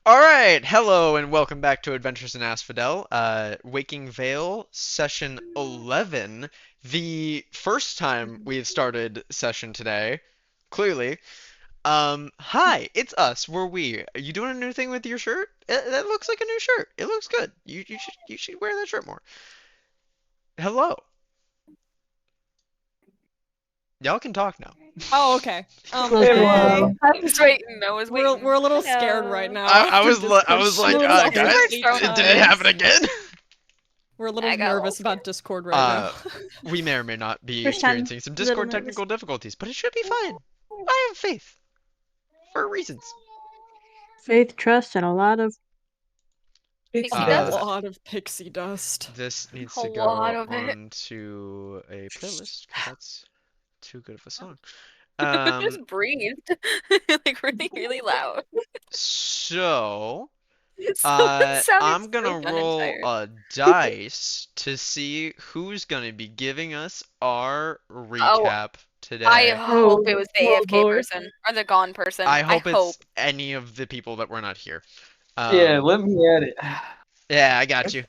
Alright, hello and welcome back to Adventures in Asphodel. Waking Vale, session 11. The first time we've started session today, clearly. Hi, it's us, we're we. Are you doing a new thing with your shirt? That looks like a new shirt. It looks good. You should wear that shirt more. Hello. Y'all can talk now. Oh, okay. Hey, Hey. everyone. I was waiting. I was waiting. We're a little scared Hello. right now. I after was I Discord was showing like, us guys, Discord's eight did it times. happen again? We're a little I got nervous lost. about Discord right now. We may or may not be First time, experiencing some little Discord nervous. technical difficulties, but it should be fine. I have faith. For reasons. Faith, trust, and a lot of Pixie A dust? lot of pixie dust. This needs A to lot go of it. onto a playlist, because that's too good of a song. Just breathed. Like really, really loud. So, It sounded I'm so gonna done and roll tired. a dice to see who's gonna be giving us our Oh, recap I today. hope it was the Oh, AFK Lord. person or the gone person. I I hope hope. it's any of the people that were not here. Yeah, let me at it. Yeah, I got you.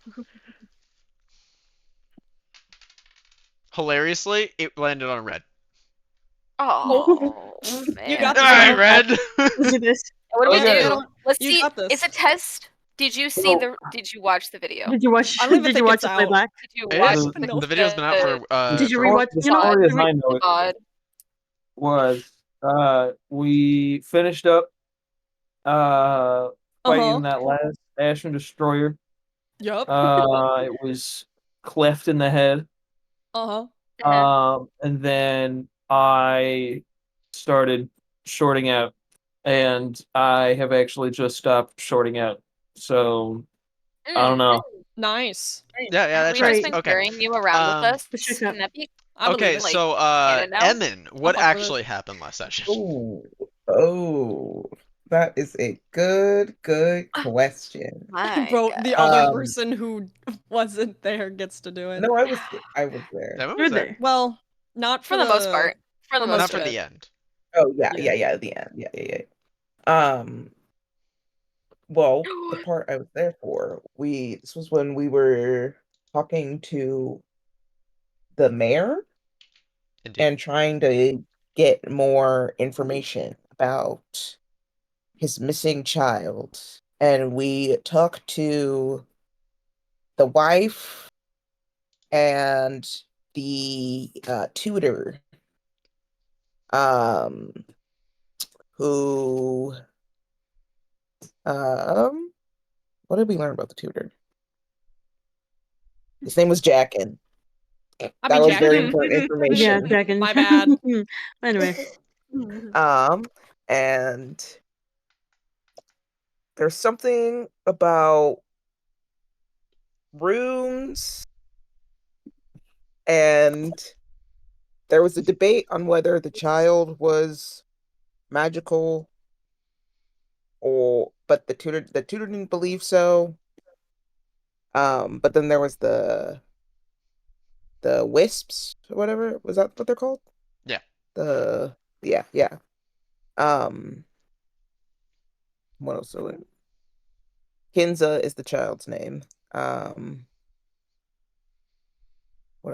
Hilariously, it landed on red. Oh man. You got All this, right, bro. red. Let's do this. What do we Okay. do? Let's You see. got this. It's a test. Did you see the? Did you watch the video? Did you watch? I don't even Did you think watch it's the out. playback? Did you It watch is. No. The video's been out for Did you for- rewatch? The You know, story the as re- I know it God. was we finished up fighting that last Ashen Destroyer. Yup. It was cleft in the head. Uh-huh. And then I started shorting out, and I have actually just stopped shorting out. So I don't know. Nice. Yeah, Have that's we right. just been Okay. carrying you around with us? Let's check out. Can that be I believe Okay, it. like so canon now? Emin, what fuck with it. actually happened last session? Oh, that is a good question. My Bro, God. the other Um, person who wasn't there gets to do it. No, I was there. Emin You're was there. there. Well, not For the most part. For the for most Not most for of part. the it. end. Oh yeah, Yeah. yeah, the end. Yeah. Um, well, the part I was there for, this was when we were talking to the mayor Indeed. and trying to get more information about his missing child. And we talked to the wife and the tutor, um, who, what did we learn about the tutor? His name was Jackin. I That mean, was very Jackin. important Yeah, information. second. My bad. Anyway, And there's something about runes, and there was a debate on whether the child was magical, but the tutor didn't believe so. But then there was the wisps or whatever. Was that what they're called? Yeah. Yeah. Um, what else? Kinza is the child's name. What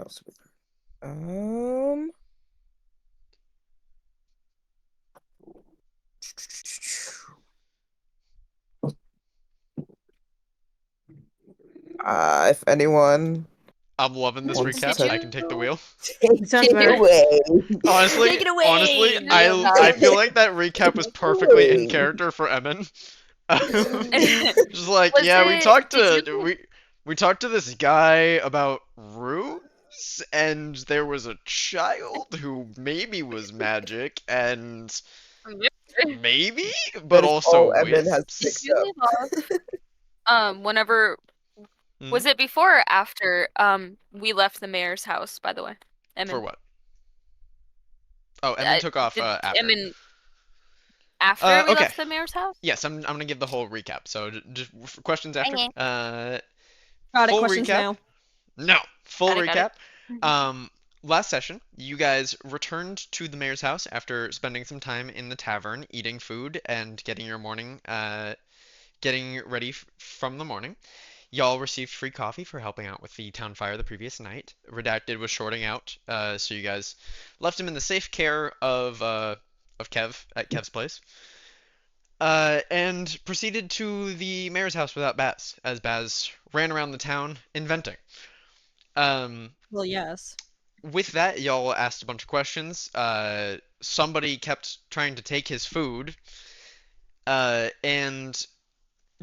else? If anyone I'm loving this wants recap. to I can take the wheel. take Sounds it better. away. Honestly, Take it away! honestly, No, I no. feel like that recap was perfectly in character for Emin. Just like, Was yeah, it? Did you? we talked to this guy about runes, and there was a child who maybe was magic, and maybe, but That is also all Emin has wisps. picked You up. leave off. Whenever Hmm? was it before or after? We left the mayor's house. By the way, For Emin. what? Oh, Emin took off Did after. Emin after we Okay. left the mayor's house? Yes, I'm gonna give the whole recap. So just questions after. Okay. Got it. Full Questions recap. now. No, full Got it. recap. Last session, you guys returned to the mayor's house after spending some time in the tavern, eating food and getting your morning getting ready from the morning. Y'all received free coffee for helping out with the town fire the previous night. Redacted was shorting out, so you guys left him in the safe care of Kev at Kev's place. And proceeded to the mayor's house without Baz, as Baz ran around the town inventing. Um, Well, yes. with that, y'all asked a bunch of questions. Somebody kept trying to take his food, and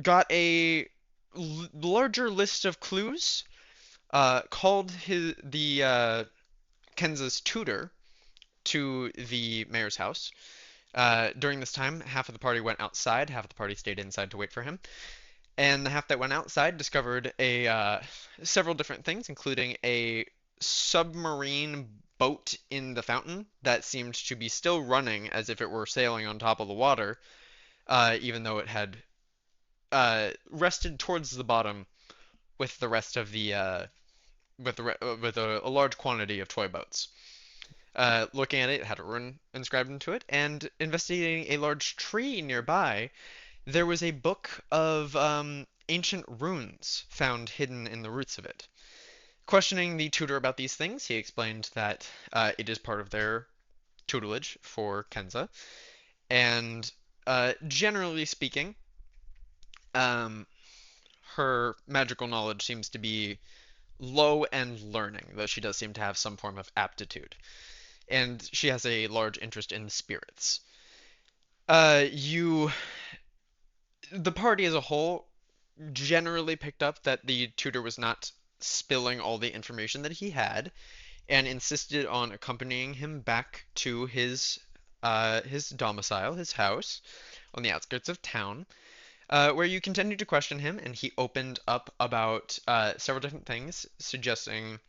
got a larger list of clues. Called Kenza's tutor to the mayor's house. During this time, half of the party went outside, half of the party stayed inside to wait for him. And the half that went outside discovered several different things, including a submarine boat in the fountain that seemed to be still running as if it were sailing on top of the water, even though it had rested towards the bottom with the rest of the with a large quantity of toy boats. Looking at it, it had a rune inscribed into it, and investigating a large tree nearby, there was a book of ancient runes found hidden in the roots of it. Questioning the tutor about these things, he explained that it is part of their tutelage for Kenza, and generally speaking, um, her magical knowledge seems to be low and learning, though she does seem to have some form of aptitude. And she has a large interest in spirits. You, the party as a whole, generally picked up that the tutor was not spilling all the information that he had, and insisted on accompanying him back to his domicile, his house, on the outskirts of town, where you continued to question him, and he opened up about several different things, suggesting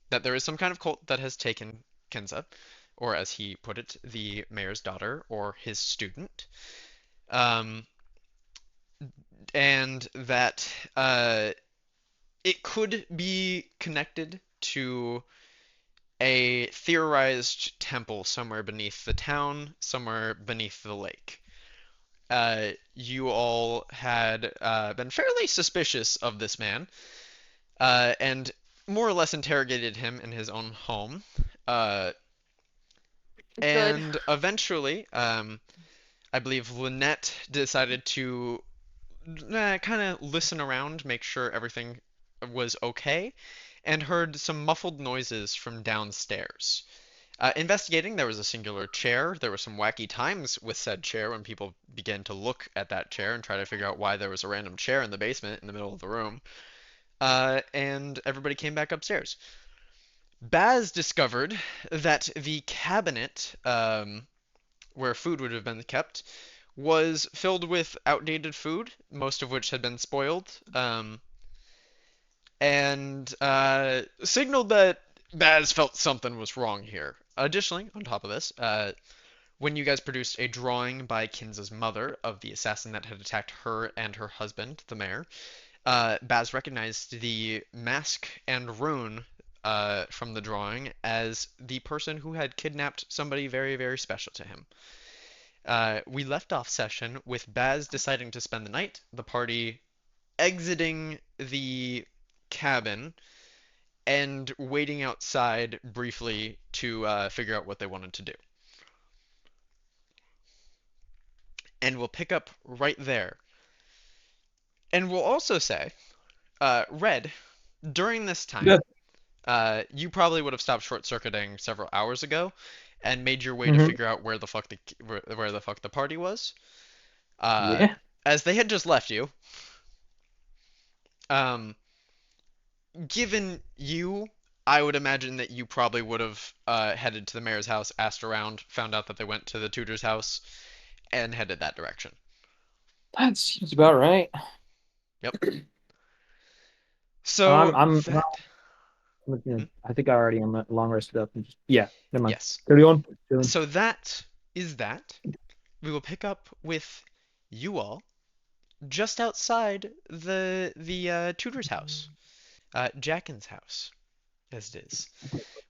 that there is some kind of cult that has taken Kenza, or as he put it, the mayor's daughter, or his student, um, and that it could be connected to a theorized temple somewhere beneath the town, somewhere beneath the lake. You all had been fairly suspicious of this man, and more or less interrogated him in his own home. Uh, Good. and eventually, I believe Lynette decided to kind of listen around, make sure everything was okay, and heard some muffled noises from downstairs. Investigating, there was a singular chair. There were some wacky times with said chair when people began to look at that chair and try to figure out why there was a random chair in the basement in the middle of the room. And everybody came back upstairs. Baz discovered that the cabinet where food would have been kept was filled with outdated food, most of which had been spoiled, and signaled that Baz felt something was wrong here. Additionally, on top of this, when you guys produced a drawing by Kinza's mother of the assassin that had attacked her and her husband, the mayor, Baz recognized the mask and rune from the drawing as the person who had kidnapped somebody very, very special to him. We left off session with Baz deciding to spend the night, the party exiting the cabin, and waiting outside briefly to figure out what they wanted to do. And we'll pick up right there. And we'll also say, Red, during this time, Yeah. you probably would have stopped short-circuiting several hours ago and made your way to Hmm. figure out where the fuck the party was. Uh, Yeah. as they had just left you. Um, given you, I would imagine that you probably would have headed to the mayor's house, asked around, found out that they went to the tutor's house, and headed that direction. That seems about right. Yep. I'm, So I'm, that, hmm? I think I already am long rested up. And just, yeah, never mind. Yes. Carry on. Chilling. So that is that. We will pick up with you all just outside the tutor's house, Jackin's house, as it is.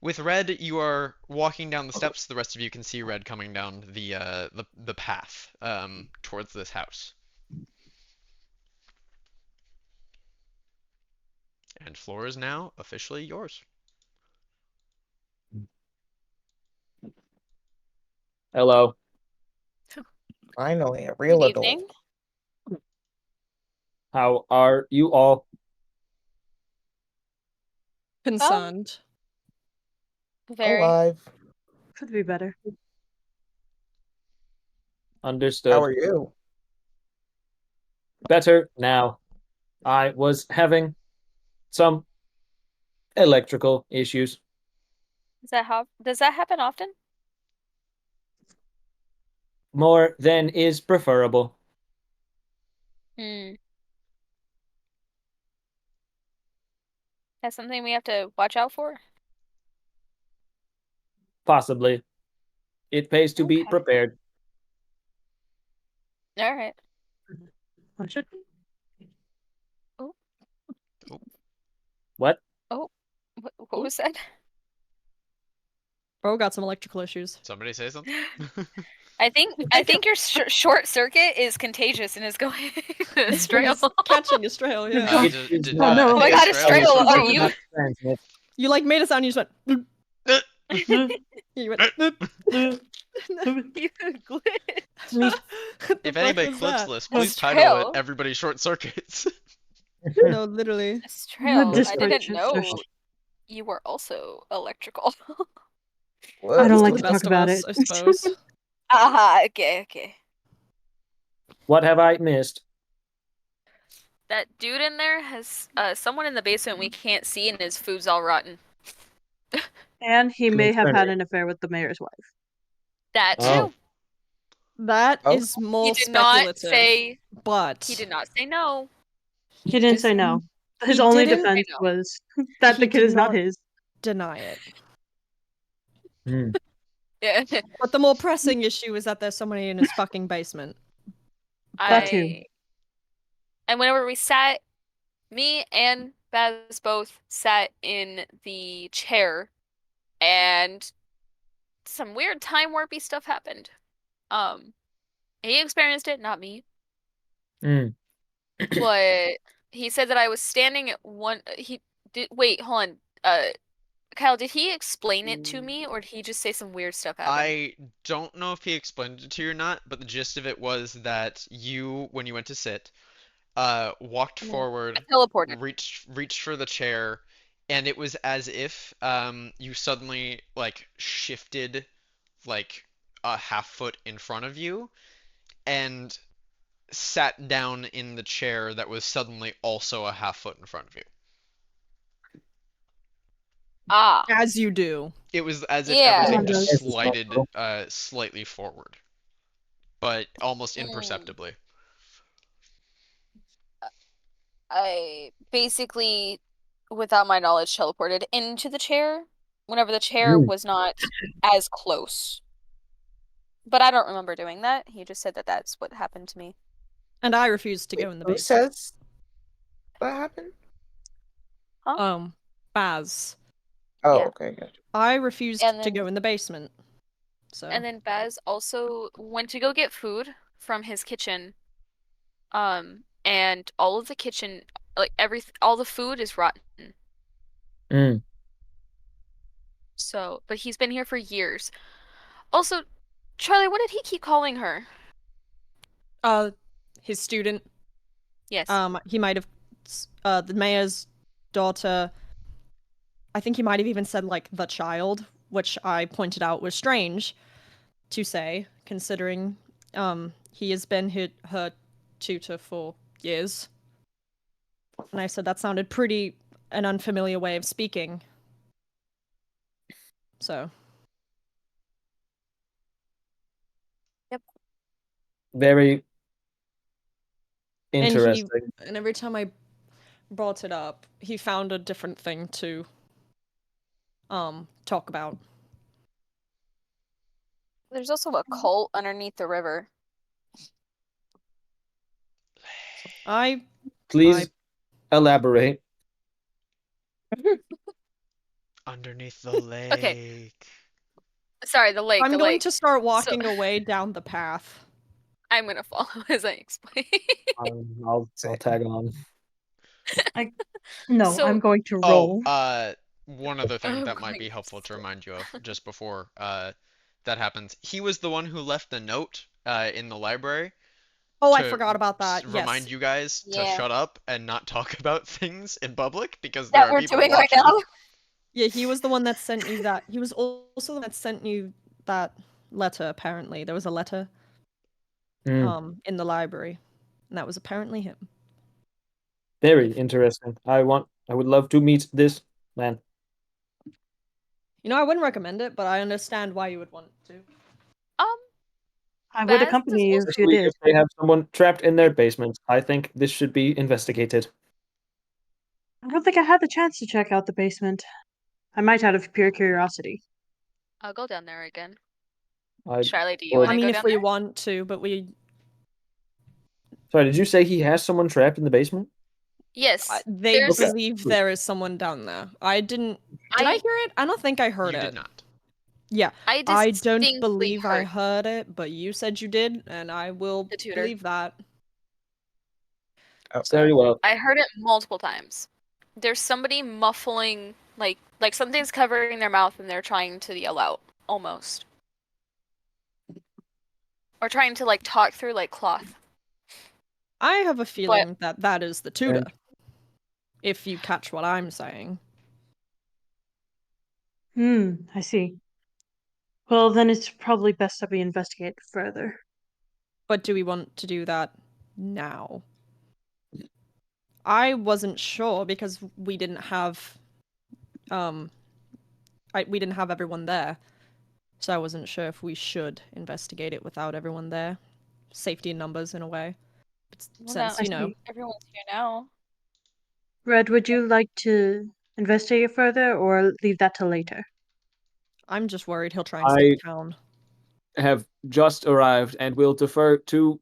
With Red, you are walking down the steps. The rest of you can see Red coming down the path towards this house. And floor is now officially yours. Hello. Finally, a Good real adult. evening. How are you all? Concerned. Very. Alive. Could be better. Understood. How are you? Better now. I was having some electrical issues. Does that happen often? More than is preferable. Hmm. That's something we have to watch out for? Possibly. It pays to be Okay. prepared. All right. I should. What? What was that? Bro got some electrical issues. Somebody say something? I think your short circuit is contagious and is going astray. He's catching Estrella, yeah. It Did- is did, not- Oh, no. Oh my God, Estrella, are It you? not transmit. You like made a sound, you just went. You went. You glitch. If anybody clips that? this, please That's title it true. "Everybody Short Circuits." No, literally. Estrella, I Discord didn't chips know are- you were also electrical. What? I don't Just like the to best talk of about us, it. I suppose. Aha, okay. What have I missed? That dude in there has someone in the basement we can't see and his food's all rotten. And he may have had Concerning. an affair with the mayor's wife. That too. Oh. That Oh. is more He did not speculative. say But he did not say no. He didn't Just- say no. His he only didn't- defense I know. was that He the kid did is not not- his. deny it. Hmm. Yeah. But the more pressing issue is that there's somebody in his fucking basement. That too. And whenever we sat, me and Baz both sat in the chair, and some weird time warpy stuff happened. He experienced it, not me. Hmm. But he said that I was standing at one. He did. Wait, hold on. Kyle, did he explain it to me, or did he just say some weird stuff happened? I don't know if he explained it to you or not, but the gist of it was that you, when you went to sit, walked I forward, teleported. reached for the chair, and it was as if you suddenly like shifted like a half foot in front of you and sat down in the chair that was suddenly also a half foot in front of you. Ah, As you do. It was as if Yeah. everything just Yes, it's slided possible. slightly forward, but almost Mm. imperceptibly. I basically, without my knowledge, teleported into the chair whenever the chair Mm. was not as close. But I don't remember doing that. He just said that that's what happened to me. And I refused to go in the Who basement. says that happened? Baz. Oh, Yeah. okay, gotcha. I refused And to then- go in the basement. So And then Baz also went to go get food from his kitchen. And all of the kitchen, like all the food is rotten. Hmm. So, but he's been here for years. Also, Charlie, what did he keep calling her? his student, Yes. he might have the mayor's daughter. I think he might have even said like the child, which I pointed out was strange to say, considering he has been her tutor for years. And I said that sounded pretty an unfamiliar way of speaking. So Very And he- interesting. and every time I brought it up, he found a different thing to talk about. There's also a cult underneath the river. Please elaborate. Underneath the lake. Sorry, the lake. I'm the going lake. to start walking away down the path. I'm gonna follow as I explain. I'll tag on. No, So- I'm going to Oh, roll. one other thing Oh, that might be great. helpful to remind you of just before that happens. He was the one who left the note in the library Oh, I to forgot about that. remind Yes. you guys to Yeah. shut up and not talk about things in public because there That are we're people doing right watching. now. Yeah, he was the one that sent you that. He was also the one that sent you that letter, apparently. There was a letter in the library. And that was apparently him. Very interesting. I would love to meet this man. You know, I wouldn't recommend it, but I understand why you would want to. I would Baz is accompany you if also- you Especially did. if they have someone trapped in their basement. I think this should be investigated. I don't think I had the chance to check out the basement. I might out of pure curiosity. I'll go down there again. I Charlie, do you would- want I to mean, go if down we there? want to, but we. Sorry, did you say he has someone trapped in the basement? Yes. They There's Okay. believe there is someone down there. I didn't. Did I I hear it? I don't think I heard You it. did not. Yeah. I I don't distinctly believe I heard heard it, but you said you did, and I will the tutor. believe that. Okay. Very well. I heard it multiple times. There's somebody muffling, like something's covering their mouth and they're trying to yell out, almost. Or trying to like talk through like cloth. I have a feeling that that is the tutor. And- If you catch what I'm saying. I see. Well, then it's probably best that we investigate further. But do we want to do that now? I wasn't sure because we didn't have we didn't have everyone there. So I wasn't sure if we should investigate it without everyone there. Safety in numbers in a way. Since, I you know, see. Everyone's here now. Red, would you like to investigate further or leave that till later? I'm just worried he'll try and stay in I town. have just arrived and will defer to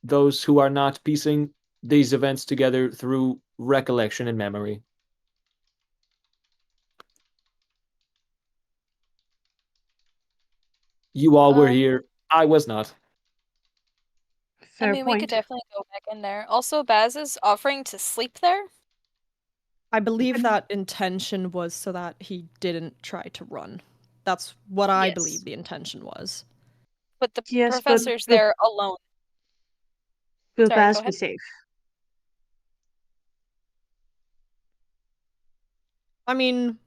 those who are not piecing these events together through recollection and memory. You all were here. I was not. Fair I mean, we could point. definitely go back in there. Also, Baz is offering to sleep there. I believe couldn't- that intention was so that he didn't try to run. That's what I Yes. believe the intention was. But the Yes, but professor's there alone. will Sorry, Baz go be ahead. safe? I mean,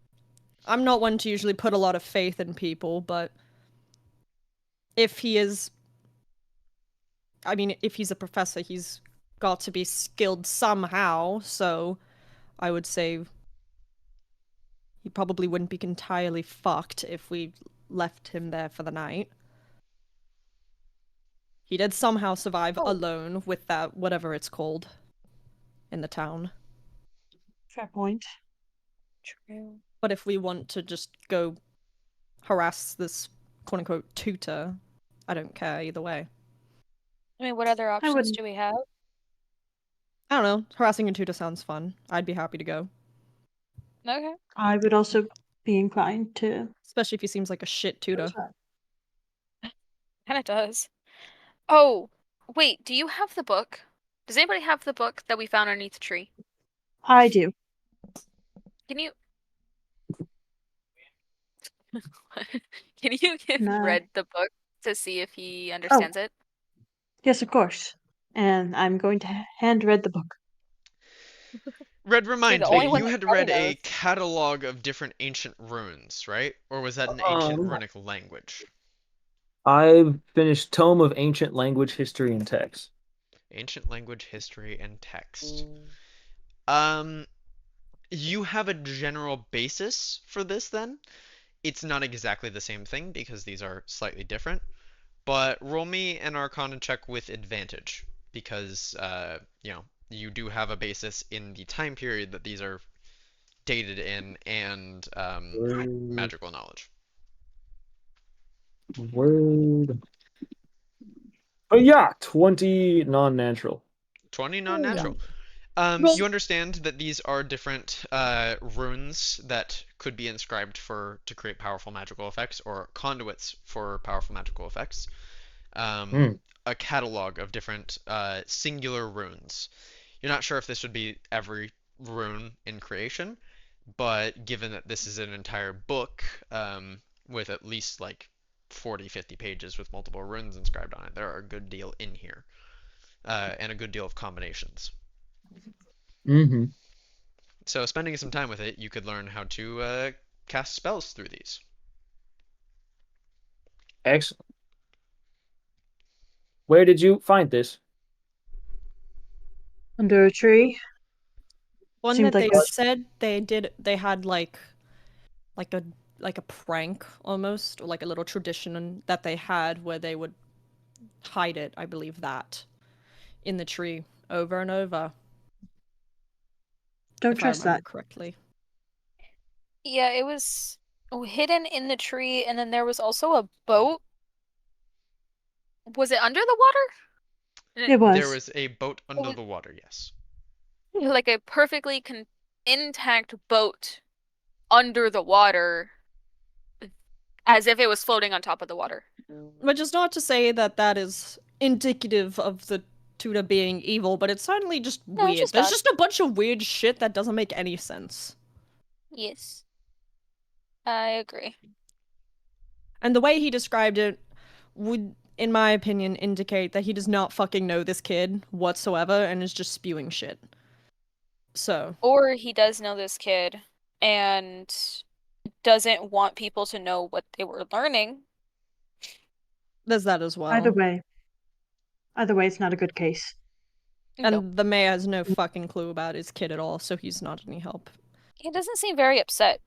I'm not one to usually put a lot of faith in people, but if he is, I mean, if he's a professor, he's got to be skilled somehow, so I would say he probably wouldn't be entirely fucked if we left him there for the night. He did somehow survive Oh. alone with that, whatever it's called, in the town. Fair point. True. But if we want to just go harass this quote unquote tutor, I don't care either way. I mean, what other options wouldn't- do we have? I don't know. Harassing a tutor sounds fun. I'd be happy to go. Okay. I would also be inclined to. Especially if he seems like a shit tutor. Kind of does. Oh, wait, do you have the book? Does anybody have the book that we found underneath the tree? I do. Can you can you give No. Red the book to see if he understands it? Yes, of course. And I'm going to hand Red the book. Red, remind the me, only one you that had probably read a knows. catalog of different ancient runes, right? Or was that an ancient runic language? I've finished Tome of Ancient Language, History, and Text. Ancient language, history, and text. Um, you have a general basis for this then. It's not exactly the same thing because these are slightly different, but roll me an Arcana check with advantage because, you do have a basis in the time period that these are dated in and magical knowledge. Word. Oh yeah, 20 non-natural. 20 non-natural. You understand that these are different runes that could be inscribed to create powerful magical effects or conduits for powerful magical effects. A catalog of different singular runes. You You're not sure if this would be every rune in creation, but given that this is an entire book with at least like 40, 50 pages with multiple runes inscribed on it, there are a good deal in here, and a good deal of combinations. Mm-hmm. So spending some time with it, you could learn how to cast spells through these. Excellent. Where did you find this? Under a tree. One Seemed that like they a said they had like a like a prank almost, or like a little tradition that they had where they would hide it, I believe that, in the tree over and over, don't if I trust remember that. correctly. Yeah, it was hidden in the tree, and then there was also a boat. Was it under the water? It There was. was a boat It under was the water, yes. like a perfectly con intact boat under the water, as if it was floating on top of the water. Which is not to say that that is indicative of the Tudor being evil, but it's certainly just No, it's weird. just There's odd. just a bunch of weird shit that doesn't make any sense. Yes, I agree. And the way he described it would, in my opinion, indicate that he does not fucking know this kid whatsoever and is just spewing shit. So, Or he does know this kid and doesn't want people to know what they were learning. there's that as Either well. way. Either way, it's not a good case. No, And the mayor has no fucking clue about his kid at all, so he's not any help. he doesn't seem very upset.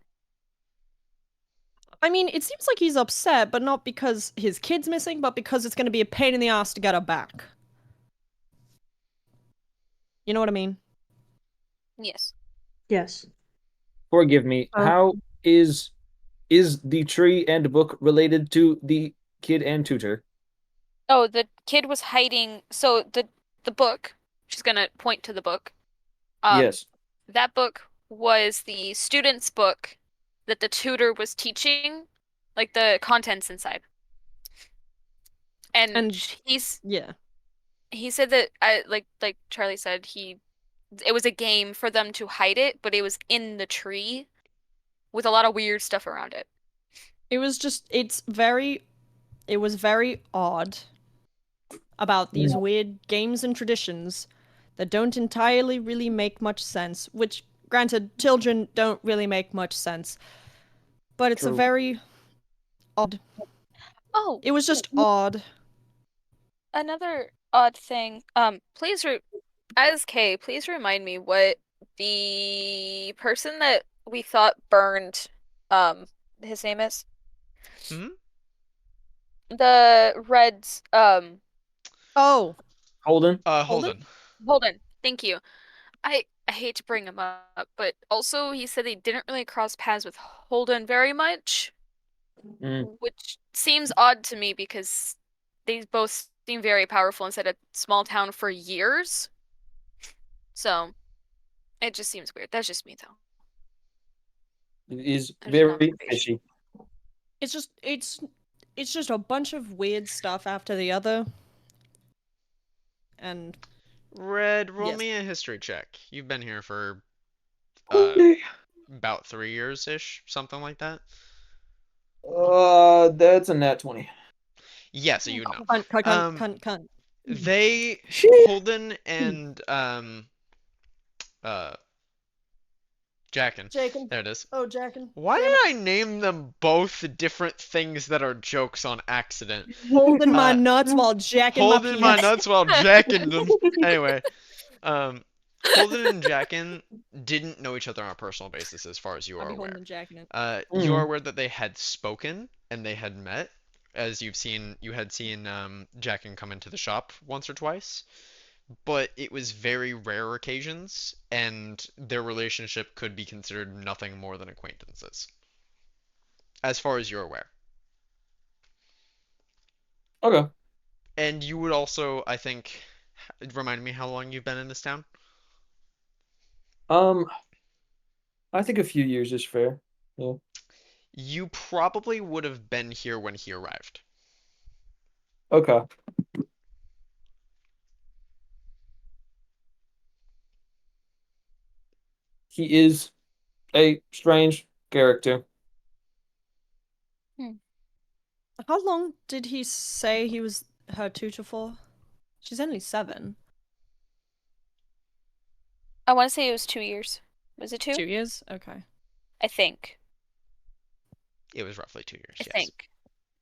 I mean, it seems like he's upset, but not because his kid's missing, but because it's gonna be a pain in the ass to get her back. You know what I mean? Yes. Yes. Forgive me. Oh. How is the tree and book related to the kid and tutor? Oh, the kid was hiding. So the book, she's gonna point to the book. Um, Yes. that book was the student's book that the tutor was teaching, like the contents inside. And And yeah. he said that like Charlie said, it was a game for them to hide it, but it was in the tree with a lot of weird stuff around it. It was just it was very odd about these weird games and traditions that don't entirely really make much sense, which granted children don't really make much sense, but it's a True. very odd. Oh, It was just odd. another odd thing. Please re as Kay, please remind me what the person that we thought burned, um, his name is? Hmm? The Reds, Oh, Holden? Holden. Holden. Thank you. I hate to bring him up, but also he said he didn't really cross paths with Holden very much, Mm, which seems odd to me because they both seem very powerful inside a small town for years. So it just seems weird. That's just me though. it is That's just an very observation. fishy. it's just it's just a bunch of weird stuff after the other. And Red, roll yes. me a history check. You've been here for Okay. about 3 years-ish, something like that. That's a nat 20. Yeah, so you would know. Cunt. They, Shit. Holden and uh Jackin. Jacken. There it is. Oh, Jacken. Why Damn it. did I name them both different things that are jokes on accident? Holding my Uh, nuts while jacking my Holding my penis. nuts while jacking them. Anyway, Holden and Jackin didn't know each other on a personal basis, as far as you I'll are be holding aware. and jacking it. You are Mm. aware that they had spoken and they had met, as you had seen Jackin come into the shop once or twice, but it was very rare occasions, and their relationship could be considered nothing more than acquaintances, as far as you're aware. Okay. And you would also, I think, remind me how long you've been in this town? Um, I think a few years is fair. Yeah. You probably would have been here when he arrived. Okay. He is a strange character. How long did he say he was her tutor for? She's only 7. I want to say it was 2 years. Was it 2? 2 years? Okay. I think. It was roughly 2 years. I Yes. think.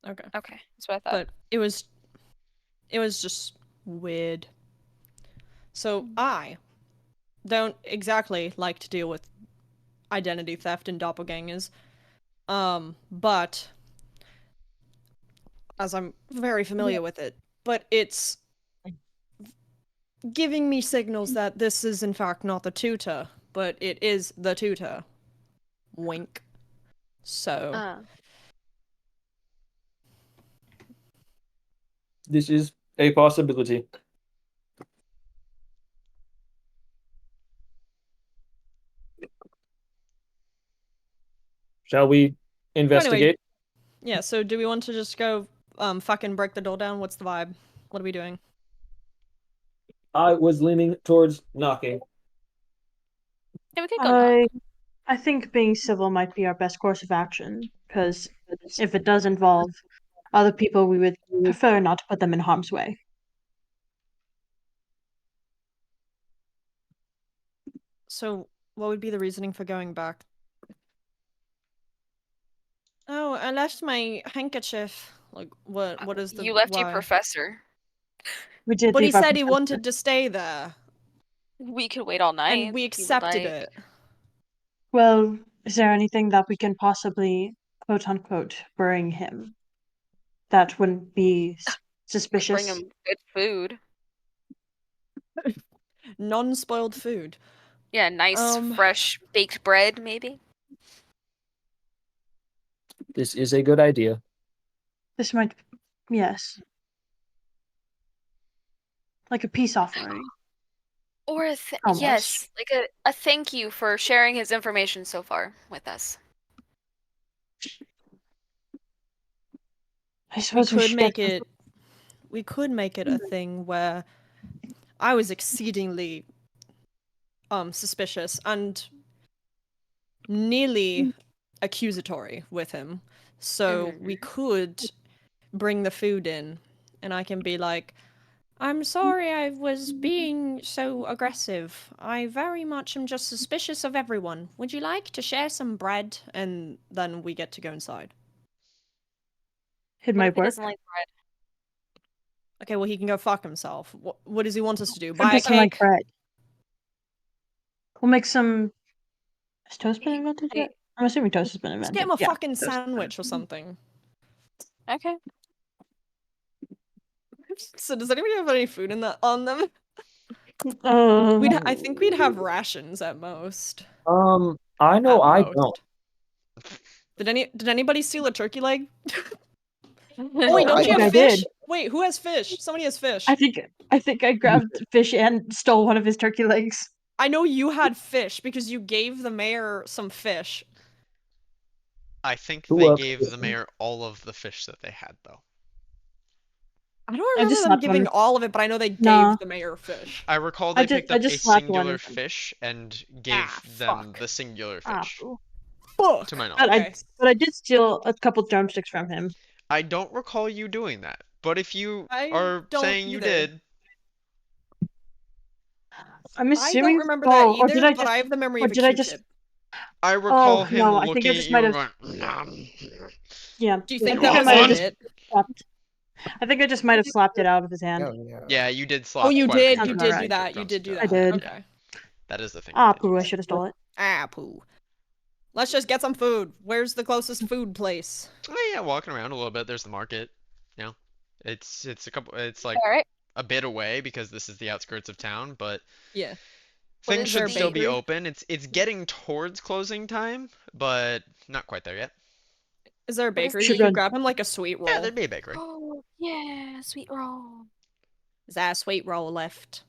Okay. Okay, that's what I thought. But it was just weird. So I don't exactly like to deal with identity theft and doppelgangers. But as I'm very familiar with it, but it's giving me signals that this is in fact not the tutor, but it is the tutor. Wink. So This is a possibility. Shall we investigate? yeah, so do we want to just go fucking break the door down? What's the vibe? What are we doing? I was leaning towards knocking. Yeah, we could go knock. I think being civil might be our best course of action, because if it does involve other people, we would prefer not to put them in harm's way. So what would be the reasoning for going back? Oh, I left my handkerchief. Like, what is the You left your why? professor. We did But he leave our said he professor. wanted to stay there, We could wait all night. and we if you would accepted like. it. Well, is there anything that we can possibly, quote unquote, bring him that wouldn't be Could suspicious? bring him good food. Non-spoiled food. Yeah, nice fresh baked bread, maybe. This is a good idea. This might, yes. Like a peace offering. Or Almost. yes, like a thank you for sharing his information so far with us. I suppose we should We could make it a thing where I was exceedingly suspicious and nearly accusatory with him. So we could bring the food in and I can be like, I'm sorry I was being so aggressive. I very much am just suspicious of everyone. Would you like to share some bread? And then we get to go inside. It What might if he work. doesn't like bread? Okay, well, he can go fuck himself. What does he want us to do? Who Buy a doesn't like cake? bread? We'll make some. Has toast been invented Hey, yet? I'm assuming toast has been Let's invented. get him a Yeah, fucking toast has been sandwich or something. Okay. So does anybody have any food in on them? invented. I think we'd have rations at most. I know At I most. don't. Did anybody steal a turkey leg? Oh Oh, wait, don't I you think have I fish? did. Wait, who has fish? Somebody has fish. I think I grabbed fish and stole one of his turkey legs. I know you had fish because you gave the mayor some fish. I think Who they else? gave the mayor all of the fish that they had, though. I don't I remember just them slapped giving one. all of it, but I know they Nah. gave the mayor fish. I recall I they picked I up just a slapped one singular and- fish and gave them fuck. the singular Ah, fish. boo. Fuck. To my But knowledge. I did steal a couple drumsticks from him. I don't recall you doing that, but if you I are don't saying you either. did, I'm I assuming. don't remember that or either, did I but just? I have the memory Or of a did I just? Q-tip. I recall him no, I think I looking just at might you and have. going, "Nom." Yeah. Do you I think think that I was might have on just it? slapped. I think I just might have slapped it out of his hand. Yeah, you did slap Oh, you quite a few did. You Sounds did about do right. that. You did do drumsticks that. I did. Okay. That is the thing. Ah, you did. poo! I should have stole it. Ah, poo. Let's just get some food. Where's the closest food place? Oh yeah, walking around a little bit. There's the market. You know, it's like All right. a bit away because this is the outskirts of town, but Yeah. What things is should there a still be bakery? open. It's getting towards closing time, but not quite there yet. Is there a What is bakery? Should We could run. grab him like a sweet roll. Yeah, there'd be a bakery. Oh yeah, sweet roll. Is that a sweet roll left?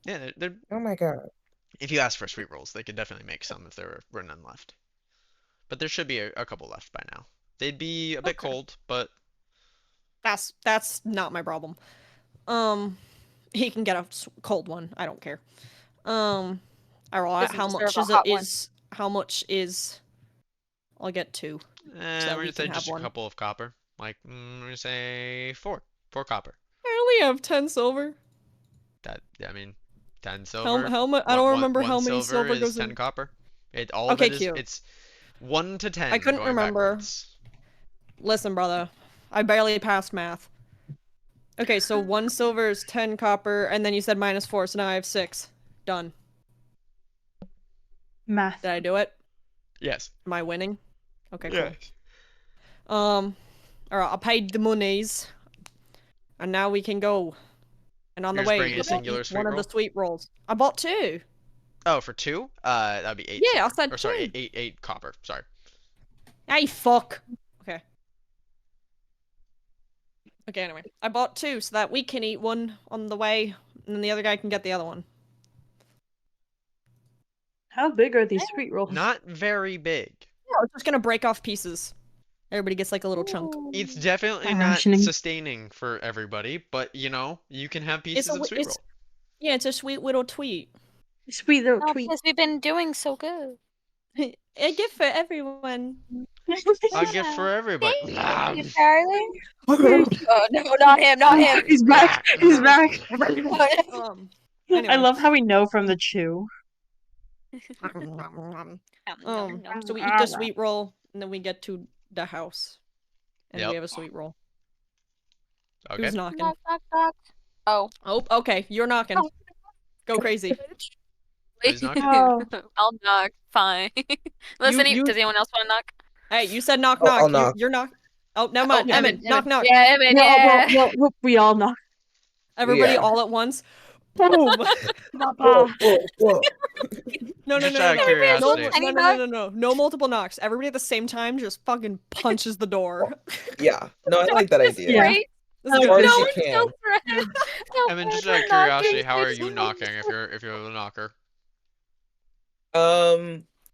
Yeah, there. Oh my god. If you ask for sweet rolls, they could definitely make some if there were none left. But there should be a couple left by now. They'd be a bit Okay. cold, but That's not my problem. He can get a cold one. I don't care. All right. Doesn't How deserve much a is it? hot one. How much is? I'll get 2. We're we gonna say can have just a one. couple of copper. Like, we're gonna say 4. 4 copper. I only have 10 silver. That, I mean, 10 silver. How much? I don't remember how many silver is goes 10 in. copper. All of Okay, it is, cute. it's 1 to 10 I couldn't going remember. backwards. Listen, brother, I barely passed math. Okay, so 1 silver is 10 copper, and then you said -4, so now I have 6. Done. Math. Did I do it? Yes. Am I winning? Okay, cool. Yes. Alright, I paid the monies, and now we can go. And on You're the just way, bringing a we can singular eat sweet one of roll? the sweet rolls. I bought 2. Oh, for 2? That'd be 8 Yeah, I silver. said Or sorry, 2. 8 copper. Sorry. Hey, fuck. Okay. Okay, anyway. I bought 2 so that we can eat one on the way, and then the other guy can get the other one. How big are these sweet rolls? Not very big. Yeah, I was just gonna break off pieces. Everybody gets like a little chunk. It's definitely I'm not rationing. sustaining for everybody, but you know, you can have pieces of sweet roll. Yeah, it's a sweet little tweet. Sweet little Oh, tweet. because we've been doing so good. A gift for everyone. A gift for everybody. Thank you, darling. Oh no, not him, not him. He's back. He's back. Anyway. I love how we know from the chew. So we eat the sweet roll, and then we get to the house, and Yep. we have a sweet roll. Okay. Who's knocking? Knock, knock, knock. Oh. Oh, okay, you're knocking. Oh. Go crazy. Who's knocking? Oh. I'll knock. Fine. Listen, You- does anyone else want to knock? Hey, you said knock, Oh, knock. I'll knock. You're knock. Oh, never mind. Oh, Emmett, knock, knock. Yeah, Emmett, Well, yeah. well, we all knock. Everybody Yeah. all at once. Boom. Whoa, whoa, whoa. No, Just out of no. curiosity. No multiple knocks. Everybody at the same time just fucking punches the door. Yeah. No, I like that idea. Yeah. Right? This is As hard good. as No you one's can. still friends. I mean, just out of curiosity, how are you knocking if you're the knocker?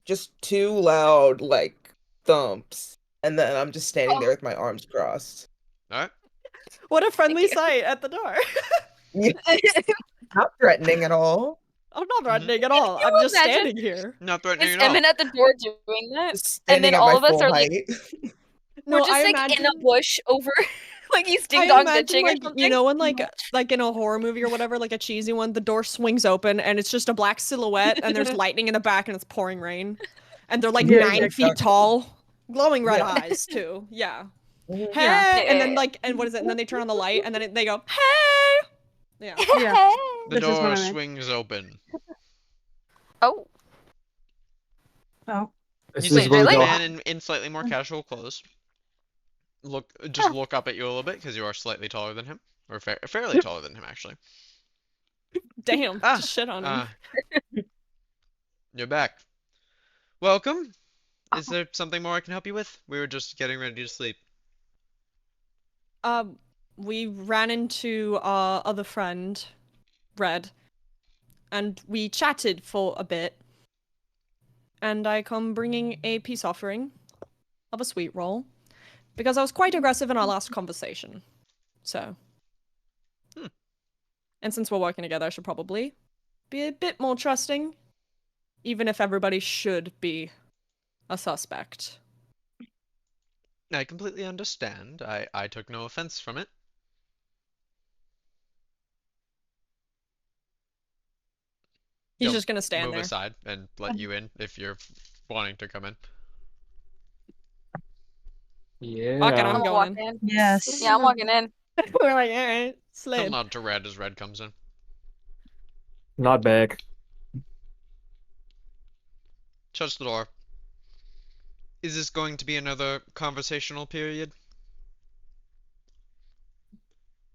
Just 2 loud, like, thumps. And then I'm just standing there with my arms crossed. Alright. What a friendly sight at the door. Not threatening at all. I'm not threatening at all. Can I'm you just imagine? standing here. Not threatening Is at all. Emmett at the door doing that? Just And standing then at all my of us full are like, height. No, we're just I like imagine, in a bush over, like he's ding I dong imagine, ditching or like, something. you know, when like in a horror movie or whatever, like a cheesy one, the door swings open and it's just a black silhouette and there's lightning in the back and it's pouring rain, and they're like Yeah, 9 feet exactly. tall, glowing red Yeah. eyes too. Yeah. Mhm. Hey, Yeah. and then like, and what is it? And then they turn on the light and then they go, hey. Yeah. Yeah. The This is what door I meant. swings open. Oh, Oh. This You is see where this we really? go. man in slightly more casual clothes. Look up at you a little bit because you are slightly taller than him, or fairly taller than him actually. Damn. Ah, Just shit on him. You're back. Welcome. Is there something more I can help you with? We were just getting ready to sleep. We ran into our other friend, Red, and we chatted for a bit. And I come bringing a peace offering of a sweet roll, because I was quite aggressive in our last conversation. So. And since we're working together, I should probably be a bit more trusting, even if everybody should be a suspect. I completely understand. I took no offense from it. He's He'll just gonna stand move there. aside and let you in if you're wanting to come in. Yeah. Fuck it, I'm I'm gonna going walk in. Yes. Yeah, I'm walking in. We're like, alright, He'll slid. nod to Red as Red comes in. Not back. Shuts the door. Is this going to be another conversational period?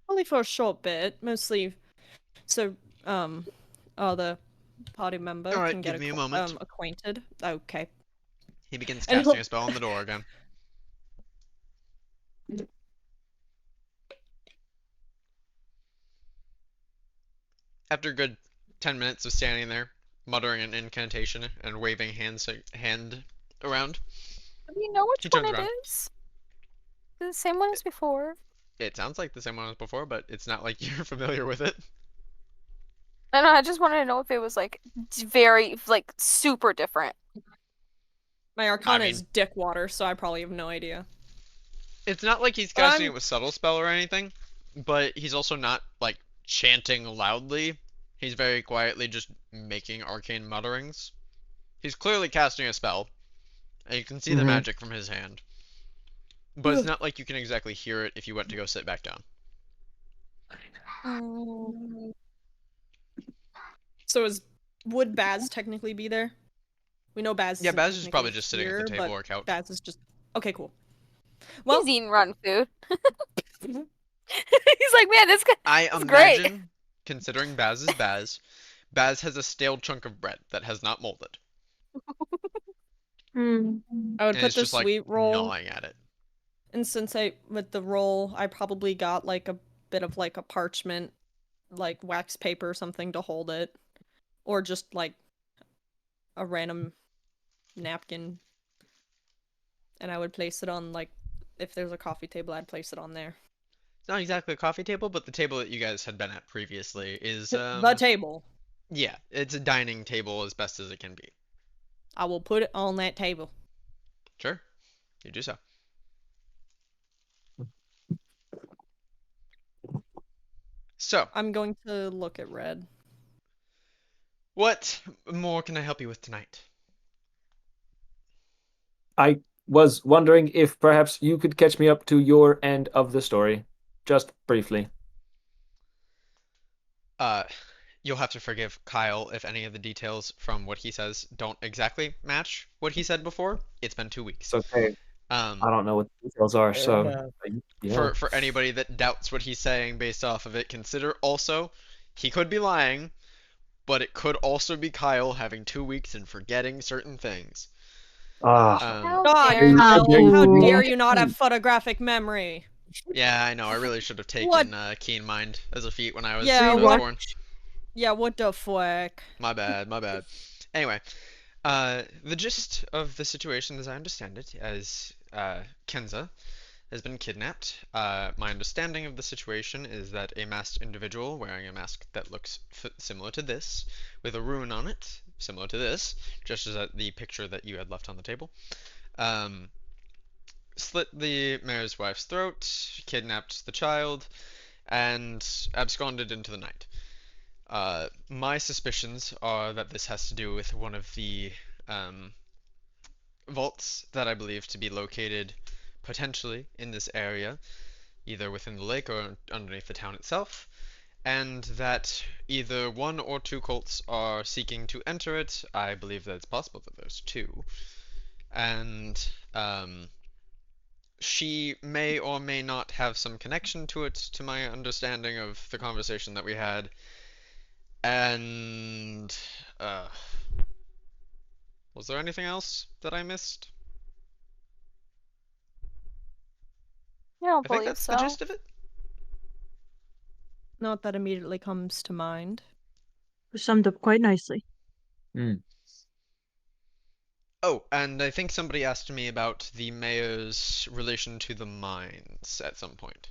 Only for a short bit, mostly so other party member Alright, can get give me a moment. acquainted. Okay. He begins And casting a spell on the door again. After a good 10 minutes of standing there, muttering an incantation and waving hand around, Do we know which He one turns it around. is? The same one as before. it sounds like the same one as before, but it's not like you're familiar with it. I don't know, I just wanted to know if it was like very like super different. My I Arcana mean, is dick water, so I probably have no idea. it's not like he's But casting it I'm with subtle spell or anything, but he's also not like chanting loudly. He's very quietly just making arcane mutterings. He's clearly casting a spell, and you can see the Mm-hmm. magic from his hand. But it's not like you can exactly hear it if you went to go sit back down. Mm. so is would Baz technically be there? We know Baz Yeah, isn't Baz is probably technically just sitting at the here, table but or couch. Baz is just okay. Cool. He's Well, eating rotten food. He's like, man, this guy I is great. imagine, considering Baz is Baz, Baz has a stale chunk of bread that has not molded, Hmm. I would and put it's the just like sweet roll, gnawing at it. and since I with the roll, I probably got like a bit of like a parchment, like wax paper or something to hold it, or just like a random napkin, and I would place it on like if there's a coffee table, I'd place it on there. It's not exactly a coffee table, but the table that you guys had been at previously is, The table. yeah, it's a dining table as best as it can be. I will put it on that table. Sure, you do so. So, I'm going to look at Red. what more can I help you with tonight? I was wondering if perhaps you could catch me up to your end of the story, just briefly. Uh, you'll have to forgive Kyle if any of the details from what he says don't exactly match what he said before. It's been 2 weeks. It's okay. I Um, don't know what the details are, Fair so enough. yeah. for anybody that doubts what he's saying based off of it, consider also he could be lying, but it could also be Kyle having 2 weeks and forgetting certain things. Ah, Um, How God, dare how dare Kyle, you how be Oh. dare wrong? you not have photographic memory? yeah, I know. I really should have What? taken keen mind as a feat when I was Yeah, when I was what? born. Yeah, what the fuck? My bad, my bad. Anyway, the gist of the situation, as I understand it, as Kenza has been kidnapped. My understanding of the situation is that a masked individual wearing a mask that looks similar to this, with a rune on it, similar to this, just as the picture that you had left on the table, um, slit the mayor's wife's throat, kidnapped the child, and absconded into the night. My suspicions are that this has to do with one of the um, vaults that I believe to be located potentially in this area, either within the lake or underneath the town itself, and that either one or two cults are seeking to enter it. I believe that it's possible that there's two. And she may or may not have some connection to it, to my understanding of the conversation that we had. And uh, was there anything else that I missed? I don't I think believe that's the so. gist of it. Not that immediately comes to mind. Summed up quite nicely. Hmm. Oh, and I think somebody asked me about the mayor's relation to the mines at some point.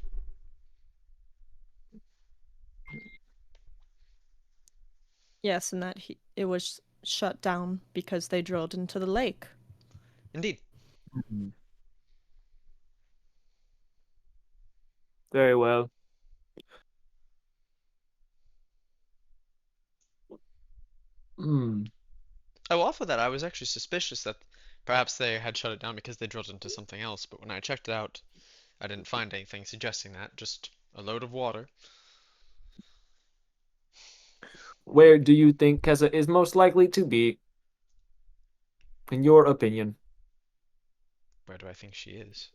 Yes, and that it was shut down because they drilled into the lake. Indeed. Mhm. Very well. Hmm. Oh, off of that, I was actually suspicious that perhaps they had shut it down because they drilled into something else, but when I checked it out, I didn't find anything suggesting that, just a load of water. Where do you think Keza is most likely to be, in your opinion? Where do I think she is?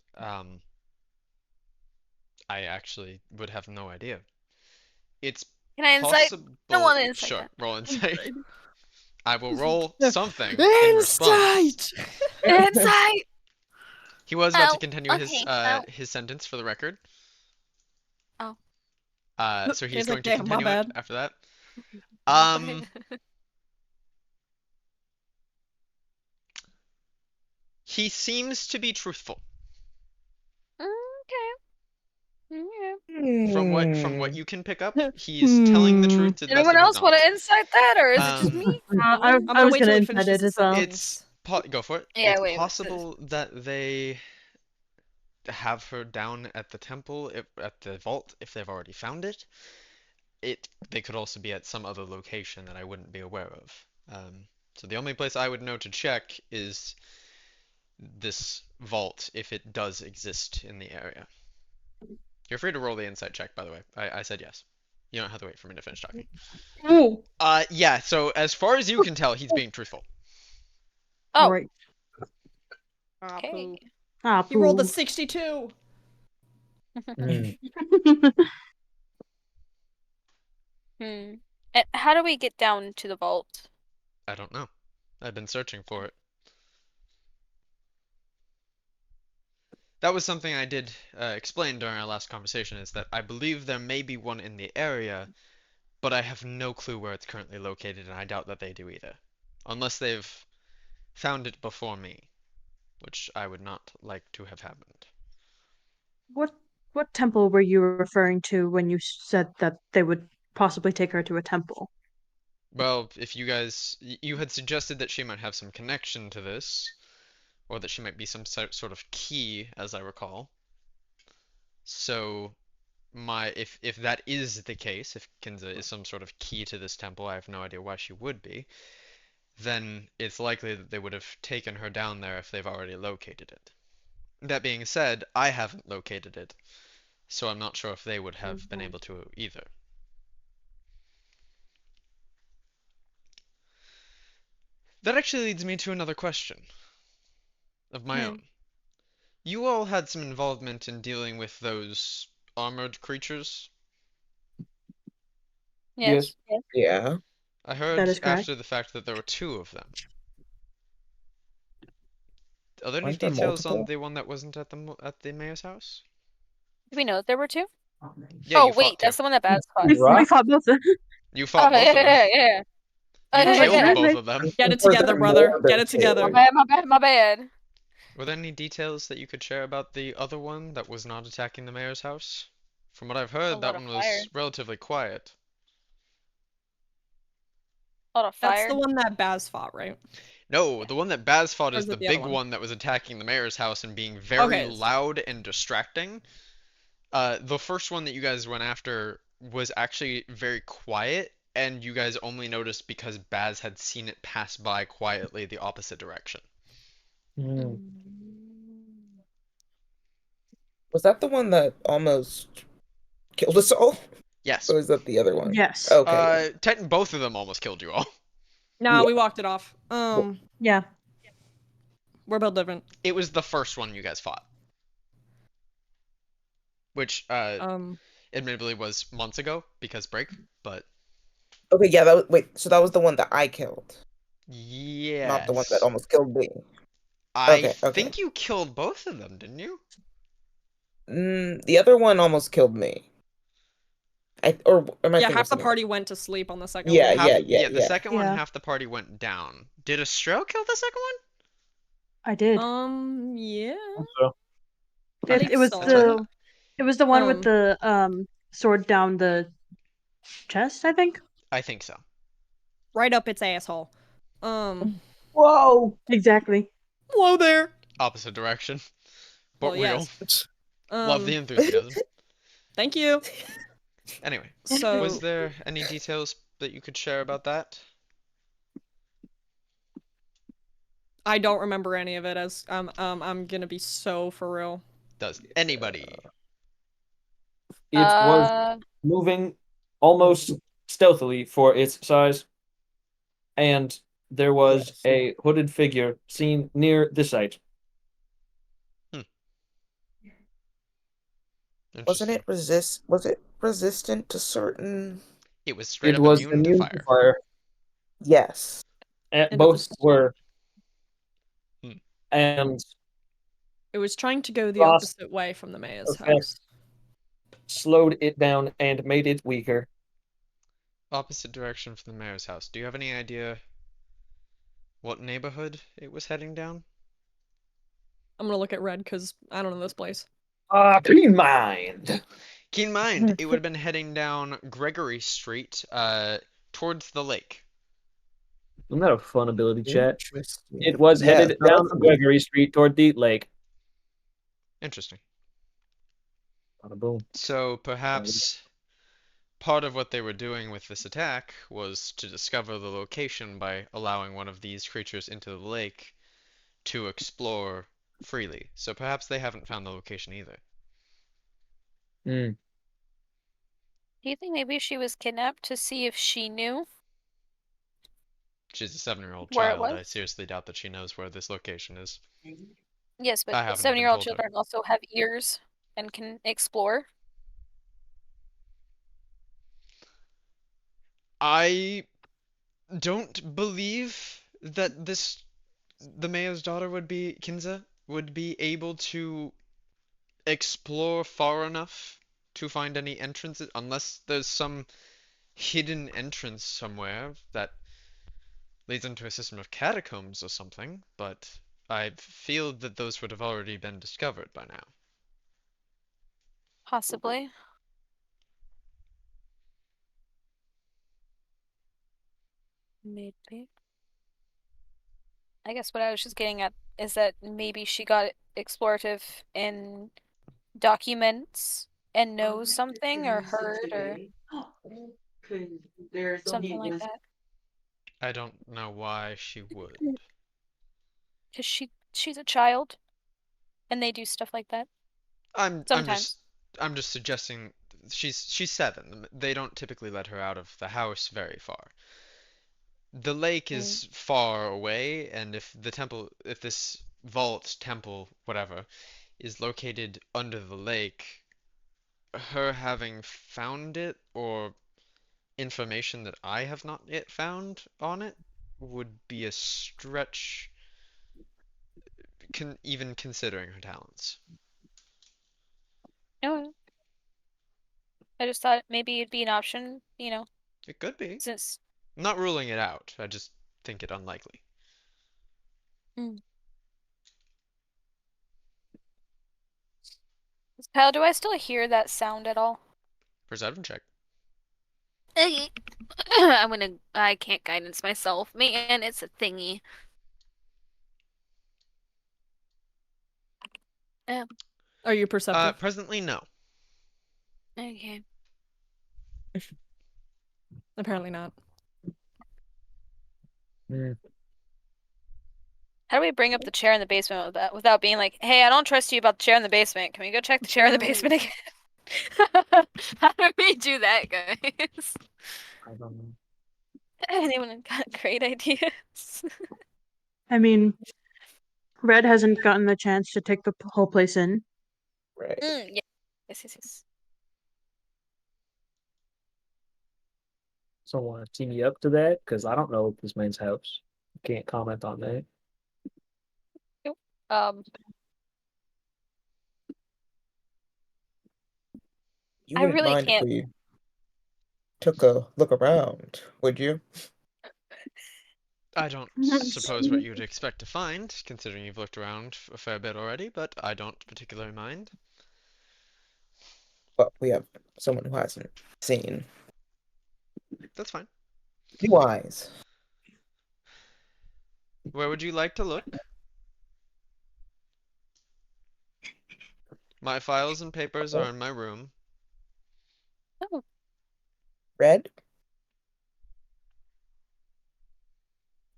I actually would have no idea. It's Can I insight? I don't possible. want to insight Sure, that. roll insight. I will roll something in response. Insight! Insight. He was about to Oh, continue okay. Oh, his sentence for the record. oh. So he's He's like, going to damn, my continue it bad. after that. My Um, bad. he seems to be truthful. Okay. Yeah. From what you can pick up, he's telling the truth to the best Anyone of his else want to knowledge. insight that, or is it just me? I I'm I gonna was wait gonna till he inside finishes it his as well. sentence. Go for it. Yeah, It's wait. possible that they have her down at the temple, at the vault, if they've already found it. They could also be at some other location that I wouldn't be aware of. So the only place I would know to check is this vault, if it does exist in the area. You're free to roll the insight check, by the way. I said yes. You don't have to wait for me to finish talking. Ooh, Yeah, so as far as you can tell, he's being truthful. Oh, right. Ah, okay. poo. Ah, He rolled a poo. 62. Mm. Hmm. And how do we get down to the vault? I don't know. I've been searching for it. That was something I did explain during our last conversation, is that I believe there may be one in the area, but I have no clue where it's currently located, and I doubt that they do either. Unless they've found it before me, which I would not like to have happened. What temple were you referring to when you said that they would possibly take her to a temple? Well, if you had suggested that she might have some connection to this, or that she might be some sort of key, as I recall. So, if that is the case, if Kinza is some sort of key to this temple, I have no idea why she would be, then it's likely that they would have taken her down there if they've already located it. That being said, I haven't located it, so I'm not sure if they would have been able to either. That actually leads me to another question of my Hmm. own. You all had some involvement in dealing with those armored creatures. Yes. Yes. Yeah. I That heard is correct. after the fact that there were two of them. Are there any Aren't there details on multiple? the one that wasn't at the mayor's house? Do we know there were two? Yeah, Oh, you wait, fought two. that's the one that Baz fought. We Right. fought both of them. You Oh, fought both of them. yeah. You I was like, killed My both exactly. of them. Get I'm it sure together, there are brother. more Get than it together. two. bad, my bad. Were there any details that you could share about the other one that was not attacking the mayor's house? From what I've A heard, that lot of one fire. was relatively quiet. A lot of That's the fire. one that Baz fought, right? No, the one that Baz fought Or is is the it the other big one? one that was attacking the mayor's house and being very Okay. loud and distracting. The first one that you guys went after was actually very quiet, and you guys only noticed because Baz had seen it pass by quietly the opposite direction. Mm. Was that the one that almost killed us all? Yes. Or is that the other one? Yes. Okay. Both of them almost killed you all. Nah, Yeah. we walked it off. Yeah. We're built different. It was the first one you guys fought, which Um, admittedly was months ago because break, but Okay, yeah, wait, so that was the one that I killed, not the one that yes. almost killed me. I Okay, okay. think you killed both of them, didn't you? The other one almost killed me. Or am I yeah, thinking of half the something party went to sleep on the second Yeah, one. Half, yeah, yeah, the yeah. second one, Yeah. half the party went down. Did Estrell kill the second one? I did. Yeah. So, It Okay, it was that's what I so. thought. the one with Um, the sword down the chest, I think. I think so. right up its asshole. Um, whoa! Exactly. Whoa there. Opposite direction, but Well, real. yes. Love the enthusiasm. Thank you. Anyway, was So there any details that you could share about that? I don't remember any of it as I'm gonna be so for real. Does anybody? It was Uh, moving almost stealthily for its size, and there was Yes. a hooded figure seen near the site. Wasn't Interesting. it was it resistant to certain It was straight It up was immune to immune to fire. fire. Yes. And it Both was were, Hmm. and it was trying to go the Frost opposite way from the mayor's effect house. slowed it down and made it weaker. Opposite direction from the mayor's house. Do you have any idea what neighborhood it was heading down? I'm gonna look at red because I don't know this place. Keen mind. Keen mind, it would have been heading down Gregory Street, towards the lake. Isn't that a fun ability chat? It Interesting. was Yeah, headed no, down that's cool. Gregory Street toward the lake. Interesting. Bada boom. So perhaps part of what they were doing with this attack was to discover the location by allowing one of these creatures into the lake to explore freely. So perhaps they haven't found the location either. Mm. Do you think maybe she was kidnapped to see if she knew She's a 7-year-old where it child. was? I seriously doubt that she knows where this location is. Yes, but I haven't even 7-year-old told her. children also have ears and can explore. I don't believe that the mayor's daughter would be Kinza would be able to explore far enough to find any entrances unless there's some hidden entrance somewhere that leads into a system of catacombs or something, but I feel that those would have already been discovered by now. Possibly. Maybe. I guess what I was just getting at is that maybe she got explorative in documents and knows something or heard or something like that. I don't know why she would. Because she's a child and they do stuff like that I'm I'm just sometimes. I'm just suggesting she's 7. They don't typically let her out of the house very far. The lake Mm. is far away, and if this vault, temple, whatever, is located under the lake, her having found it or information that I have not yet found on it would be a stretch, even considering her talents. No, I just thought maybe it'd be an option, It could be. since. I'm not ruling it out. I just think it unlikely. Mm. Kyle, do I still hear that sound at all? Perception check. Okay. I can't guidance myself. Man, it's a thingy. Oh, Are you perceptive? Presently, no. okay. Apparently not. Mm. How do we bring up the chair in the basement without being like, hey, I don't trust you about the chair in the basement. Can we go check the chair in the basement again? How do we do that, guys? I don't know. Anyone got great ideas? I mean, Red hasn't gotten the chance to take the whole place in. Right. Yeah. Yes. So want to team me up to that? Because I don't know this man's house. Can't comment on that. Um, You I wouldn't really mind if can't. we took a look around, would you? I don't suppose what you'd expect to find, considering you've looked around a fair bit already, but I don't particularly mind. But we have someone who hasn't seen. That's fine. New eyes. Where would you like to look? My files and papers are in my room. Oh, Red?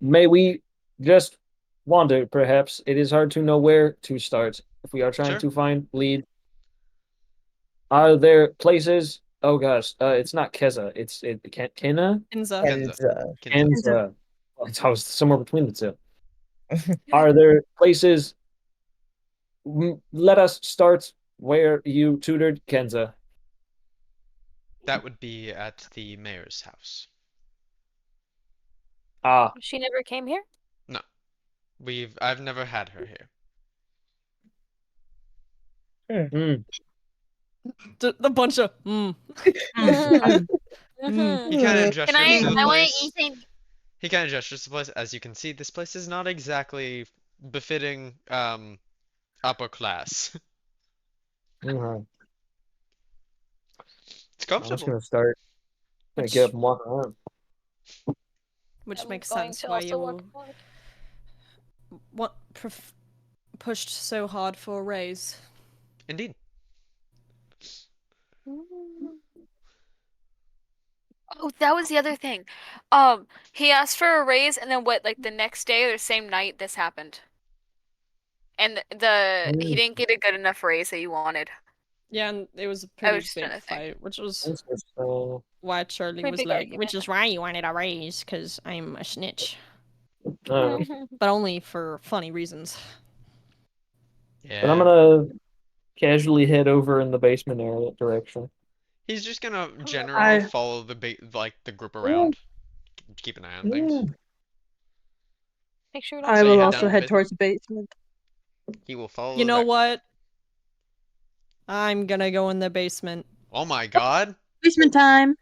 May we just wander, perhaps? It is hard to know where to start if we are trying Sure. to find lead. Are there places? Oh gosh, it's not Keza. It's Kena. Inza. Kenza. And Kinza. Kenza. I was somewhere between the two. Are there places? Let us start where you tutored Kenza. That would be at the mayor's house. Ah, she never came here? No, I've never had her here. hmm. The bunch of Mhm. He kind of Can gestures to the I want to place. eat thing. He kind of gestures to the place. As you can see, this place is not exactly befitting upper class. Mhm. It's I'm just comfortable. gonna start. Gonna get up and walk around. Which I'm makes going sense to why also you walk more. pushed so hard for a raise. Indeed. Oh, that was the other thing. He asked for a raise, and then what? Like the next day or the same night, this happened, and he Mm, didn't get a good enough raise that you wanted. Yeah, and it was a I pretty was just trying big to think. fight, which was interesting. why Charlie Pretty was big like, which argument. is why you wanted a raise, because I'm a snitch. Uh, But only for funny reasons. but I'm Yeah. gonna casually head over in the basement area direction. He's just gonna generally I follow the group Yeah, around, keep an eye on yeah. things. Make sure you don't I So you will head step down also to the on head basement. towards the basement. He will follow You the know back. what? I'm gonna go in the basement. Oh my God. Basement time.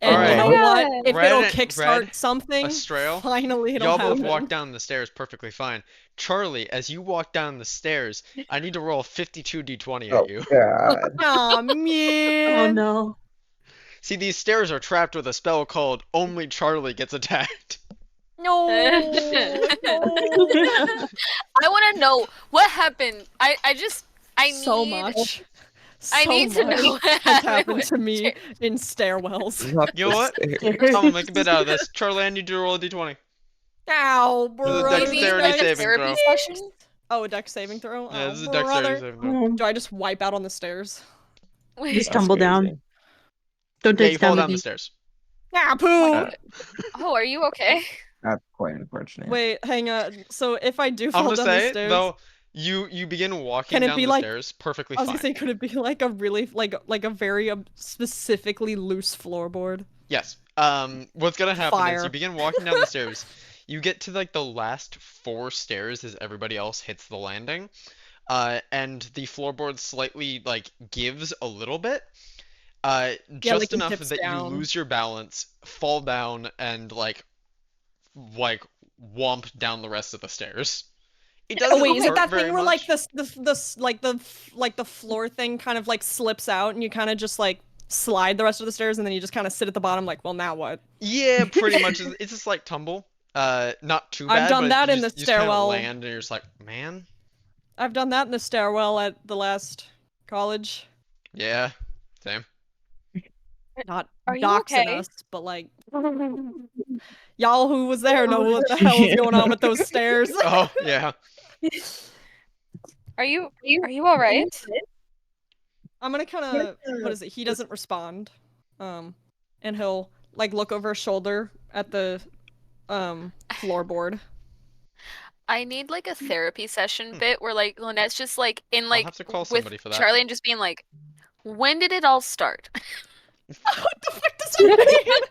All And you Oh right. know my what? god. If it'll Red, kickstart something, Astrael, finally it'll y'all both walk happen. down the stairs perfectly fine. Charlie, as you walk down the stairs, I need to roll 52 d20 at Oh you. God. Aw, Oh man. no. See, these stairs are trapped with a spell called Only Charlie Gets Attacked. No, no. I want to know what happened. I So need much. I So need to know much what has happened happened with to me Jer- in stairwells. Not You the know what? I'm stairs. gonna make a bit out of this. Charlie, I need you to roll a d20. Ow, This is a Do you brother, these need dexterity like a dice saving therapy throw. session? Oh, a dex saving throw? Yeah, Oh, this is a dexterity brother. saving throw. Do I just wipe out on the stairs? Just That's tumble down. crazy. Don't Yeah, take you fall down the damage. stairs. Ah, Oh my poo! Uh, god. Oh, are you okay? Not quite unfortunate. Wait, hang on. So if I do I'm fall gonna down the say stairs, though, you begin can walking it down be the like, stairs perfectly I was gonna fine. say, could it be like a really, like a very specifically loose floorboard? Yes. What's gonna happen is you Fire. begin walking down the stairs. You get to like the last 4 stairs as everybody else hits the landing. And the floorboard slightly like gives a little bit. Yeah, like Just it enough dips that you down. lose your balance, fall down, and like womp down the rest of the stairs. It Oh doesn't wait, is it hurt that very thing where like much. the floor thing kind of like slips out and you kind of just like slide the rest of the stairs and then you just kind of sit at the bottom like, well, now what? Yeah, pretty much. It's a slight tumble. Not too I've bad, done but that in the you just kind of stairwell. land and you're just like, man, I've done that in the stairwell at the last college. yeah, same. Not Are you doxing okay? us, but like y'all who was there know what the hell is going on with those stairs. Oh yeah. Are you all right? I'm gonna kind of what is it? He doesn't respond, and he'll like look over his shoulder at the floorboard. I need like a therapy session Hmm. bit where like Lynette's just like in I'll like have to call with somebody for that. Charlie and just being like, when did it all start? What the fuck does that mean?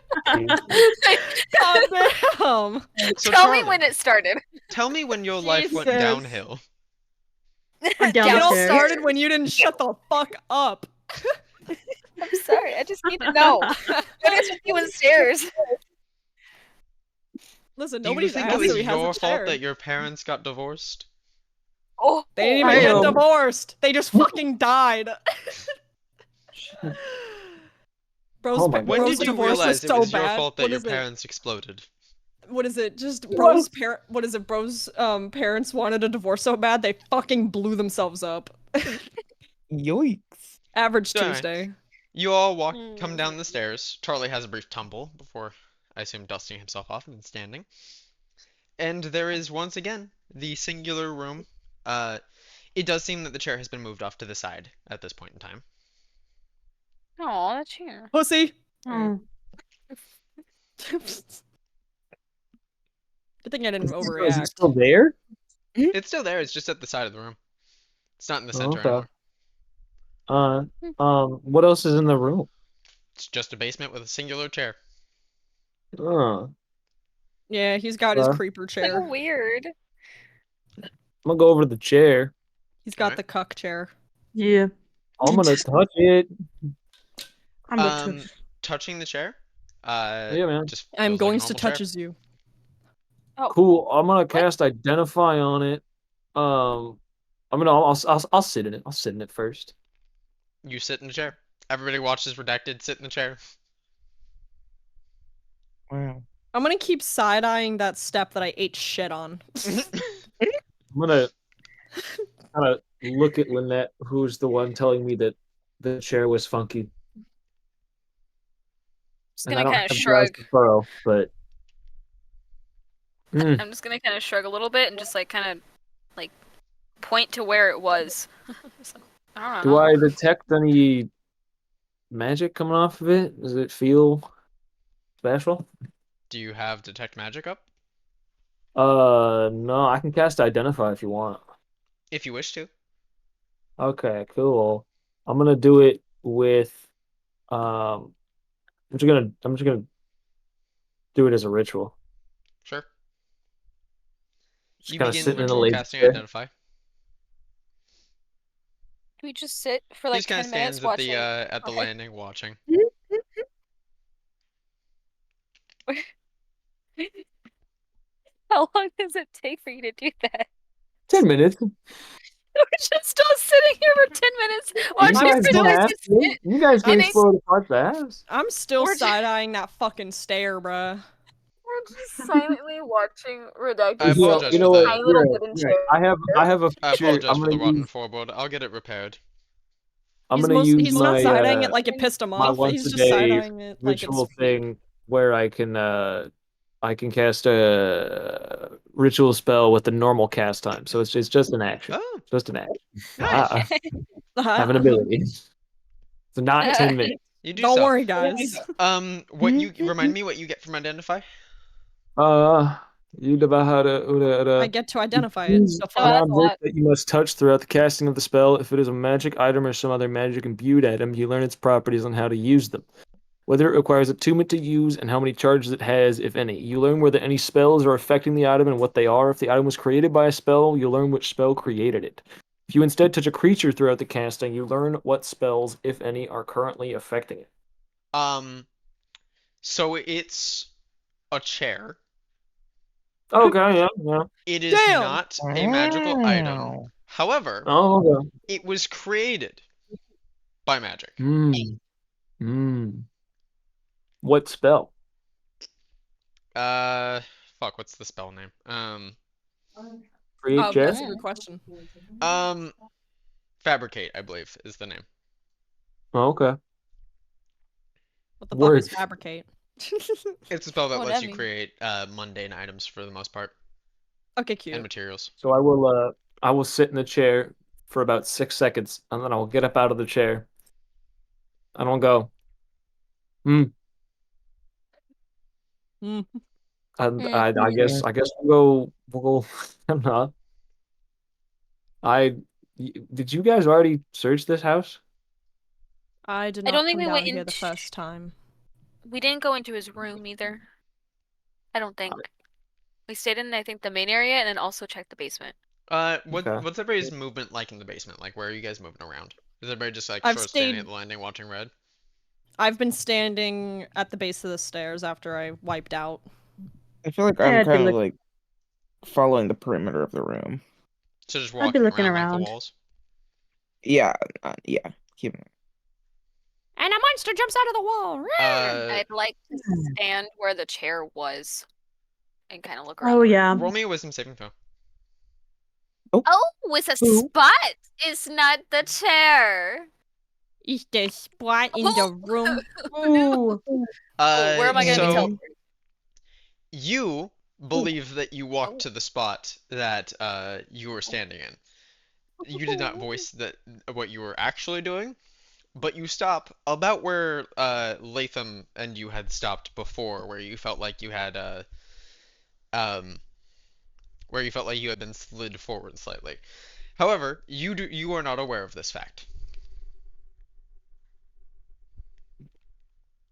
God damn! So Tell me Charlie, when it started. tell me when your life went Jesus. downhill. Or It all downstairs. started when you didn't shut the fuck up. I'm sorry, I just need to know. What is with you and stairs? Listen, Do you nobody's think it asked, was so he hasn't your fault shared. that your parents got divorced? Oh, They didn't even Damn. get divorced. They just fucking died. Bro's, Oh my Bro's God. When did you divorce was realize it so was your bad. fault that What your is it? parents exploded? What is it? Just Bro's what is it? Bro's parents wanted a divorce so bad they fucking blew themselves up. Yoinks. Average So anyway, Tuesday. you all come down the stairs. Charlie has a brief tumble before, I assume, dusting himself off and standing. And there is once again the singular room. It does seem that the chair has been moved off to the side at this point in time. oh, that's here. Pussy. Oh. Good thing I didn't Is it overreact. still there? It's still there, it's just at the side of the room. It's not in the center Okay. anymore. What else is in the room? It's just a basement with a singular chair. Uh, Yeah, he's got his Uh. creeper So chair. weird. I'm gonna go over to the chair. He's got Alright. the cuck chair. Yeah. I'm gonna touch it. I'm going to. Touching the chair, Yeah, man. just I'm feels like a going to normal chair. touches you. Cool. I'm gonna cast Identify on it. I'm gonna. I'll sit in it. I'll sit in it first. You sit in the chair. Everybody watches Redacted sit in the chair. Wow. I'm gonna keep side-eyeing that step that I ate shit on. I'm gonna kind of look at Lynette, who's the one telling me that the chair was funky, Just and I gonna don't kind of have grass shrug. to furrow, but I'm just gonna kind of shrug a little bit and just like kind of like point to where it was. So, I don't do know. I detect any magic coming off of it? Does it feel special? Do you have Detect Magic up? No, I can cast Identify if you want. If you wish to. Okay, cool. I'm gonna do it with um. I'm just gonna do it as a ritual. Sure. Just You kind of begin sitting in a ritual lazy casting chair. Identify. Do we just sit for He like just kind of 10 minutes stands at the watching? Okay. landing watching. How long does it take for you to do that? 10 minutes. We're just still sitting here for 10 minutes You watching I'm guys still- can Rebecca ask me. sit. You guys can I'm explore the parts of the house. I'm still We're just- side-eyeing that fucking stare, bruh. We're just silently watching Redacted I You know, apologize you for know what? the- tiny little You're right, wooden you're right. chair. I have a I feature. apologize for the use. rotten floorboard. I'll get it repaired. I'm He's gonna use he's not my side-eyeing it like it pissed him my off. once He's a just day side-eyeing it like it's ritual thing where I can cast a ritual spell with the normal cast time. So it's just an action. Oh, Just an action. nice. Have an ability. So not 10 minutes. You do Don't so. worry, guys. What you remind me what you get from Identify? Uh, you about how I to get to identify it. use The Oh, fuck? an that's a object lot. that you must touch throughout the casting of the spell. If it is a magic item or some other magic imbued item, you learn its properties on how to use them. Whether it requires attunement to use and how many charges it has, if any. You learn whether any spells are affecting the item and what they are. If the item was created by a spell, you'll learn which spell created it. If you instead touch a creature throughout the casting, you learn what spells, if any, are currently affecting it. So it's a chair. Okay, yeah. It is Damn! not a magical item. Wow. However, Oh, okay. it was created by magic. Hmm. What spell? Uh, Fuck, what's the spell name? Create Oh, chair? that's a good question. Um, Fabricate, I believe, is the name. Oh, okay. What the fuck Word. is fabricate? It's a spell that What lets that you mean? create mundane items for the most part Okay, and cute. materials. So I will sit in the chair for about 6 seconds, and then I'll get up out of the chair. I don't go. Hmm. Mm. And Hmm. I guess we'll go. I'm not. I did you guys already search this house? I did I not don't think come we down went here the into. first time. We didn't go into his room either. I don't think. We stayed in, I think, the main area and then also checked the basement. Okay. What's everybody's movement like in the basement? Like, where are you guys moving around? Is everybody just like I've sort of standing stayed- at the landing watching Red? I've been standing at the base of the stairs after I wiped out. I feel like Yeah, I'm I'd be kind of look- like following the perimeter of the room. So just I'd be walking looking around like the around. walls? Yeah, yeah. Keep And a monster jumps out of the wall! I'd like to stand where the chair was and kind of look around. Oh the room. yeah. Roll me a wisdom saving throw. Oh, with a Ooh. spot! It's not the chair. Is there spot in the room? Ooh. Oh, where am I gonna be So teleported? you believe that you walked to the spot that you were standing in. You did not voice that what you were actually doing, but you stop about where Latham and you had stopped before, where you felt like you had um where you felt like you had been slid forward slightly. However, you are not aware of this fact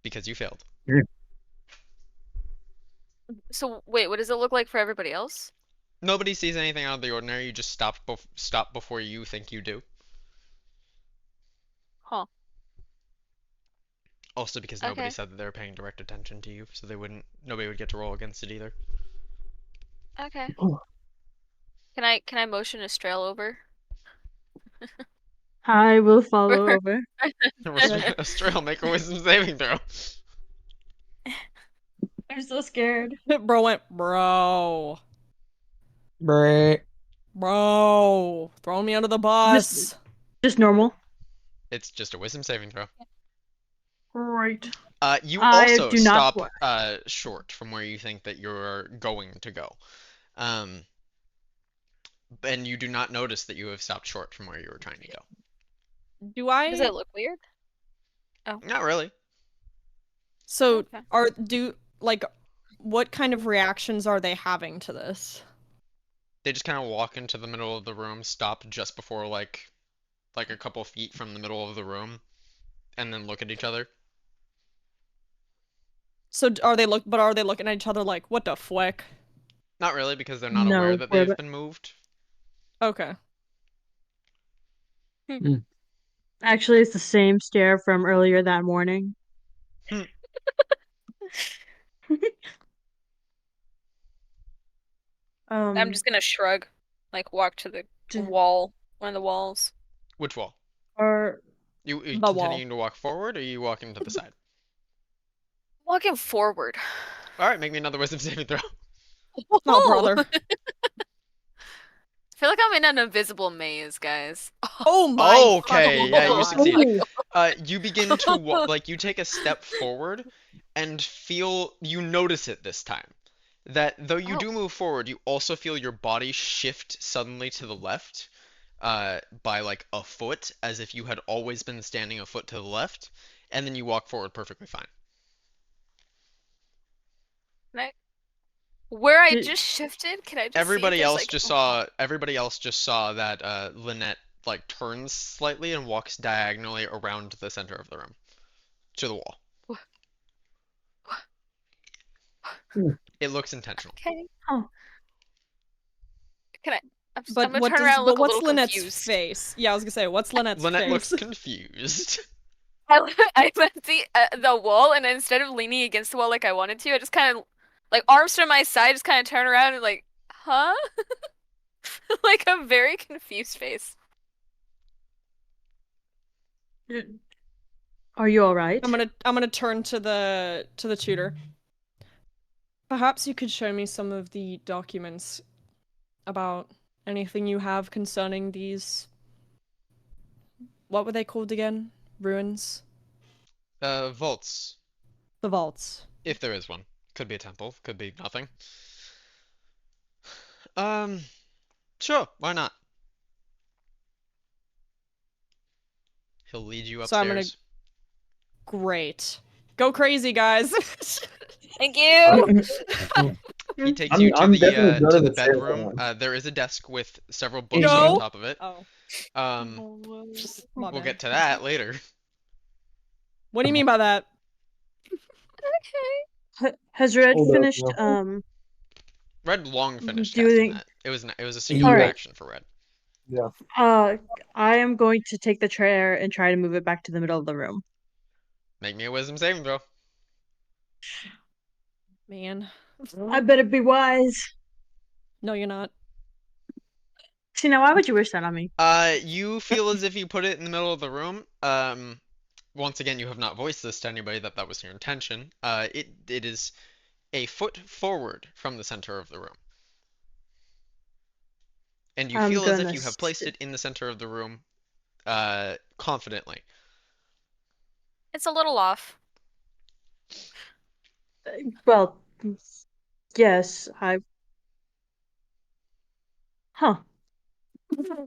because you failed. So wait, what does it look like for everybody else? Nobody sees anything out of the ordinary. You just stop before you think you do. Huh. Also because nobody Okay. said that they were paying direct attention to you, so nobody would get to roll against it either. Okay. Can I motion Estrell over? I will follow over. Astrael, make a wisdom saving throw. I'm so scared. Bro went, bro. Right. Bro. Throw me under the bus. Just normal. It's just a wisdom saving throw. Right. You I also do not. stop short from where you think that you're going to go. Um, and you do not notice that you have stopped short from where you were trying to go. Do I? Does it look weird? Not really. So Okay. what kind of reactions are they having to this? They just kind of walk into the middle of the room, stop just before like a couple feet from the middle of the room, and then look at each other. So are they looking at each other like, what the fwick? Not really, because they're not aware No, that we're they've been moved. Okay. actually it's the same stare from earlier that morning. Hmm. I'm just gonna shrug, like walk to the d- wall, one of the walls. Which wall? Are You The wall. continuing to walk forward, or are you walking to the side? Walking forward. All right, make me another wisdom saving throw. Oh, brother. I feel like I'm in an invisible maze, guys. Oh my Okay, fucking yeah, you God. succeed. You begin to like you take a step forward and you notice it this time. That though you Oh. do move forward, you also feel your body shift suddenly to the left, by like a foot, as if you had always been standing a foot to the left, and then you walk forward perfectly fine. Where I Did- just shifted, can I just see if there's like Everybody else just saw that Lynette like turns slightly and walks diagonally around the center of the room to the wall. It looks intentional. Okay. Oh. Can I? I'm But gonna turn around and look a what's little Lynette's confused. face? Yeah, I was gonna say, what's Lynette's Lynette face? looks confused. I went to the wall, and instead of leaning against the wall like I wanted to, I just kind of, like, arms to my side, just kind of turn around and like, huh? Like a very confused face. Are you all right? I'm gonna turn to the tutor. Perhaps you could show me some of the documents about anything you have concerning these. What were they called again? Ruins? Vaults, The vaults. if there is one. Could be a temple, could be nothing. Um, sure, why not? He'll lead you So I'm gonna. upstairs. Great. Go crazy, guys. Thank you. He takes you to I'm the definitely good at the the sales bedroom. ones. There is a desk with several books on No. top of it. Oh, my We'll bad. get to that later. What do you mean by that? Has Red Hold up, finished no. Red long finished casting doing that. It was a single All right. action for Red. Yeah. I am going to take the chair and try to move it back to the middle of the room. Make me a wisdom saving throw. Man. I better be wise. No, you're not. See, now why would you wish that on me? You feel as if you put it in the middle of the room. Once again, you have not voiced this to anybody that that was your intention. It is a foot forward from the center of the room. And you I'm feel as gonna if you have placed it in the center of the room, confidently. It's a little off. Well, yes, Huh.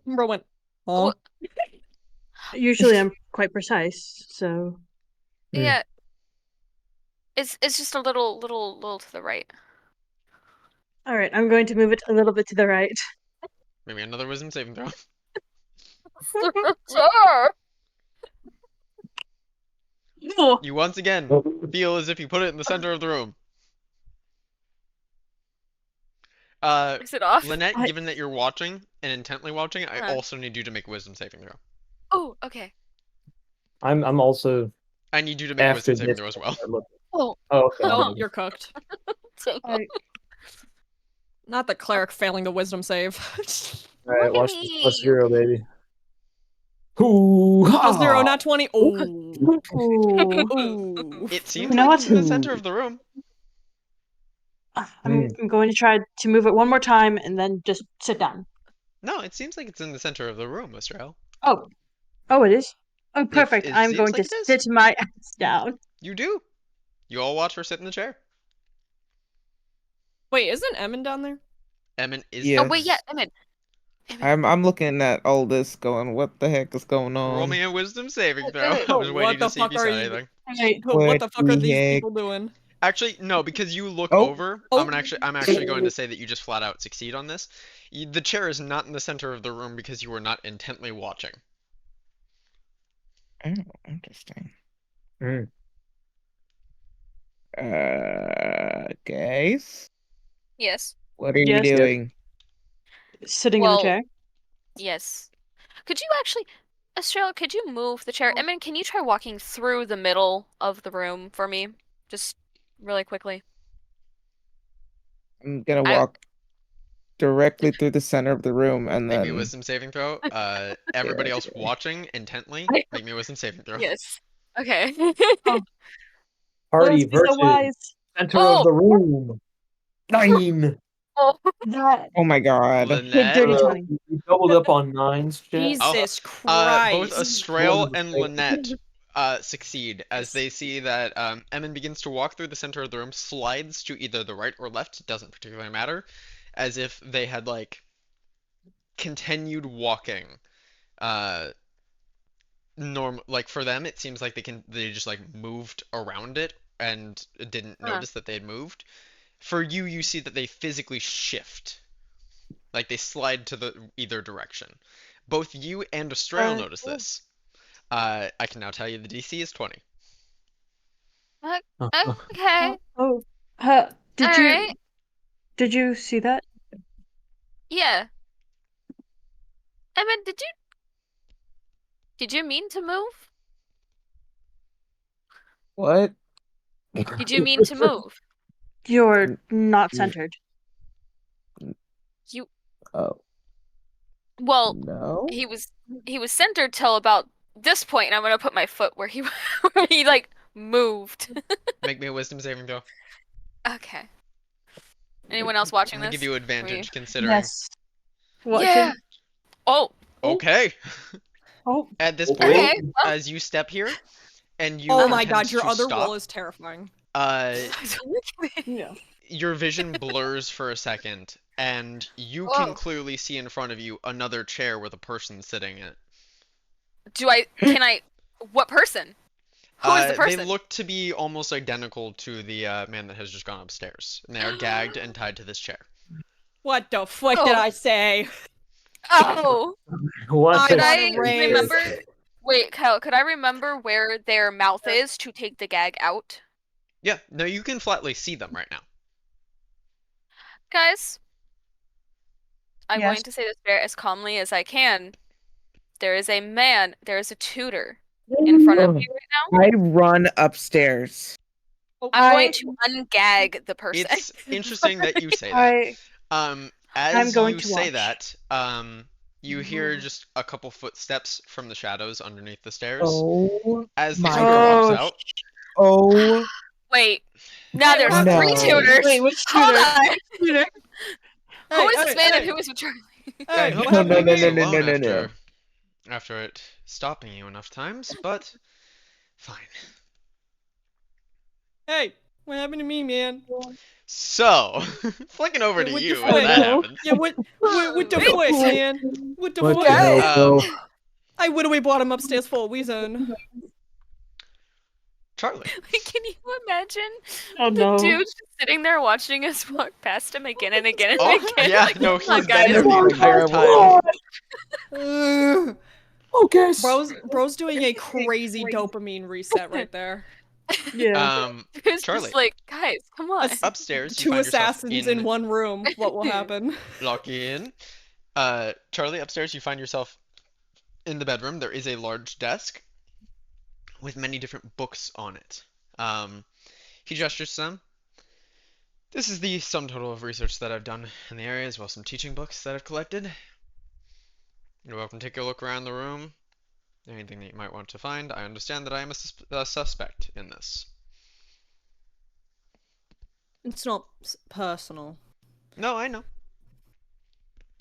Bro went. Wha- Usually I'm quite precise, so. Yeah. It's just a little to the right. All right, I'm going to move it a little bit to the right. Maybe another wisdom saving throw. Sure. You once again feel as if you put it in the center of the room. Is it off? Lynette, I- given that you're watching and intently watching, I Uh-huh. also need you to make a wisdom saving throw. Oh, okay. I'm also I need you to make a after wisdom saving this. throw as well. Oh. Oh, okay. Oh, you're cooked. I- Not the cleric failing the wisdom save. All right, Look at watch this plus me. 0, baby. Ooh, Oh, zero, ha! not 20. Oh. Ooh. Ooh. It seems You know like what? it's in the center of the room. I'm going to try to move it one more time and then just sit down. No, it seems like it's in the center of the room, Mr. L. Oh, oh, it is. Oh, If perfect. it I'm seems going like to it is, sit my ass down. you do. You all watch her sit in the chair. Wait, isn't Emin down there? Emmett is Yeah. Oh down wait, there. yeah, Emmett. I'm looking at all this going, what the heck is going Roll me on? a wisdom saving throw. Emmett, I was waiting What to the see if fuck you are said you anything. Hey, What What the fuck are the these heck? people doing? Actually, no, because you look Oh. over. Oh. I'm actually going to say that you just flat out succeed on this. The chair is not in the center of the room because you were not intently watching. Oh, interesting. Mm. Guys, Yes. what are you Yes. doing? sitting in the Well, chair. yes. Could you actually, Estrella, could you move the chair? Emmett, can you try walking through the middle of the room for me? Just really quickly. I'm gonna I- walk directly through the center of the room and Make me a then wisdom saving throw. Everybody else watching intently, make me a wisdom saving throw. Yes. Okay. Oh, Party let's be so versus wise. center Oh. of the room. 9. Oh, That oh my god. big dirty Lynette. 20. We doubled up on 9s, chat. Oh, Jesus both Christ. Astrael and mistake. Lynette succeed as they see that Emin begins to walk through the center of the room, slides to either the right or left, it doesn't particularly matter, as if they had like continued walking. Uh, like for them, it seems like they just like moved around it and didn't Huh. notice that they had moved. For you, you see that they physically shift, like they slide to the either direction. Both you and Astrael notice this. I can now tell you the DC is 20. okay. Oh, did All you right. did you see that? Yeah. Emmett, did you mean to move? What? Did you mean to move? You're not Mm. centered. You, Oh, well, no? he was centered till about this point, and I'm gonna put my foot where he where he like moved. Make me a wisdom saving throw. Okay. Anyone else watching I'm gonna this? give you We- advantage considering. Yes. What? Yeah. Oh, Okay. Oh, At this Okay. point, okay. Well, as you step here and you Oh my intend god, your to other stop, roll is terrifying. yeah. your vision blurs for a second, and you can Whoa. clearly see in front of you another chair with a person sitting in it. Can I, what person? Who is the They person? look to be almost identical to the man that has just gone upstairs, and they are gagged and tied to this chair. What the fuck did Oh. I say? Oh, What I'm could the on I a raise. remember? Wait, Kyle, could I remember where their mouth is to take the gag out? Yeah, no, you can flatly see them right now. Guys, I'm Yes. going to say this very as calmly as I can. There is a tutor in front of me right now. I run upstairs. I'm going to ungag the person. It's interesting that you say that. I Um, I'm as going you to say watch. that, you hear just a couple footsteps from the shadows underneath the stairs. Oh As the my tutor god. walks out, Oh Wait, now Hey, there's what happened? three No. tutors. Wait, which Hold tutor? on. Tutor? Who is Hey, this man and hey, who is with Charlie? hey, I hope what you No, happened no, to leave no, us no, me? no, alone no, no. after it stopping you enough times, but fine. Hey, what happened to me, man? So, flicking over Yeah, to what the you as flick? that no. happens. Yeah, what the Wait, flick, man? What the What the flick? hell, bro? Um, I would have brought him upstairs for a reason. Charlie. can you imagine Oh the no. dude just sitting there watching us walk past him again and again and Oh, again? yeah, Like, no, come on, he's been there guys. the entire time. Ugh. Okay. Bro's doing a crazy dopamine reset right there. Yeah. It's Charlie, just like, guys, come on. upstairs you Two find yourself assassins in one room. What will happen? lock in. Charlie, upstairs you find yourself in the bedroom. There is a large desk with many different books on it. He gestures to them. This is the sum total of research that I've done in the area, as well as some teaching books that I've collected. You're welcome to take a look around the room. Anything that you might want to find. I understand that I am a suspect in this. It's not personal. No, I know.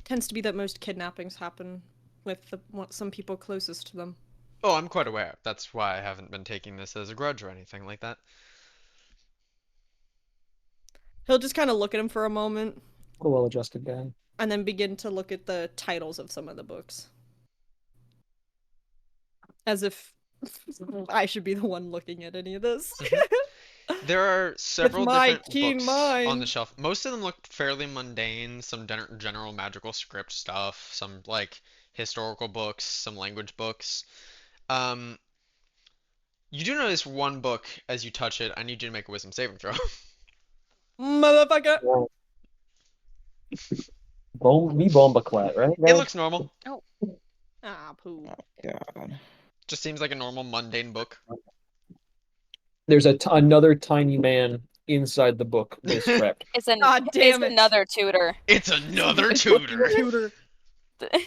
Tends to be that most kidnappings happen with some people closest to them. Oh, I'm quite aware. That's why I haven't been taking this as a grudge or anything like that. He'll just kind of look at him for a moment What a well-adjusted guy. and then begin to look at the titles of some of the books. As if I should be the one looking at any of this. There are several my different keen books on the mind. shelf. Most of them look fairly mundane, some general magical script stuff, some like historical books, some language books. Um, you do notice one book as you touch it. I need you to make a wisdom saving throw. Motherfucker! Well, bomba clat, right? It guys? looks normal. Ah, poo. Oh God. Just seems like a normal mundane book. There's another tiny man inside the book that is trapped. It's God damn it. another tutor. It's another tutor. Tutor.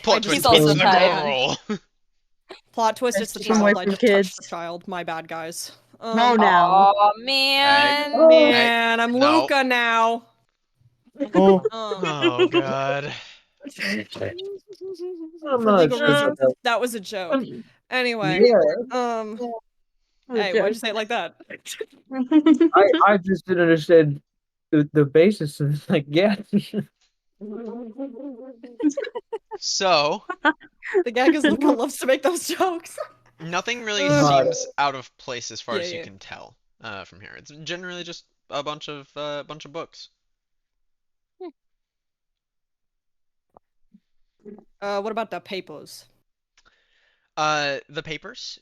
Plot just He's twist, also it's the tied. girl roll. Plot twist, it's the Keep 'em away child. I from just touched kids. the child. My bad, guys. No, now. Oh man. Man, I'm No. Luca now. Oh, Oh God. I'm For not legal sure reasons, about that was a joke. Anyway, yeah. hey, why'd you say it like that? I just didn't understand the basis of like yeah. So, The gag is Luca loves to make those jokes. nothing really God. seems out of place as far Yeah, as you yeah. can tell from here. It's generally just a bunch of books. What about the papers? The papers.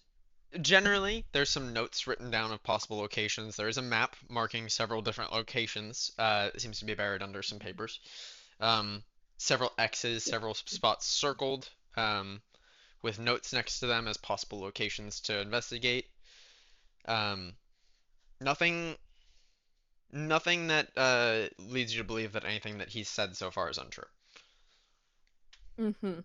Generally, there's some notes written down of possible locations. There is a map marking several different locations. It seems to be buried under some papers. Um, Several X's, several spots circled, with notes next to them as possible locations to investigate. Um, nothing, nothing that leads you to believe that anything that he's said so far is untrue. Mm-hmm.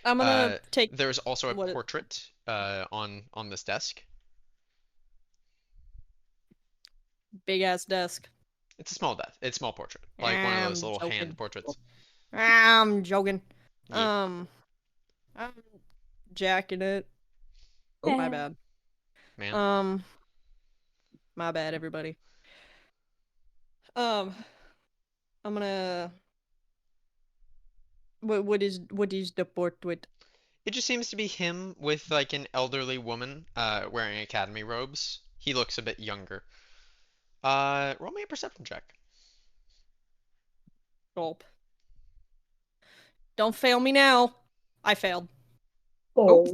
I'm gonna take There's also a what it- portrait on this desk. big ass desk. It's a small desk. It's a small portrait, like one of those I'm little joking. hand portraits. I'm joking. Yeah. I'm jacking it. Oh. My bad. Man. My bad, everybody. I'm gonna. What is the portrait? It just seems to be him with like an elderly woman wearing academy robes. He looks a bit younger. Roll me a perception check. Gulp. Don't fail me now. I failed. Oh,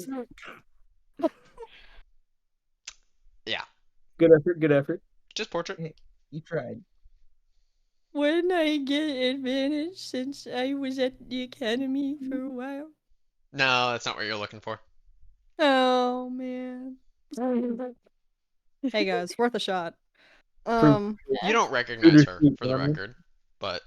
Yeah, good effort, good effort. just portrait. Hey, you tried. Wouldn't I get advantage since I was at the academy for a while? No, that's not what you're looking for. Oh man. Hey guys, worth a shot. You don't recognize her, for the record, but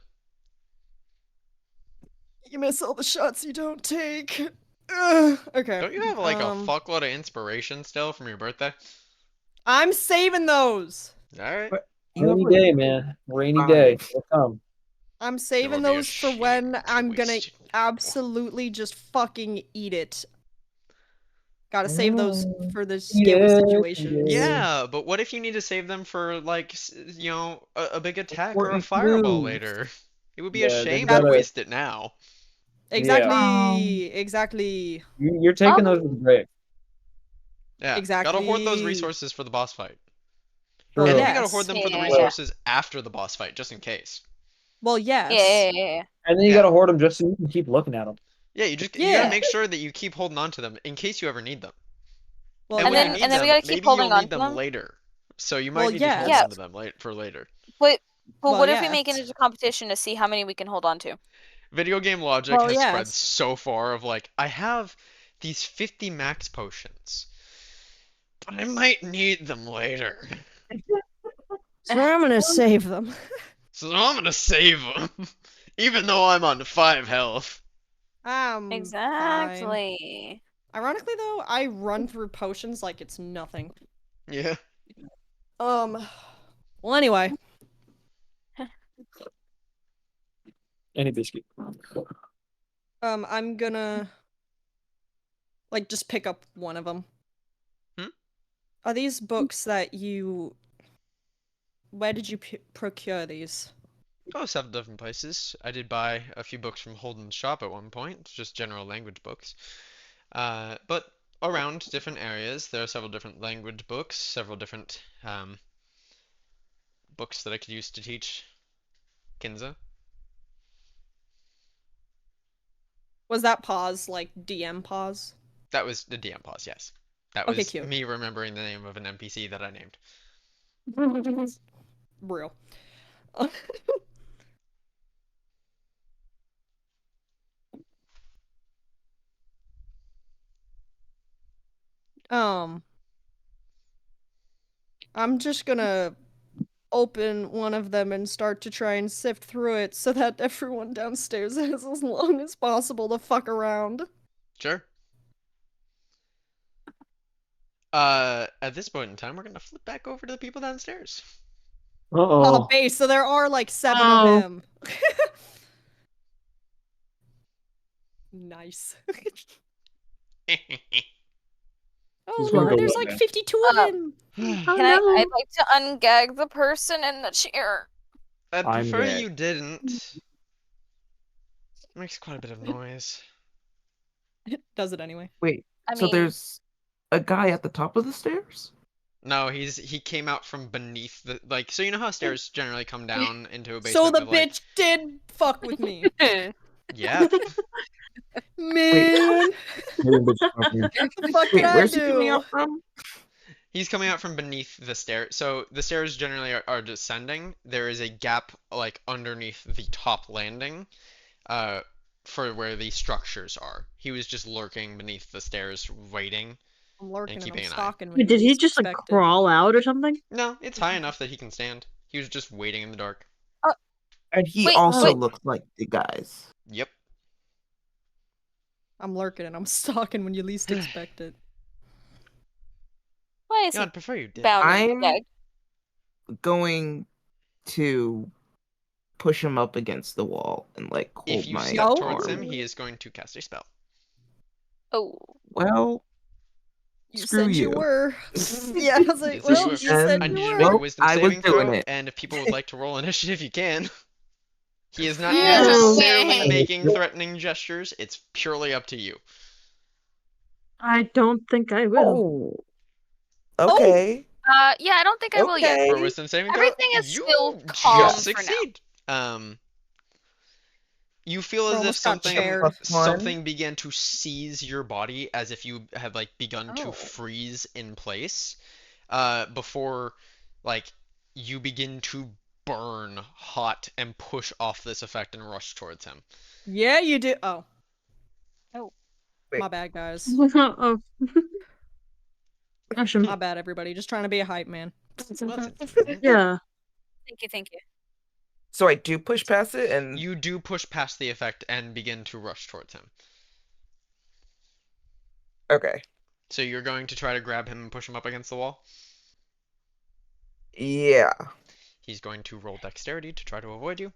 You miss all the shots you don't take. Ugh, okay. don't you have like a fuckload of inspiration still from your birthday? I'm saving those. All right. But you have Rainy like day, man. Rainy day. It'll come. I'm It saving would be a those for shame when to I'm gonna waste it. absolutely just fucking eat it. Gotta save those for the Yeah, scary situation. Yeah, but what if you need to save them for like a big attack or a Important fireball moves. later? It would be a Yeah, shame then to gotta- waste it now. Exactly. Exactly. You're taking those with grace. Yeah, gotta hoard those Exactly. resources for the boss fight. Well, And True. then you gotta yes. hoard them for the Yeah. resources after the boss fight, just in case. Well, yes. Yeah. And then you Yeah. gotta hoard them just so you can keep looking at them. Yeah, you gotta Yeah. make sure that you keep holding on to them in case you ever need them. Well, And And when then you yes. need and then we them, gotta keep maybe holding you'll on need to them them. later. So you Well, might need to hold yes. on to them for later. But Well, what if we make it yes. into competition to see how many we can hold on to? Video game logic Well, has spread yes. so far of like, I have these 50 max potions, but I might need them later. So I'm gonna save them. So I'm gonna save them. Even though I'm on 5 health. Fine. Exactly. Ironically, though, I run through potions like it's nothing. Yeah. Well, anyway. Any biscuit. I'm gonna, like, just pick up one of them. Hmm? Are these books that where did you procure these? Oh, 7 different places. I did buy a few books from Holden's shop at one point, just general language books. But around different areas, there are several different language books, several different books that I could use to teach Kinza. Was that pause, like, DM pause? That was the DM pause, yes. That Okay, was cute. me remembering the name of an NPC that I named. Real. I'm just gonna open one of them and start to try and sift through it so that everyone downstairs has as long as possible to fuck around. Sure. At this point in time, we're gonna flip back over to the people downstairs. Uh-oh. Base, so there are like 7 Oh. of him. Nice. Oh gonna no, go there's up like now. 52 of him. Can Oh, I'd no. like to ungag the person in the chair. I'd I'm prefer gay. you didn't. It makes quite a bit of noise. Does it anyway. Wait, I so mean, there's a guy at the top of the stairs? No, he came out from beneath the so you know how stairs generally come down into a So basement the with like bitch did fuck with me. yeah. Man, Maybe bitch fuck me. what the fuck did Wait, I where's he coming do? out from? He's coming out from beneath the stair. So the stairs generally are descending. There is a gap like underneath the top landing, uh, for where the structures are. He was just lurking beneath the stairs, waiting I'm and lurking and I'm keeping an eye. stalking when Wait, you did he least just like expect it. crawl out or something? No, it's high enough that he can stand. He was just waiting in the dark. And he Wait, also wait. looks like the guys. Yep. I'm lurking and I'm stalking when you least expect it. Why is Yeah, he I'd prefer you did. bound and I'm gagged? going to push him up against the wall and like If hold you my step No. towards arm. him, he is going to cast a spell. Oh. Well, You screw said you you. were. Yeah, I was Did like, say you well, were. you said I you need you to make a were. Well, wisdom I was saving doing throw, it. and if people would like to roll initiative, you can. He is not Yeah. necessarily Okay. making threatening gestures. It's purely up to you. I don't think I will. Oh. Okay. Yeah, I don't think I will yet. For a Okay. wisdom saving throw, Everything is you still calm just for now. succeed. You feel as if Almost got something chaired. something began to seize your body, as if you had like begun to Oh. freeze in place, before like you begin to burn hot and push off this effect and rush towards him. Yeah, you do. Oh. Oh. My bad, guys. Oh. Gosh, My bad, everybody. Just trying to be a hype man. Well, that's important. yeah. Thank you. So I do push past it and You do push past the effect and begin to rush towards him. okay. So you're going to try to grab him and push him up against the wall? Yeah. He's going to roll dexterity to try to avoid you.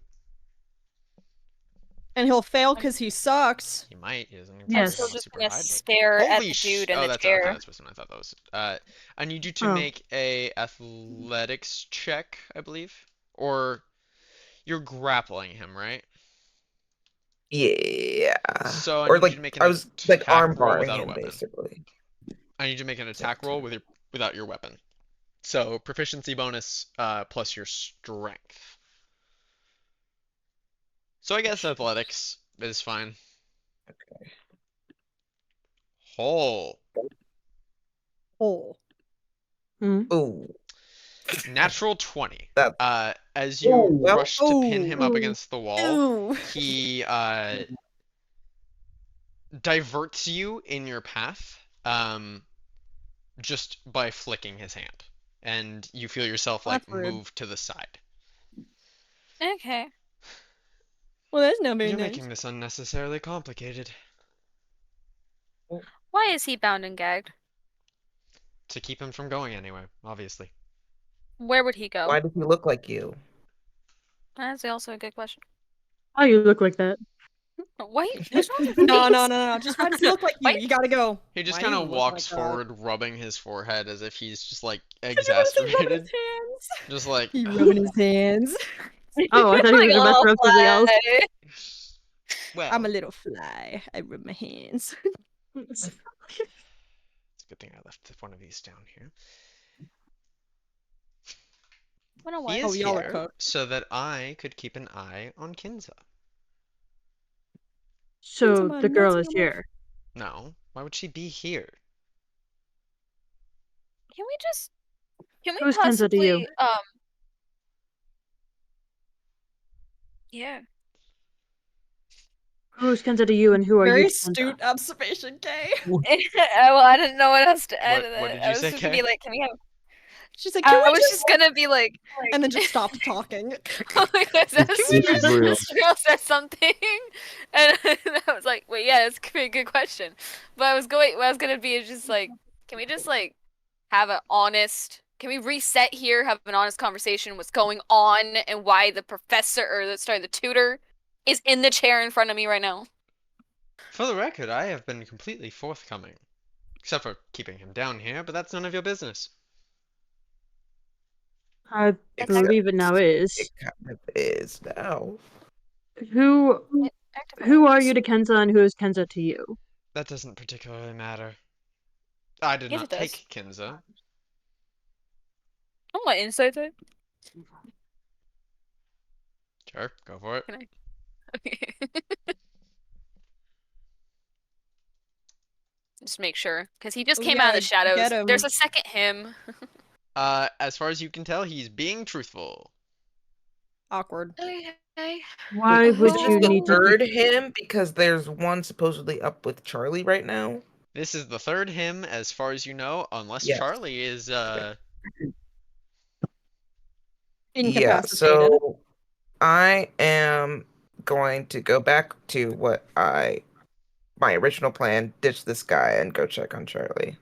And he'll fail because he sucks. He might. He doesn't I'm Yes. still sound just super gonna high, but- stare at Holy the sh! dude in Oh, the that's chair. okay. That's wisdom. I thought that was. I need you to Oh. make a athletics check, I believe, or you're grappling him, right? Yeah. So I Or need you to like make an I was like attack arm roll barring without a him weapon. basically. I need you to make an attack roll without your weapon. So proficiency bonus plus your strength. So I guess athletics is fine. Okay. Hole. Oh. Ooh. Natural 20. That As you well, rush to pin him up Ooh. against the wall, Ooh. he diverts you in your path, just by flicking his hand, and you feel yourself like That's rude. move to the side. Okay. Well, that's not very You're nice. making this unnecessarily complicated. Why is he bound and gagged? To keep him from going anywhere, obviously. Where would he go? Why does he look like you? That's also a good question. Oh, you look like that. Why? What's wrong with your No, no, face? no, no. Just why does he look like you? Why- You gotta go. He just Why kind do you of look walks like that? forward, rubbing his forehead as if he's just like Did you notice he rubbing exasperated. his hands? Just like, He rubbing his hands. Oh, I thought he was Like a about to little rub something else. fly. well, I'm a little fly. I rub my hands. it's a good thing I left one of these down here. Wanna He what? is Oh, y'all are here cooked. so that I could keep an eye on Kinza. So my the girl nuts is in my- here. No, why would she be here? Can we just? Can we Who's Kenza to you? possibly? Yeah. Who's Kenza to you, and who are Very you to Kenza? astute observation, Kay. Well, I didn't know what else to add to What that. did I you was say, just gonna Kay? be like, can we have? She's like, can I we was just gonna be like, and then just stopped talking. because as This soon is as real. Israel said something, and I was like, wait, yeah, that's a good question. But I was going, what I was gonna be is just like, can we just like have an honest? Can we reset here? Have an honest conversation? What's going on and why the professor or the tutor is in the chair in front of me right now? For the record, I have been completely forthcoming. Except for keeping him down here, but that's none of your business. I Except believe it now is. It kind of is now. Who Actively are is. you to Kenza, and who is Kenza to you? That doesn't particularly matter. I did Yes, not it does. take Kinza. Oh, my insight type. Sure, go for it. Can I? Okay. Just make sure, because he just Oh, came out of yeah, the shadows. get him. There's a second him. As far as you can tell, he's being truthful. Awkward. Okay. Why would Is this you the need to third be? him? Because there's one supposedly up with Charlie right now. This is the third him, as far as you know, unless Yes. Charlie is, Yeah, Incapacitated. so I am going to go back to my original plan, ditch this guy and go check on Charlie.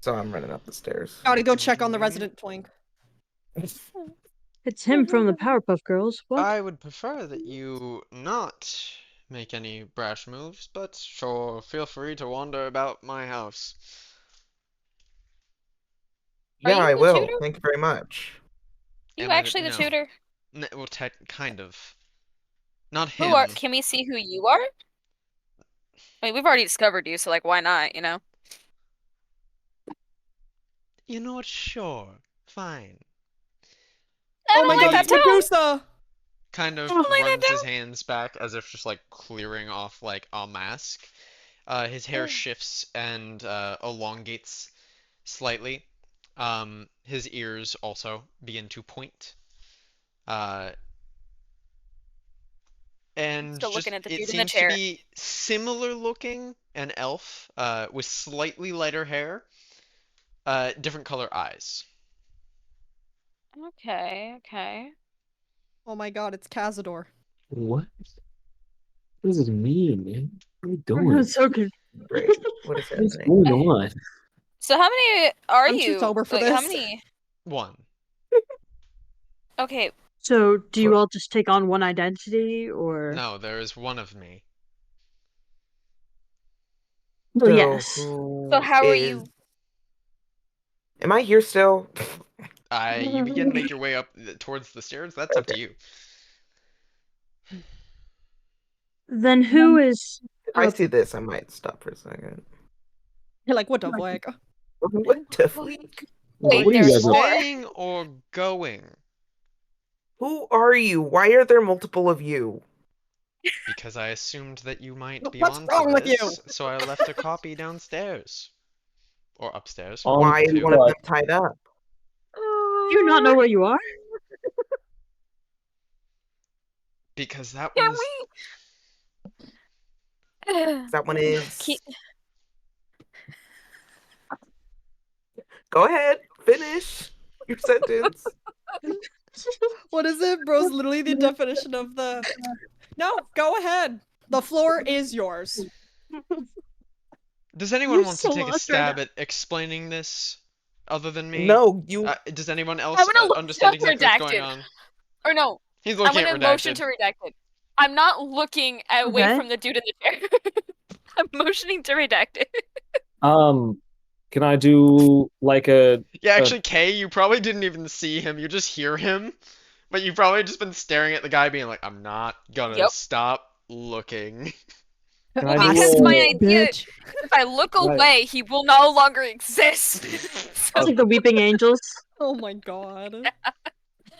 So I'm running up the stairs. Gotta go check on the resident twink. It's him from the Powerpuff Girls. What? I would prefer that you not make any brash moves, but sure, feel free to wander about my house. Are Yeah, you I the will. tutor? Thank you very much. You Am I actually the no. tutor? Well, kind of. Not Who are? him. Can we see who you are? I mean, we've already discovered you, so like, why not? You know? You know what? Sure. Fine. I Oh don't my like god, that that's tone. Medusa! Kind of Oh. Like that runs his tone. hands back as if just like clearing off like a mask. His hair shifts and elongates slightly. His ears also begin to point. And Still just looking at the it dude in the seems to chair. be similar looking, an elf, with slightly lighter hair, different color eyes. Okay, okay. Oh my god, it's Cazador. What? What does it mean, man? What are you doing? I'm so confused. Great. What is What's happening? going on? So how many are I'm too you? sober for Like, how this. many? One. Okay, So, do you For- all just take on one identity, or? No, there is one of me. Well, So yes. who so how are is- you? Am I here still? You begin to make your way up towards the stairs. That's up to Okay. you. Then who is? If I see this, I might stop for a second. You're like, what the fuck? What the Wait, fuck? Wait, what are you there's guys up? more. Staying or going? Who are you? Why are there multiple of you? Because I assumed that you might be What's onto wrong with you? this, so I left a copy downstairs. Or upstairs. Why is too. one of them tied up? Do you not know where you are? Because that Can was we? That one is. Ke- Go ahead, finish your sentence. What is it? Bro's literally the definition of the. No, go ahead. The floor is yours. Does anyone I'm want so to take a lost right stab now. at explaining this other than me? No, you. Does anyone I'm else gonna look understand up exactly what's going redacted. on? Or no, He's I'm looking at gonna motion redacted. to redacted. I'm not looking away Okay. from the dude in the chair. I'm motioning to redacted. Can I do like a Yeah, actually, Kay, you probably didn't even see him. You just hear him, but you've probably just been staring at the guy, being like, "I'm not gonna Yep. stop looking." Can Well, I do because a- my idea, Bitch. if I look Right. away, he will no longer exist. It's like the weeping angels. Oh my god.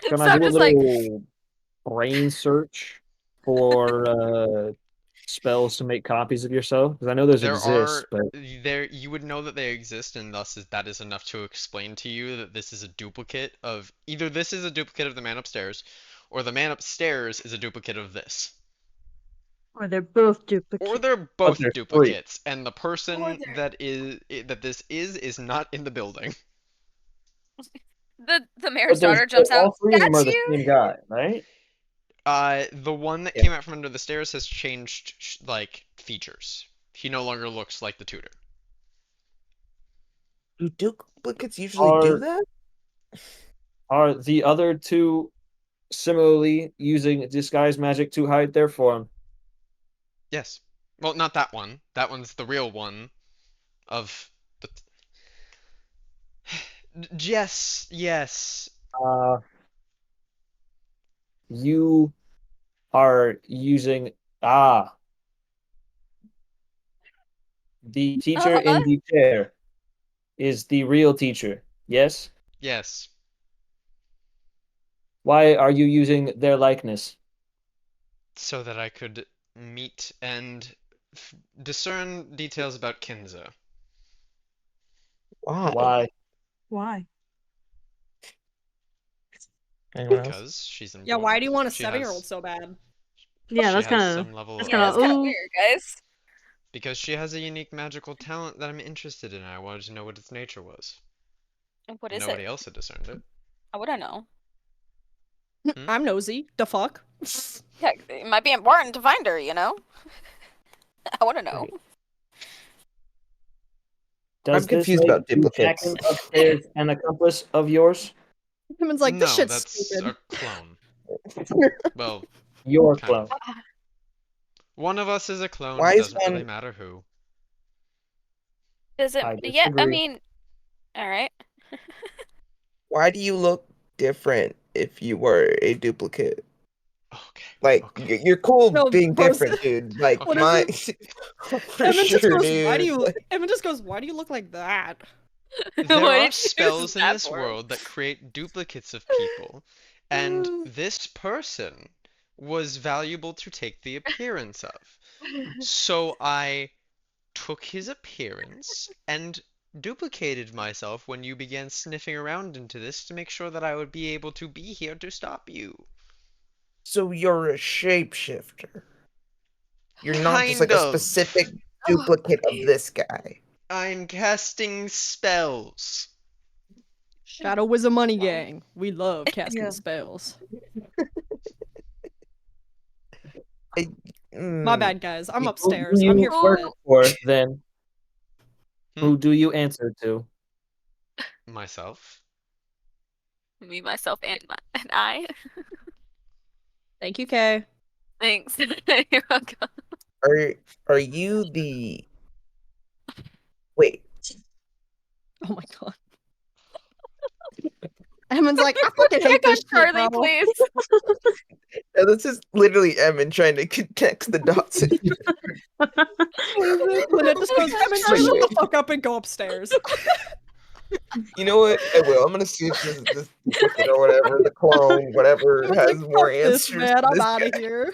Can So I I'm do a just like, little brain search for spells to make copies of yourself? Because I know those There exist, are but there you would know that they exist, and thus that is enough to explain to you that this is a duplicate of either this is a duplicate of the man upstairs, or the man upstairs is a duplicate of this. Or they're both Or duplicates. they're but both there's three. duplicates, and the Or person they're- that this is not in the building. the mayor's But daughter jumps out. all three of them That's are the you? same guy, right? The one that Yeah. came out from under the stairs has changed like features. He no longer looks like the tutor. Do duplicates usually do Are that? are the other two similarly using disguise magic to hide their form? Yes. Well, not that one. That one's the real one of the. Yes, yes. Uh, you are using the teacher Uh-huh. in the chair is the real teacher. Yes? Yes. Why are you using their likeness? So that I could meet and discern details about Kinza. Why? Why? Why? Anyone else? Because she's important. Yeah, why do you want a She 7-year-old has- so bad? Yeah, she that's has kind of. some level that's of kinda- Yeah, it's kind of ooh. weird, guys. because she has a unique magical talent that I'm interested in. I wanted to know what its nature was. What is Nobody it? else had discerned it. How would I know? I'm nosy. The fuck? Yeah, it might be important to find her, you know? I want to know. Okay. Does I'm confused this about make you duplicates. Jackson upstairs an accomplice of yours? Women's like, this No, shit's that's stupid. a clone. Well, Your kind clone. of. One of us is a clone. Why It is doesn't really one- matter who. Does it? I Yeah, I disagree. mean, all right. Why do you look different if you were a duplicate? Okay. Like Okay. you're cool No, being Bros- different, dude. Like What is for Evan just sure, goes, dude. why do you? Like, Evan just goes, why do you look like that? There What are did you use spells in that this for? world that create duplicates of people, and this person was valuable to take the appearance of. So I took his appearance and duplicated myself when you began sniffing around into this to make sure that I would be able to be here to stop you. so you're a shapeshifter. You're not just like Kind a of. specific duplicate of this guy. I'm casting spells. Shadow is a money gang. We love casting Yeah. spells. My Mm, bad, guys. I'm Who upstairs. do I'm you here for work it. for then? Hmm? Who do you answer to? Myself. Me, myself, and I. Thank you, Kay. Thanks. You're welcome. are you the wait? Oh my god. Evan's like, I fucking hate Check on this shit, Charlie, bro. please. No, this is literally Emin trying to connect the dots. Lynette just goes, Evan, just shut the fuck up and go upstairs. You know what? I will. I'm gonna see if this duplicate or whatever, the clone, whatever, Evan's has like, more fuck this, answers. man. to I'm this out of guy. here.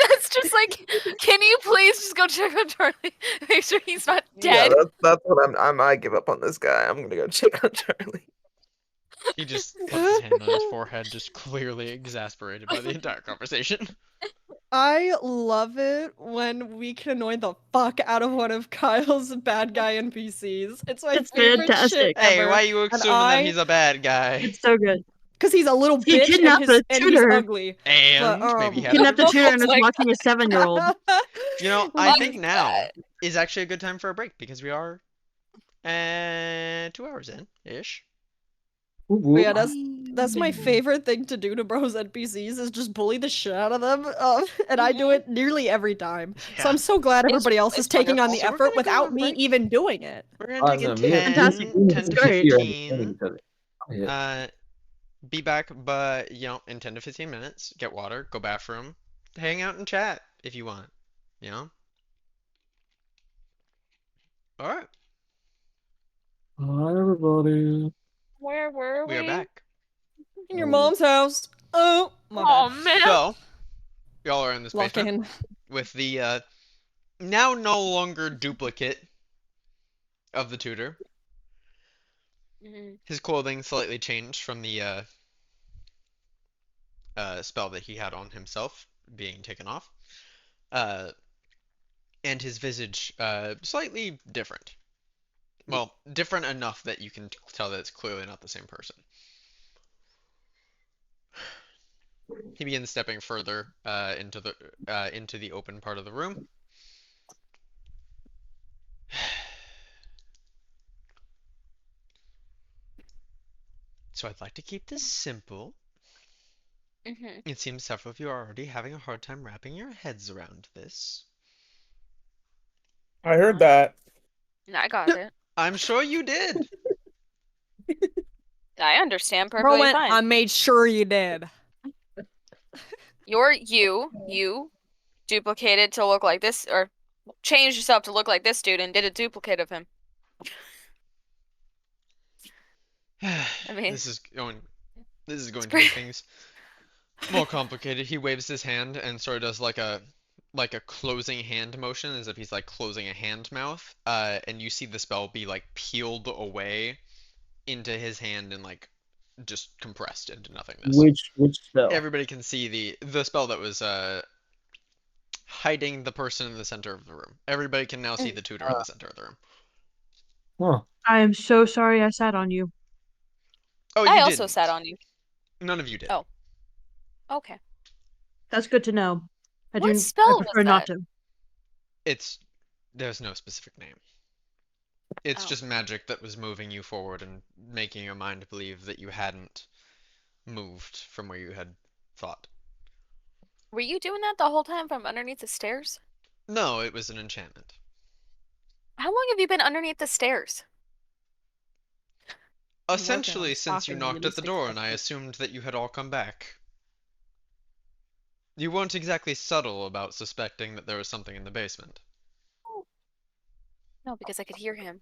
That's just like, can you please just go check on Charlie? Make sure he's not Yeah, dead. that's what I give up on this guy. I'm gonna go check on Charlie. He just puts his hand on his forehead, just clearly exasperated by the entire conversation. I love it when we can annoy the fuck out of one of Kyle's bad guy NPCs. It's my It's favorite shit fantastic. Hey, ever. why are you And assuming that he's a bad guy? It's so good. because he's a little He bitch kidnapped a and he's tutor. ugly. And But, maybe he He had a kidnapped a good tutor and Oh is my watching a 7-year-old. You know, I What think is now that? is actually a good time for a break because we are 2 hours in ish. Whoop, But whoop. yeah, that's my favorite thing to do to bros NPCs is just bully the shit out of them, and I do it nearly every time. So Yeah. I'm so glad everybody else is it's taking on wonderful. the So we're effort gonna go without on me break. even doing it. We're gonna I take don't a know. Me and 10, Fantastic. 10 That's to great. you're understanding 15. each other. Yeah. Be back, but in 10 to 15 minutes, get water, go bathroom, hang out and chat if you want. You know? All right, Hi, everybody. Where were we are we? back. In your mom's house. Oh, my Oh bad. man. So, y'all are in this Lock basement in. with the now no longer duplicate of the tutor. Mhm. His clothing slightly changed from the spell that he had on himself being taken off. Uh, and his visage slightly different. Well, different enough that you can tell that it's clearly not the same person. He begins stepping further into the open part of the room. So I'd like to keep this simple. Mhm. It seems several of you are already having a hard time wrapping your heads around this. I heard that. I got it. I'm sure you did. I understand Bro perfectly went, fine. I made sure you did. You duplicated to look like this, or changed yourself to look like this dude and did a duplicate of him. I mean, This is going this is it's going to make pretty. things more complicated. He waves his hand and sort of does like a closing hand motion as if he's like closing a hand mouth. And you see the spell be like peeled away into his hand and like just compressed into nothingness. Which spell? Everybody can see the spell that was hiding the person in the center of the room. Everybody can now see the tutor in the center of the room. Huh. I am so sorry I sat on you. Oh, I you also sat didn't. on you. None of you did. Oh, okay. That's good to know. What I spell was prefer not that? to. It's there's no specific name. It's Oh. just magic that was moving you forward and making your mind believe that you hadn't moved from where you had thought. Were you doing that the whole time from underneath the stairs? No, it was an enchantment. How long have you been underneath the stairs? I'm working on Essentially, since you stalking knocked really at the door and I successfully. assumed that you had all come back. You weren't exactly subtle about suspecting that there was something in the basement. No, because I could hear him.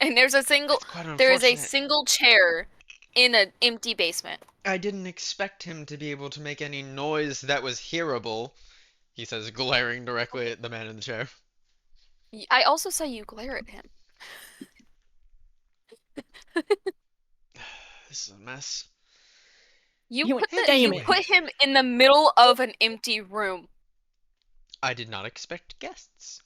And there's a single, That's quite there is a unfortunate. single chair in an empty basement. I didn't expect him to be able to make any noise that was hearable, he says, glaring directly at the man in the chair. I also saw you glare at him. This is a mess. He went, damn You it. put him in the middle of an empty room. I did not expect guests.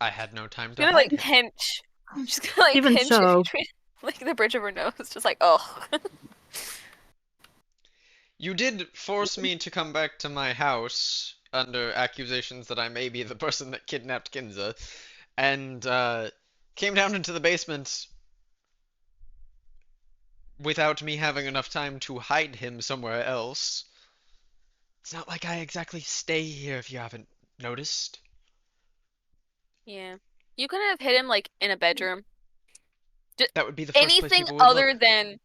I had no time I'm to gonna hide like him. pinch. I'm just gonna like Even pinch so. it between like the bridge of her nose. Just like, oh. You did force me to come back to my house under accusations that I may be the person that kidnapped Kinza, and came down into the basement without me having enough time to hide him somewhere else. It's not like I exactly stay here if you haven't noticed. Yeah. You could have hid him like in a bedroom. That would be the first place Anything people would other look. than.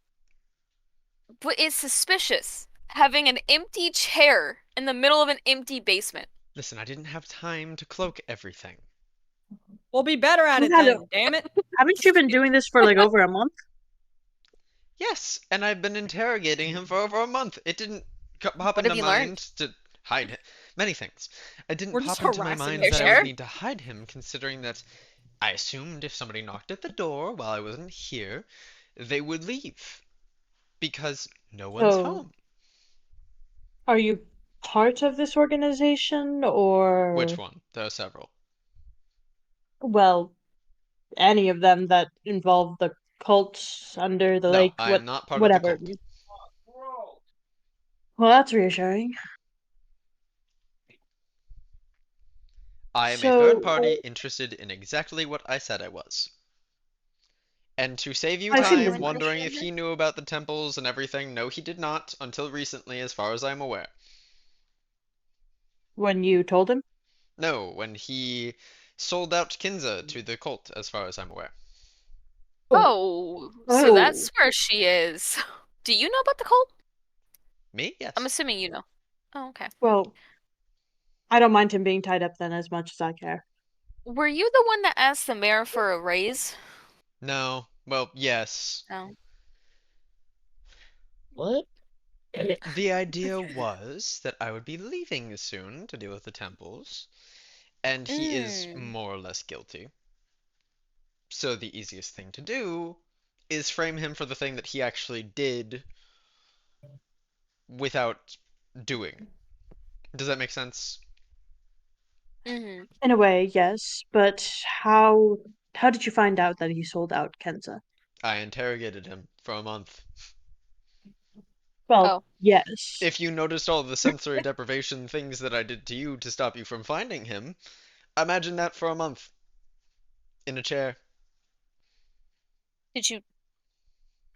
But it's suspicious having an empty chair in the middle of an empty basement. Listen, I didn't have time to cloak everything. We'll be better at You it had then, damn it. Haven't you been doing this for like over a month? Yes, and I've been interrogating him for over a month. It didn't pop What into have you learned? mind to hide him. Many things. It didn't We're just pop into my harassing mind each that I other. would need to hide him, considering that I assumed if somebody knocked at the door while I wasn't here, they would leave. Because no one's So, home. are you part of this organization Which or, one? There are several. well, any of them that involve the cult under the No, lake, I am not part of the whatever. cult. Well, that's reassuring. I am a third So, party interested in exactly what I said I was. And to save you I assume time this wondering if he knew about the temples and everything, no, he did not, until recently, as far as I'm aware. when you told him. No, when he sold out Kinza to the cult, as far as I'm aware. Oh, so that's where she is. Do you know about the cult? Me? I'm Yes. assuming you know. Oh, okay. Well, I don't mind him being tied up then as much as I care. Were you the one that asked the mayor for a raise? No. Well, yes. No. What? The idea was that I would be leaving soon to deal with the temples, and he is Mm. more or less guilty. So the easiest thing to do is frame him for the thing that he actually did without doing. Does that make sense? Mm-hmm. In a way, yes, but how did you find out that he sold out Kenza? I interrogated him for a month. Well, Oh. yes. If you noticed all the sensory deprivation things that I did to you to stop you from finding him, imagine that for a month in a chair. Did you?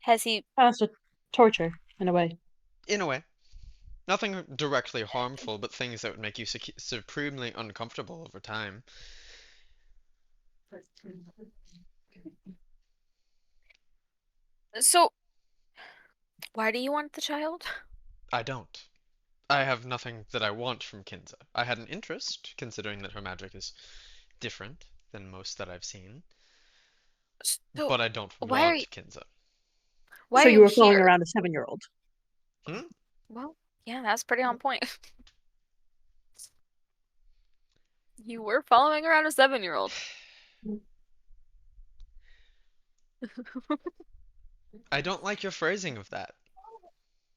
Has he? That's a torture, in a way. In a way. Nothing directly harmful, but things that would make you supremely uncomfortable over time. So, why do you want the child? I don't. I have nothing that I want from Kinza. I had an interest, considering that her magic is different than most that I've seen, So, but I don't why are you? want Kinza. Why So are you you were following here? around a 7-year-old. Hmm? Well, yeah, that's pretty on point. You were following around a 7-year-old. I don't like your phrasing of that.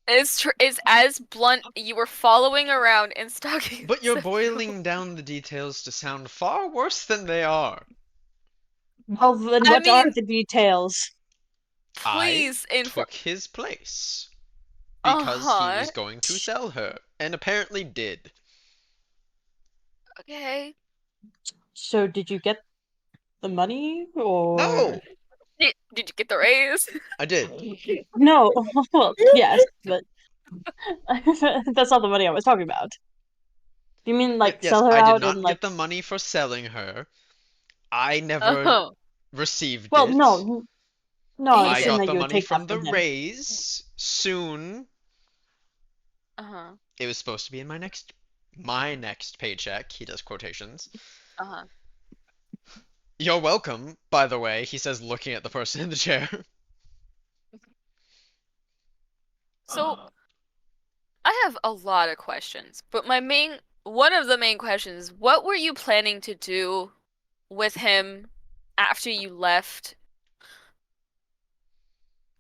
It's as blunt. You were following around and stalking But a you're 7-year-old. boiling down the details to sound far worse than they are. Well, then I what are mean, the details? I please inform. took his place because he Uh-huh. was going to sell her, and apparently did. Okay. So did you get the money, or No! Did you get the raise? I did. no? Well, yes, but that's not the money I was talking about. Do you mean like Yes, sell her I did out and not like? get the money for selling her. I never Oh, received Well, it. no, I I assume David. got that the you would money take that from the from him. raise soon. Uh-huh. It was supposed to be in my next paycheck. He does quotations. Uh-huh. You're welcome, by the way, he says, looking at the person in the chair. So, I have a lot of questions, but one of the main questions, what were you planning to do with him after you left?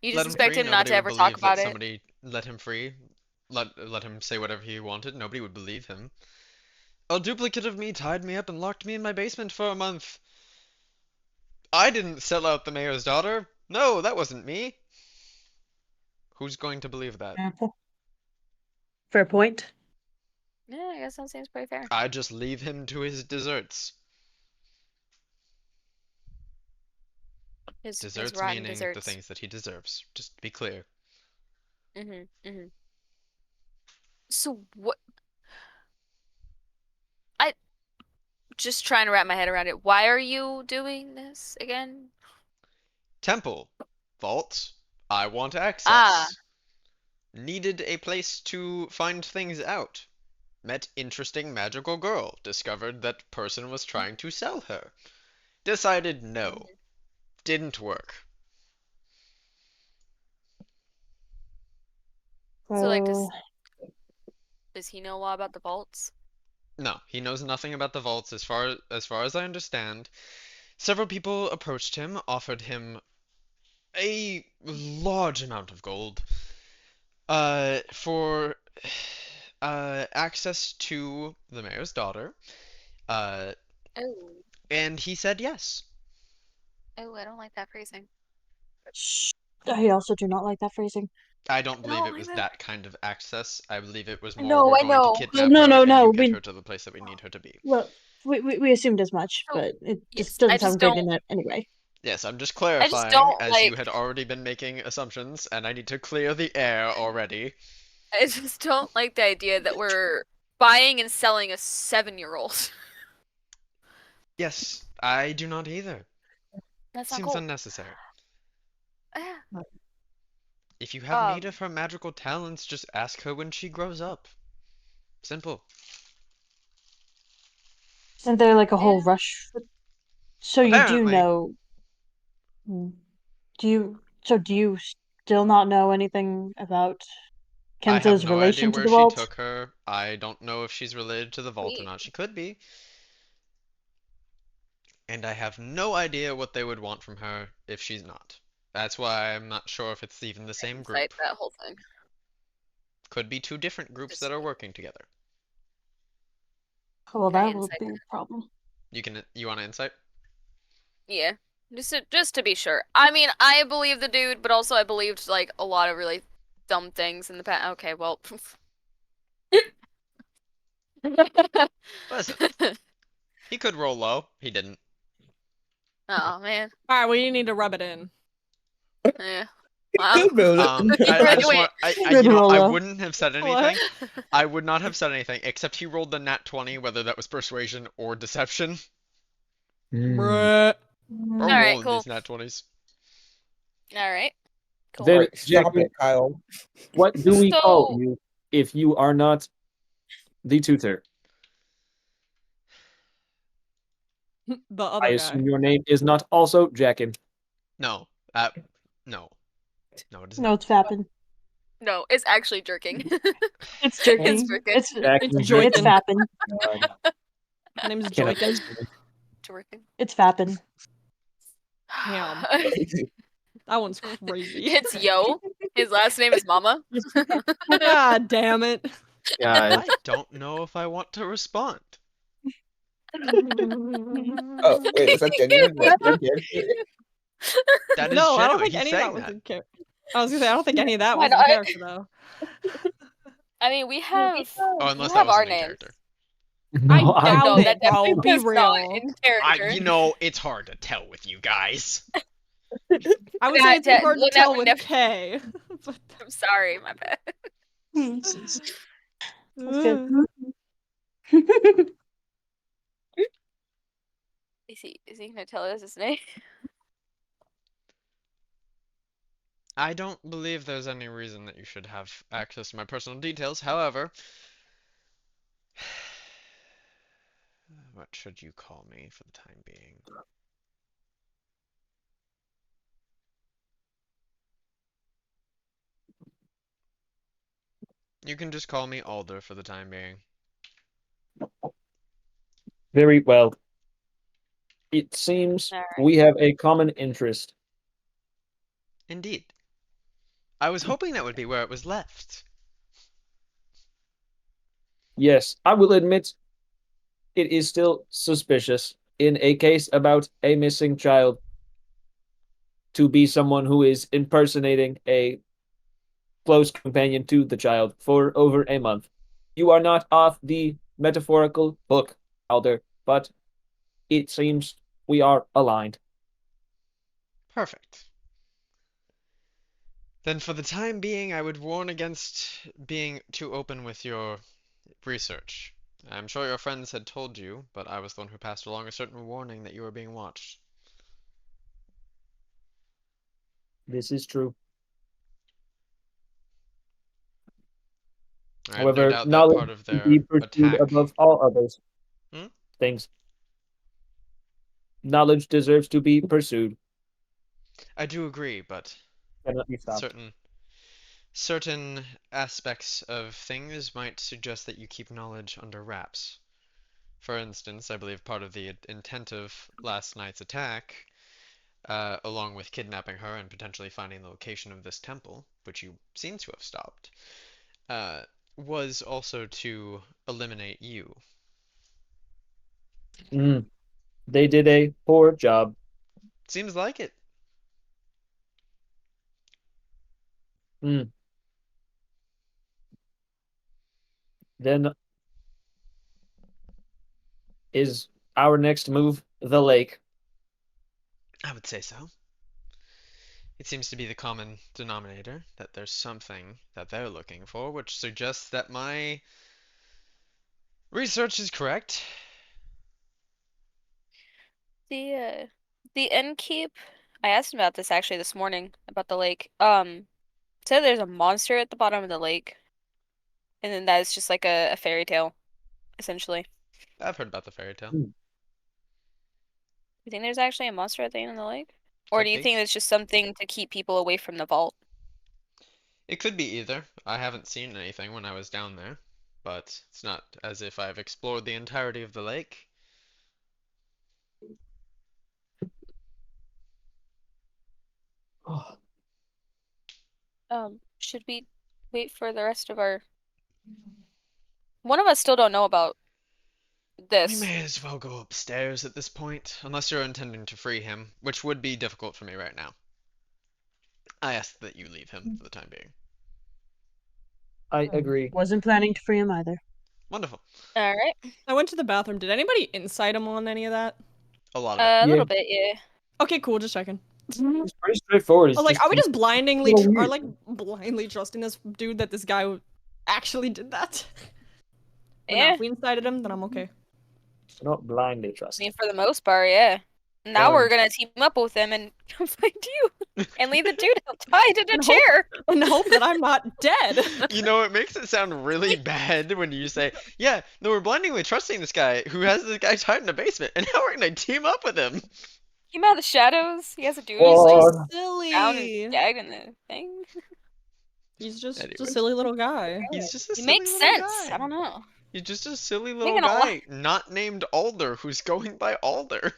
You Let just him expect free. him not Nobody to would ever talk believe that about it? somebody let him free. Let him say whatever he wanted. Nobody would believe him. A duplicate of me tied me up and locked me in my basement for a month. I didn't sell out the mayor's daughter. No, that wasn't me. Who's going to believe that? Fair point. Yeah, I guess that seems pretty fair. I just leave him to his desserts. His Desserts rotten meaning the desserts. things that he deserves. Just to be clear. Mm-hmm. So what? I just trying to wrap my head around it. Why are you doing this again? Temple. Vault. I want Ah, access. Needed a place to find things out. Met interesting magical girl. Discovered that person was trying to sell her. Decided no. Didn't work. so like Uh, does he know a lot about the vaults? No, he knows nothing about the vaults as far as I understand. Several people approached him, offered him a large amount of gold, for access to the mayor's daughter, uh, Oh, and he said yes. oh, I don't like that phrasing. I also do not like that phrasing. I don't believe No, it I was know. that kind of access. I believe it was I more know, we're I going to know. kidnap No, her no, and no. you get We her to the place that we need her to be. well, we assumed as much, So, but it just yes, I doesn't just sound great don't. in it anyway. Yes, I'm just I just clarifying, don't as you like. had already been making assumptions, and I need to clear the air already. I just don't like the idea that we're buying and selling a 7-year-old. Yes, I do not either. That's not Seems cool. unnecessary. Yeah. If you have need of her magical talents, just ask her when she grows up. Simple. Isn't there like a whole Yeah. rush? So you do Apparently, know? Do you? So do you still not know anything about I have Kenza's no idea relation to where the she vault? took her. I don't know if she's related to the vault or We not. She could be. And I have no idea what they would want from her if she's not. That's why I'm not sure if it's even the same insight group. that whole thing. Could be two different groups that Just are working together. Well, can I that would insight be that? a problem. You want to insight? Yeah. Just to be sure. I mean, I believe the dude, but also I believed like a lot of really dumb things in the past. Okay, well. Listen, he could roll low. He didn't. Oh man. All right, well, you need to rub it in. Yeah. Good roll. I just Wait. want I Good you know I roll. wouldn't have said What? anything. I would not have said anything except he rolled the nat 20, whether that was persuasion or deception. Bruh. We're All right, rolling cool. these nat 20s. All right. Cool. Then, Alright, stop Jackie, it, Kyle. what do we call So, you if you are not the tutor? The I other guy. assume your name is not also Jackin. No. No. No, it is No, not. it's Fappin. no, it's actually jerking. It's It's jerking. jerking. It's Jackin It's it's Joykin. Fappin. My name's Cannot Joykin. Jerking. It's Fappin. Damn. That one's crazy. It's Yo. His last name is Mama. Ah, damn it. Guys, I don't know if I want to respond. Oh, wait, was that genuine? Like your character? That is No, I don't genuine. think He's any of that saying was that. in character. I was gonna say, I don't think any of that Why was in not? character, though. I mean, we have Oh, unless that our wasn't in names. character. I no, Oh doubt no, that it, bro. definitely Be was not real. in character. It's hard to tell with you guys. I would say it's hard to Well, tell we with never- K. But I'm sorry, my bad. That's good. Is he gonna tell us his name? I don't believe there's any reason that you should have access to my personal details. However, what should you call me for the time being? You can just call me Alder for the time being. very well. It seems All right. we have a common interest. Indeed. I was hoping that would be where it was left. Yes, I will admit it is still suspicious in a case about a missing child to be someone who is impersonating a close companion to the child for over a month. You are not off the metaphorical hook, Alder, but it seems we are aligned. Perfect. Then for the time being, I would warn against being too open with your research. I'm sure your friends had told you, but I was the one who passed along a certain warning that you were being watched. This is true. I have no However, doubt that knowledge part of should be their pursued attack. above all others Hmm? things. Knowledge deserves to be pursued, I do agree, but cannot be stopped. certain aspects of things might suggest that you keep knowledge under wraps. For instance, I believe part of the intent of last night's attack, along with kidnapping her and potentially finding the location of this temple, which you seem to have stopped, uh, was also to eliminate you. They did a poor job. Seems like it. Hmm. Then is our next move the lake? I would say so. It seems to be the common denominator that there's something that they're looking for, which suggests that my research is correct. The innkeep, I asked him about this actually this morning about the lake. Said there's a monster at the bottom of the lake, and then that is just like a fairy tale, essentially. I've heard about the fairy tale. Hmm. You think there's actually a monster at the end of the lake? Or Could do you be. think it's just something to keep people away from the vault? It could be either. I haven't seen anything when I was down there, but it's not as if I've explored the entirety of the lake. Oh, Should we wait for the rest of our... One of us still don't know about We this. may as well go upstairs at this point, unless you're intending to free him, which would be difficult for me right now. I ask that you leave him for the time being. I agree. Wasn't planning to free him either. Wonderful. All right. I went to the bathroom. Did anybody insight him on any of that? A lot of it. A Yeah. little bit, yeah. Okay, cool. Just checking. It's pretty straightforward. I It's was like, just are we just blindingly, little are weird. like blindly trusting this dude that this guy actually did that? But no, Yeah. if we incited him, then I'm okay. not blindly I trust. mean, for the most part, yeah. Now we're Um, gonna team up with them and come find you and leave the dude tied in a And hope- chair. And hope that I'm not dead. You know, it makes it sound really bad when you say, yeah, no, we're blindingly trusting this guy who has this guy tied in a basement, and now we're gonna team up with him. Came out of the shadows. He has a dude Well, He's like just down and silly. gagged in the thing. He's just a Anyway. silly little guy. He's just a It silly makes little sense. guy. I don't know. He's just a silly little Making a lot- guy, not named Alder, who's going by Alder.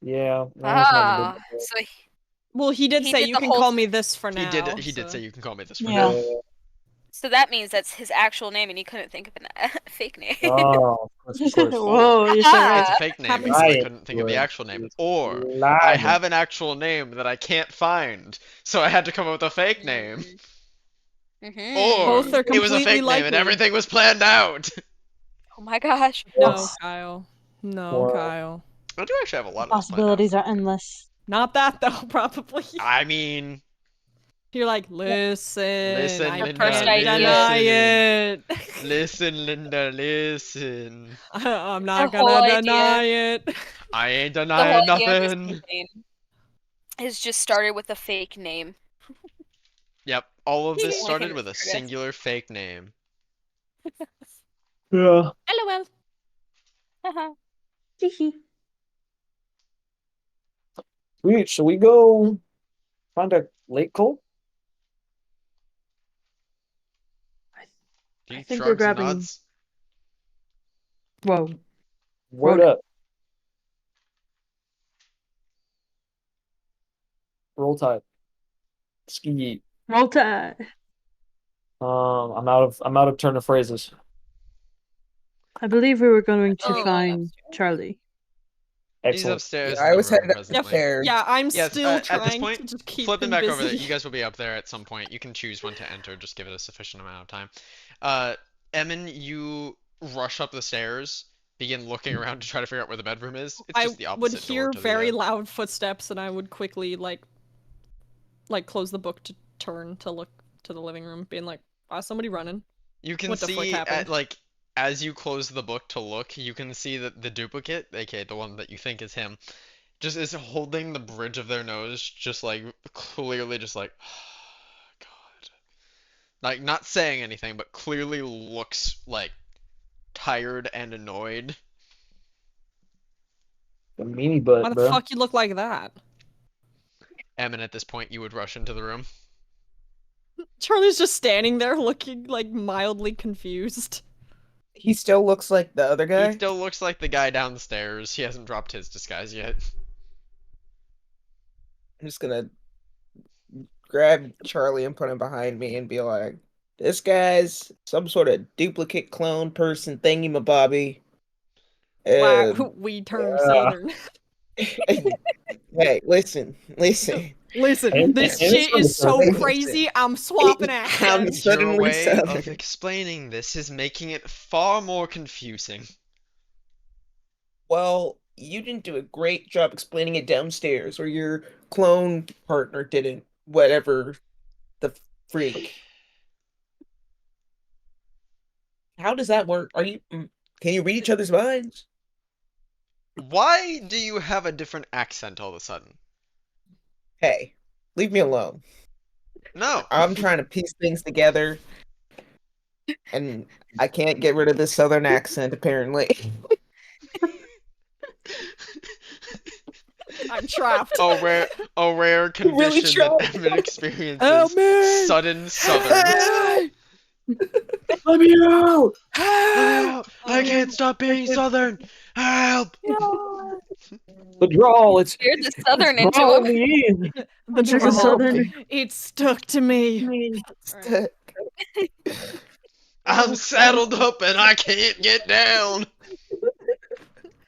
yeah, that's not a big So Well, he did He say did you the can whole call th- me this for now. He did so- say you can call me this for Yeah. now. so that means that's his actual name, and he couldn't think of a fake name. Oh, of course. Whoa, you're so right. It's a fake name Happens- because I couldn't think of the actual name. Or I have an actual name that I can't find, so I had to come up with a fake name. Mm-hmm. Or Both are it was a completely fake name and likely. everything was planned out. Oh my gosh. No, Yes. Kyle. No, Wow. Kyle. I do actually have a lot of this planned out. Possibilities are endless. Not that though, probably. I mean, You're like, listen, I Linda, can't idea. deny it. listen, Linda, listen. I'm not The whole gonna idea- deny it. I ain't The denying whole idea of this nothing. campaign is just started with a fake name. Yep, all of this Only started thing with a that's correct. singular fake name. Yeah. LOL. Haha. Sweet. Shall we go find a lake, Cole? He I think we're shrugs and grabbing- nods. Whoa. Word Roll- up. Roll Tide. Ski. Roll Tide. I'm out of turn of phrases. I believe we were going to Oh, find upstairs. Charlie. He's Excellent. upstairs Yeah, in I the was room headed presently. upstairs. Yeah, I'm Yes, still at this trying point, to just keep Flipping him back busy. over there, you guys will be up there at some point. You can choose when to enter, just give it a sufficient amount of time. Emin, you rush up the stairs, begin looking around to try to figure out where the bedroom is. It's I just the would opposite door hear to the, very loud footsteps, and I would quickly like close the book to turn to look to the living room, being like, somebody running." You can What the fuck see happened? as you close the book to look, you can see that the duplicate, aka the one that you think is him, just is holding the bridge of their nose, just like clearly just like God. Like not saying anything, but clearly looks like tired and annoyed. The meanie butt, Why the bro. fuck you look like that? Emin, at this point, you would rush into the room. Charlie's just standing there looking like mildly confused. He still looks like the other He guy. still looks like the guy downstairs. He hasn't dropped his disguise yet. I'm just gonna grab Charlie and put him behind me and be like, "This guy's some sort of duplicate clone person thingy-mabobby." Wow, And we turn Yeah. southern. hey, listen. Listen, And- this and it's shit is so Listen. crazy. I'm swapping I'm accents. Your suddenly way of southern. explaining this is making it far more confusing. Well, you didn't do a great job explaining it downstairs, or your clone partner didn't. Whatever the freak. How does that work? Can you read each other's minds? Why do you have a different accent all of a sudden? Hey, leave me alone. No. I'm trying to piece things together, and I can't get rid of this southern accent, apparently. I'm trapped. A rare Really condition that tried. Evan experiences. Help me! Sudden southern. Hey! Let me out! Let me out! I Oh. can't stop being southern! Help! The drawl, it's You're the southern into drawing him. me in. The Just a drawl. southern. It stuck to me. Stuck. I'm saddled up and I can't get down!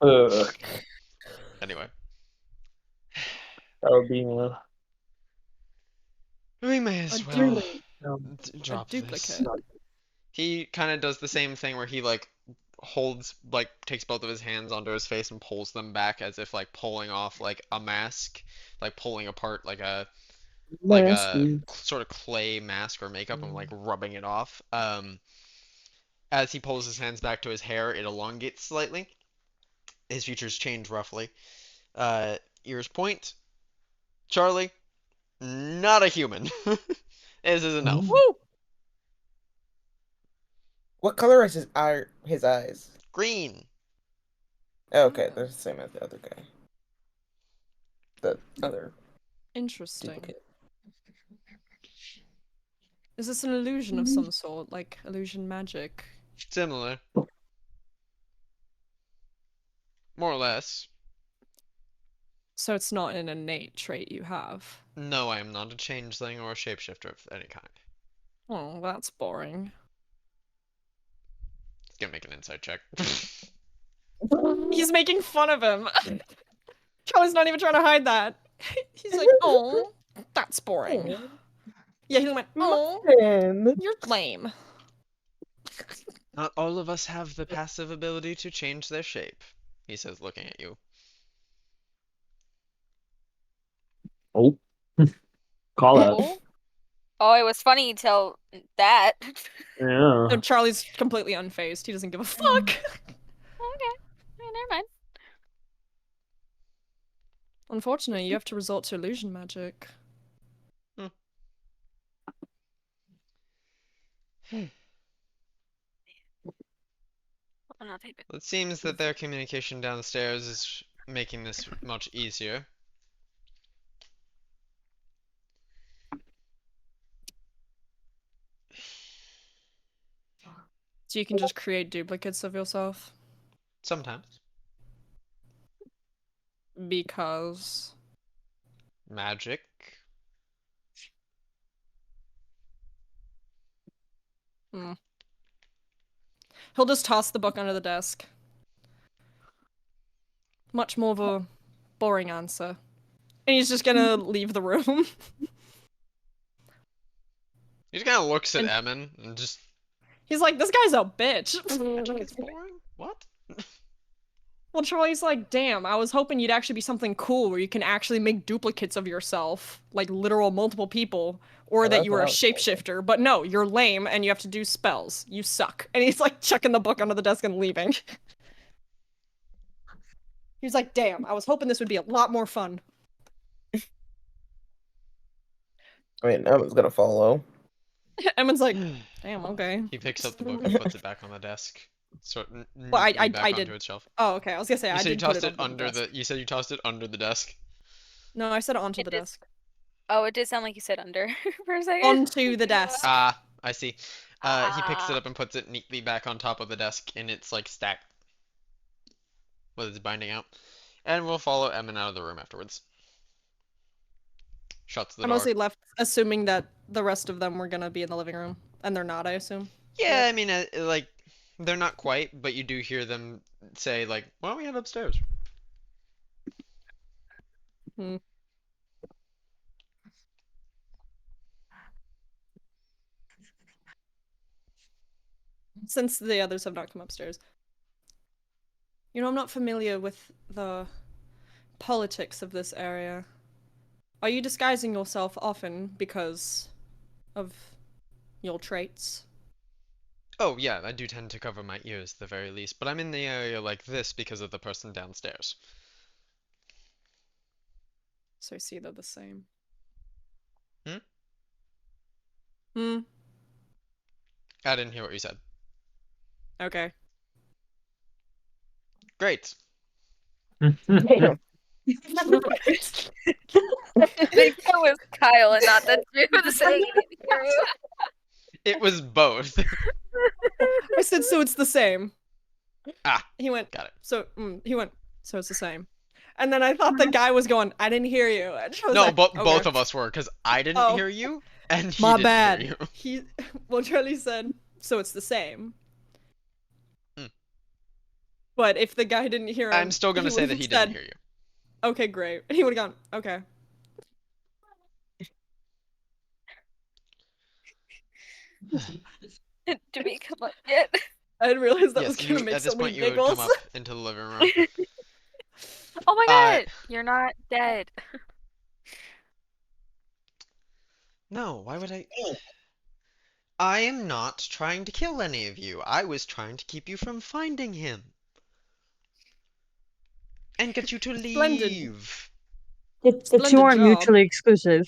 That Anyway, would be we may as A well drop this. duplicate. He kind of does the same thing where he like holds like takes both of his hands onto his face and pulls them back as if like pulling off like a mask, like pulling apart like a sort of clay mask or makeup and like rubbing it off. As he pulls his hands back to his hair, it elongates slightly. His features change roughly. Ears point. Charlie, not a human. This is an elf. Woo! What color is his eyes? Green. Okay, they're the same as the other guy. The other Interesting. duplicate. Is this an illusion of some sort, like illusion magic? Similar. More or less. So it's not an innate trait you have. No, I am not a changeling or a shapeshifter of any kind. Oh, that's boring. He's gonna make an insight check. He's making fun of him. Charlie's not even trying to hide that. He's like, oh, that's boring. Yeah, he went, oh, you're lame. Not all of us have the passive ability to change their shape, he says, looking at you. Oh. Call out. Oh. Oh, it was funny till that. Yeah. So Charlie's completely unfazed. He doesn't give a fuck. Okay. Never mind. Unfortunately, you have to resort to illusion magic. I'm not typing. It seems that their communication downstairs is making this much easier. So you can just create duplicates of yourself? Sometimes. Because... Magic. He'll just toss the book under the desk. Much more of a boring answer. And he's just gonna leave the room. He just kind of looks at And- Emin and just. He's like, this guy's a bitch. It's boring? What? Well, Charlie's like, damn, I was hoping you'd actually be something cool where you can actually make duplicates of yourself, like literal multiple people, or Oh, that that's you were what a I was thinking. shapeshifter. But no, you're lame and you have to do spells. You suck. And he's like chucking the book under the desk and leaving. He's like, damn, I was hoping this would be a lot more fun. I mean, Emma's gonna follow. Emin's like, damn, okay. He picks up the book and puts it back on the desk. Sort Well, neatly back I onto did. its shelf. Oh, okay. I was gonna say You I said you did put tossed it it under under the desk. you said you tossed it under the desk. No, I said it onto It the is- desk. Oh, it did sound like you said under for a second. Onto the desk. Ah, I see. He picks it Ah. up and puts it neatly back on top of the desk in its like stack with its binding out. And we'll follow Emin out of the room afterwards. Shuts the I door. mostly left assuming that the rest of them were gonna be in the living room. And they're not, I assume. Yeah, I mean, like, they're not quite, but you do hear them say, like, why don't we head upstairs? since the others have not come upstairs. I'm not familiar with the politics of this area. Are you disguising yourself often because of your traits? Oh, yeah, I do tend to cover my ears at the very least, but I'm in the area like this because of the person downstairs. So I see they're the same. Hmm? Hmm. I didn't hear what you said. Okay. Great. Damn. I think that was Kyle and not the dude saying it. It was both. I said, so it's the same. Ah, He went, got it. so it's the same. And then I thought the guy was going, I didn't hear you. And I was No, like, both okay. of us were, because I didn't Oh. hear you, and he My didn't bad. hear you. Well, Charlie said, so it's the same. Hmm. But if the guy didn't hear him, I'm still gonna say that he didn't hear you. Okay, great. And he would have gone, okay. Did we come up yet? I didn't realize that was Yes, gonna make at so this many point you would come giggles. up into the living room. Oh my god, you're not dead. No, why would I am not trying to kill any of you. I was trying to keep you from finding him. And get you to Splendid. leave. The two Splendid aren't job. mutually exclusive.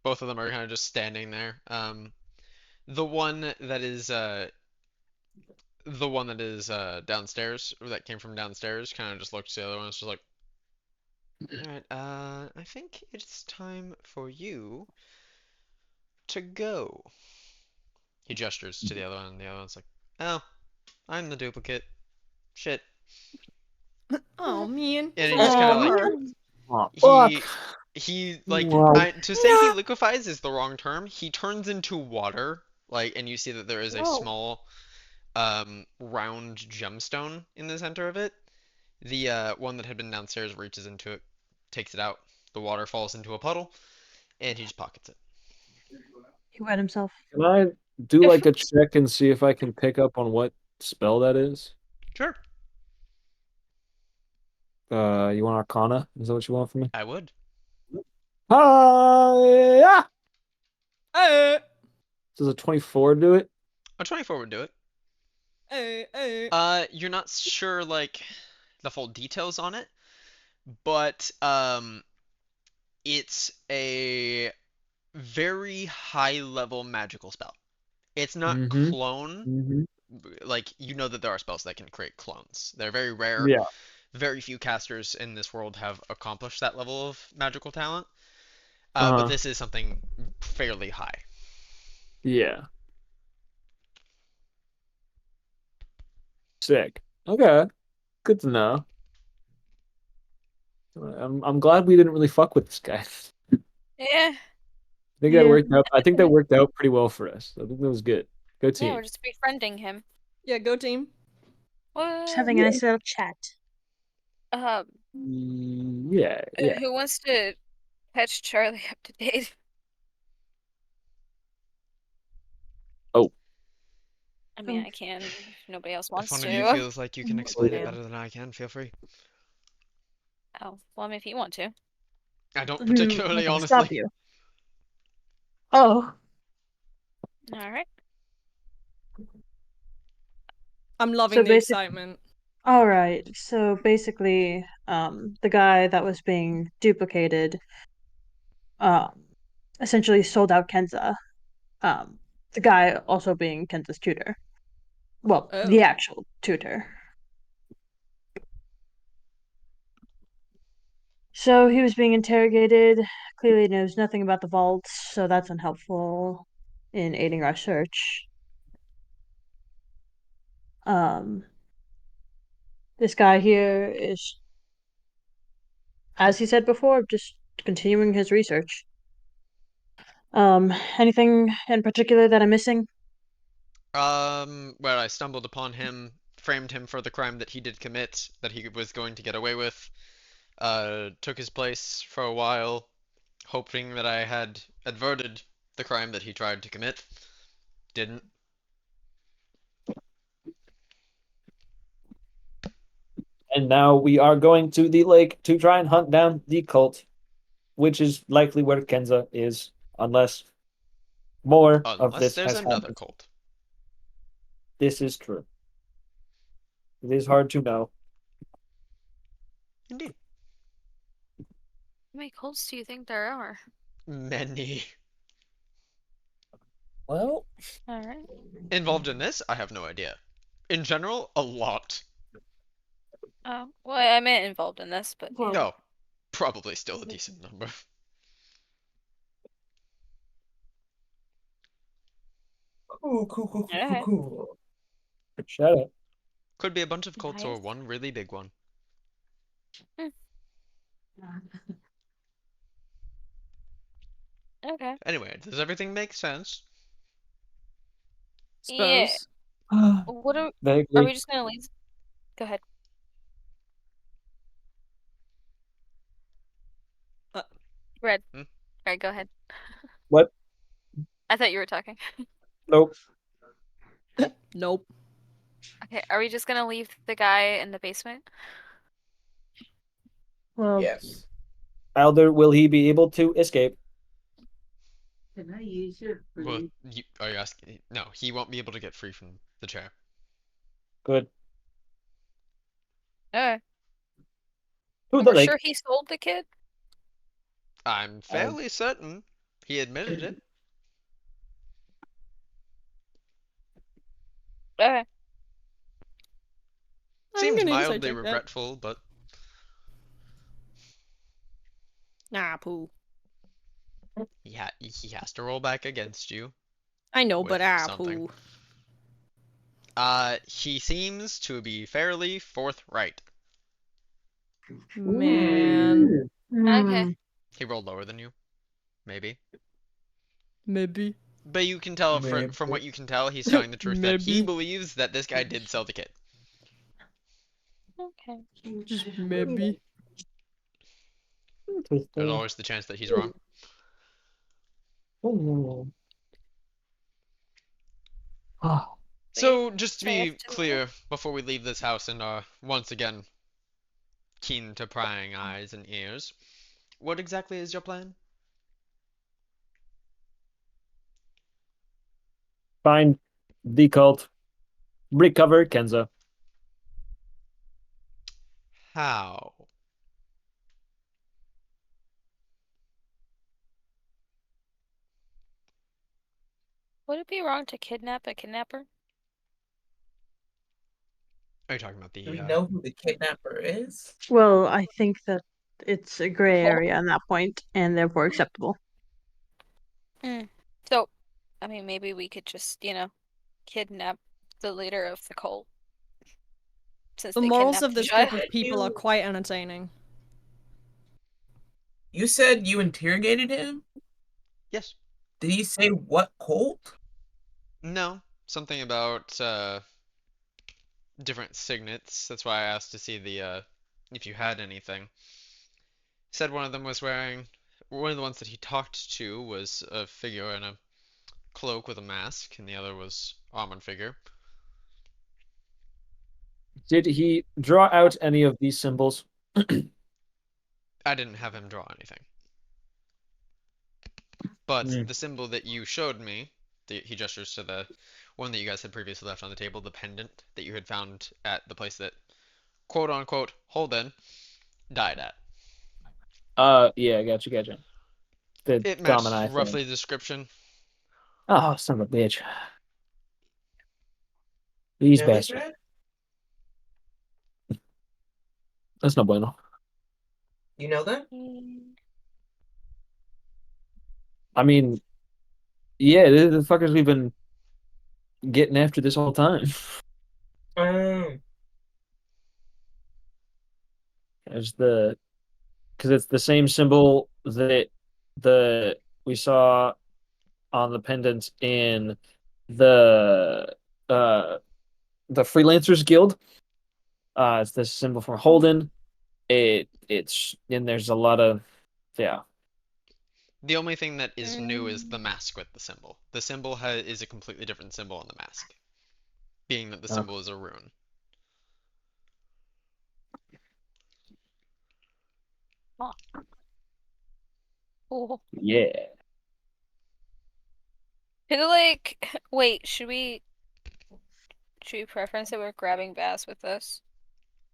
Both of them are kind of just standing there. The one that is downstairs, or that came from downstairs, kind of just looks at the other one. It's just like, all right, I think it's time for you to go. He gestures to the other one, and the other one's like, oh, I'm the duplicate. Shit. Oh, man. And he So just kind of like bummer. Fuck. he like Wow. to say he liquefies is the wrong term. He turns into water, like, and you see that there is a Whoa. small round gemstone in the center of it. The one that had been downstairs reaches into it, takes it out. The water falls into a puddle, and he just pockets it. He wet himself. Can I do like a check and see if I can pick up on what spell that is? Sure, You want Arcana? Is that what you want from me? I would. Yeah. Hey, Does a 24 do it? A 24 would do it. hey. You're not sure like the full details on it, but it's a very high level magical spell. It's not Mm-hmm. clone, Mm-hmm. like you know that there are spells that can create clones. They're very rare. Yeah. Very few casters in this world have accomplished that level of magical talent. But Uh-huh. this is something fairly high. Yeah. Sick. Okay. Good to know. I'm glad we didn't really fuck with this guy. Yeah, I think that Yeah. worked out. I think that worked out pretty well for us. I think that was good. Go yeah, team. we're just befriending him. Yeah, go team. Just What? having a nice little chat. Um, Yeah, yeah. who wants to catch Charlie up to date? Oh. I mean, I can. If nobody else If wants one to. of you feels like you can explain it yeah. better than I can, feel free. Oh, well, I mean, if you want to. I don't Not particularly, gonna stop honestly. you. Oh, All right. I'm loving So the basic- excitement. all right. So basically, the guy that was being duplicated, essentially sold out Kenza. The guy also being Kenza's tutor. Well, the Oh. actual tutor. So he was being interrogated. Clearly knows nothing about the vaults, so that's unhelpful in aiding our search. Um, this guy here is, as he said before, just continuing his research. Anything in particular that I'm missing? Well, I stumbled upon him framed him for the crime that he did commit, that he was going to get away with. Took his place for a while, hoping that I had averted the crime that he tried to commit. Didn't. And now we are going to the lake to try and hunt down the cult, which is likely where Kenza is, unless more of Unless this there's has another happened. cult. This is true. It is hard to know. Indeed. How many cults do you think there are? Many. Well, All right. Involved in this, I have no idea. In general, a lot. Well, I meant involved in this, but Well, No, probably still a decent number. Cool. Okay. Shut up. Could be a bunch of cults or Nice. one really big one. Okay. Anyway, does everything make sense? Yeah. Suppose. What are Vaguely. we just gonna leave? Go ahead. Red. Hmm? All right, go ahead. What? I thought you were talking. Nope. Nope. Okay, are we just gonna leave the guy in the basement? well, Yes. Alder, will he be able to escape? Can I use it, Well, please? are you asking? No, he won't be able to get free from the chair. Good. Okay. To And the we're lake. sure he sold the kid? I'm fairly certain he admitted it. Okay. I'm Seems gonna mildly insight check that. regretful, but Nah, poo. he has to roll back against you I know, with but something. poo. He seems to be fairly forthright. Man, Okay. hmm. He rolled lower than you, maybe. maybe. But you can tell Maybe. from what you can tell, he's telling the truth that he Maybe. believes that this guy did sell the kid. Okay. Just maybe. There's Interesting. always the chance that he's wrong. Ah, So, just to Safe be to clear, before we leave this house and are once again keen to prying eyes and ears, what exactly is your plan? Find the cult. Recover Kenza. How? Would it be wrong to kidnap a kidnapper? Are you talking about Do we the know who the kidnapper is? Well, I think that it's a gray area at that point, and therefore acceptable. So, I mean, maybe we could just, kidnap the leader of the cult. Since The they morals kidnapped of the this child. group of people are quite entertaining. You said you interrogated him? Yes. Did he say what cult? No. Something about different signets. That's why I asked to see the if you had anything. Said one of them was wearing one of the ones that he talked to was a figure in a cloak with a mask, and the other was armored figure. Did he draw out any of these symbols? I didn't have him draw anything. But Hmm. the symbol that you showed me, he gestures to the one that you guys had previously left on the table, the pendant that you had found at the place that quote unquote Holden died at. Yeah, gotcha. The It common matched eye thing. roughly the description. Oh, son of a bitch. These You know this, bastards. Red? That's no bueno. You know that? I mean, yeah, the fuckers we've been getting after this whole time. Um, As the because it's the same symbol that the we saw on the pendant in the the Freelancers Guild. It's the symbol for Holden. It's and there's a lot of yeah. The only thing that is new is the Mm. mask with the symbol. The symbol is a completely different symbol on the mask, being that the Uh, symbol is a rune. Huh. Cool. yeah. Wait, should we preference that we're grabbing Bass with us?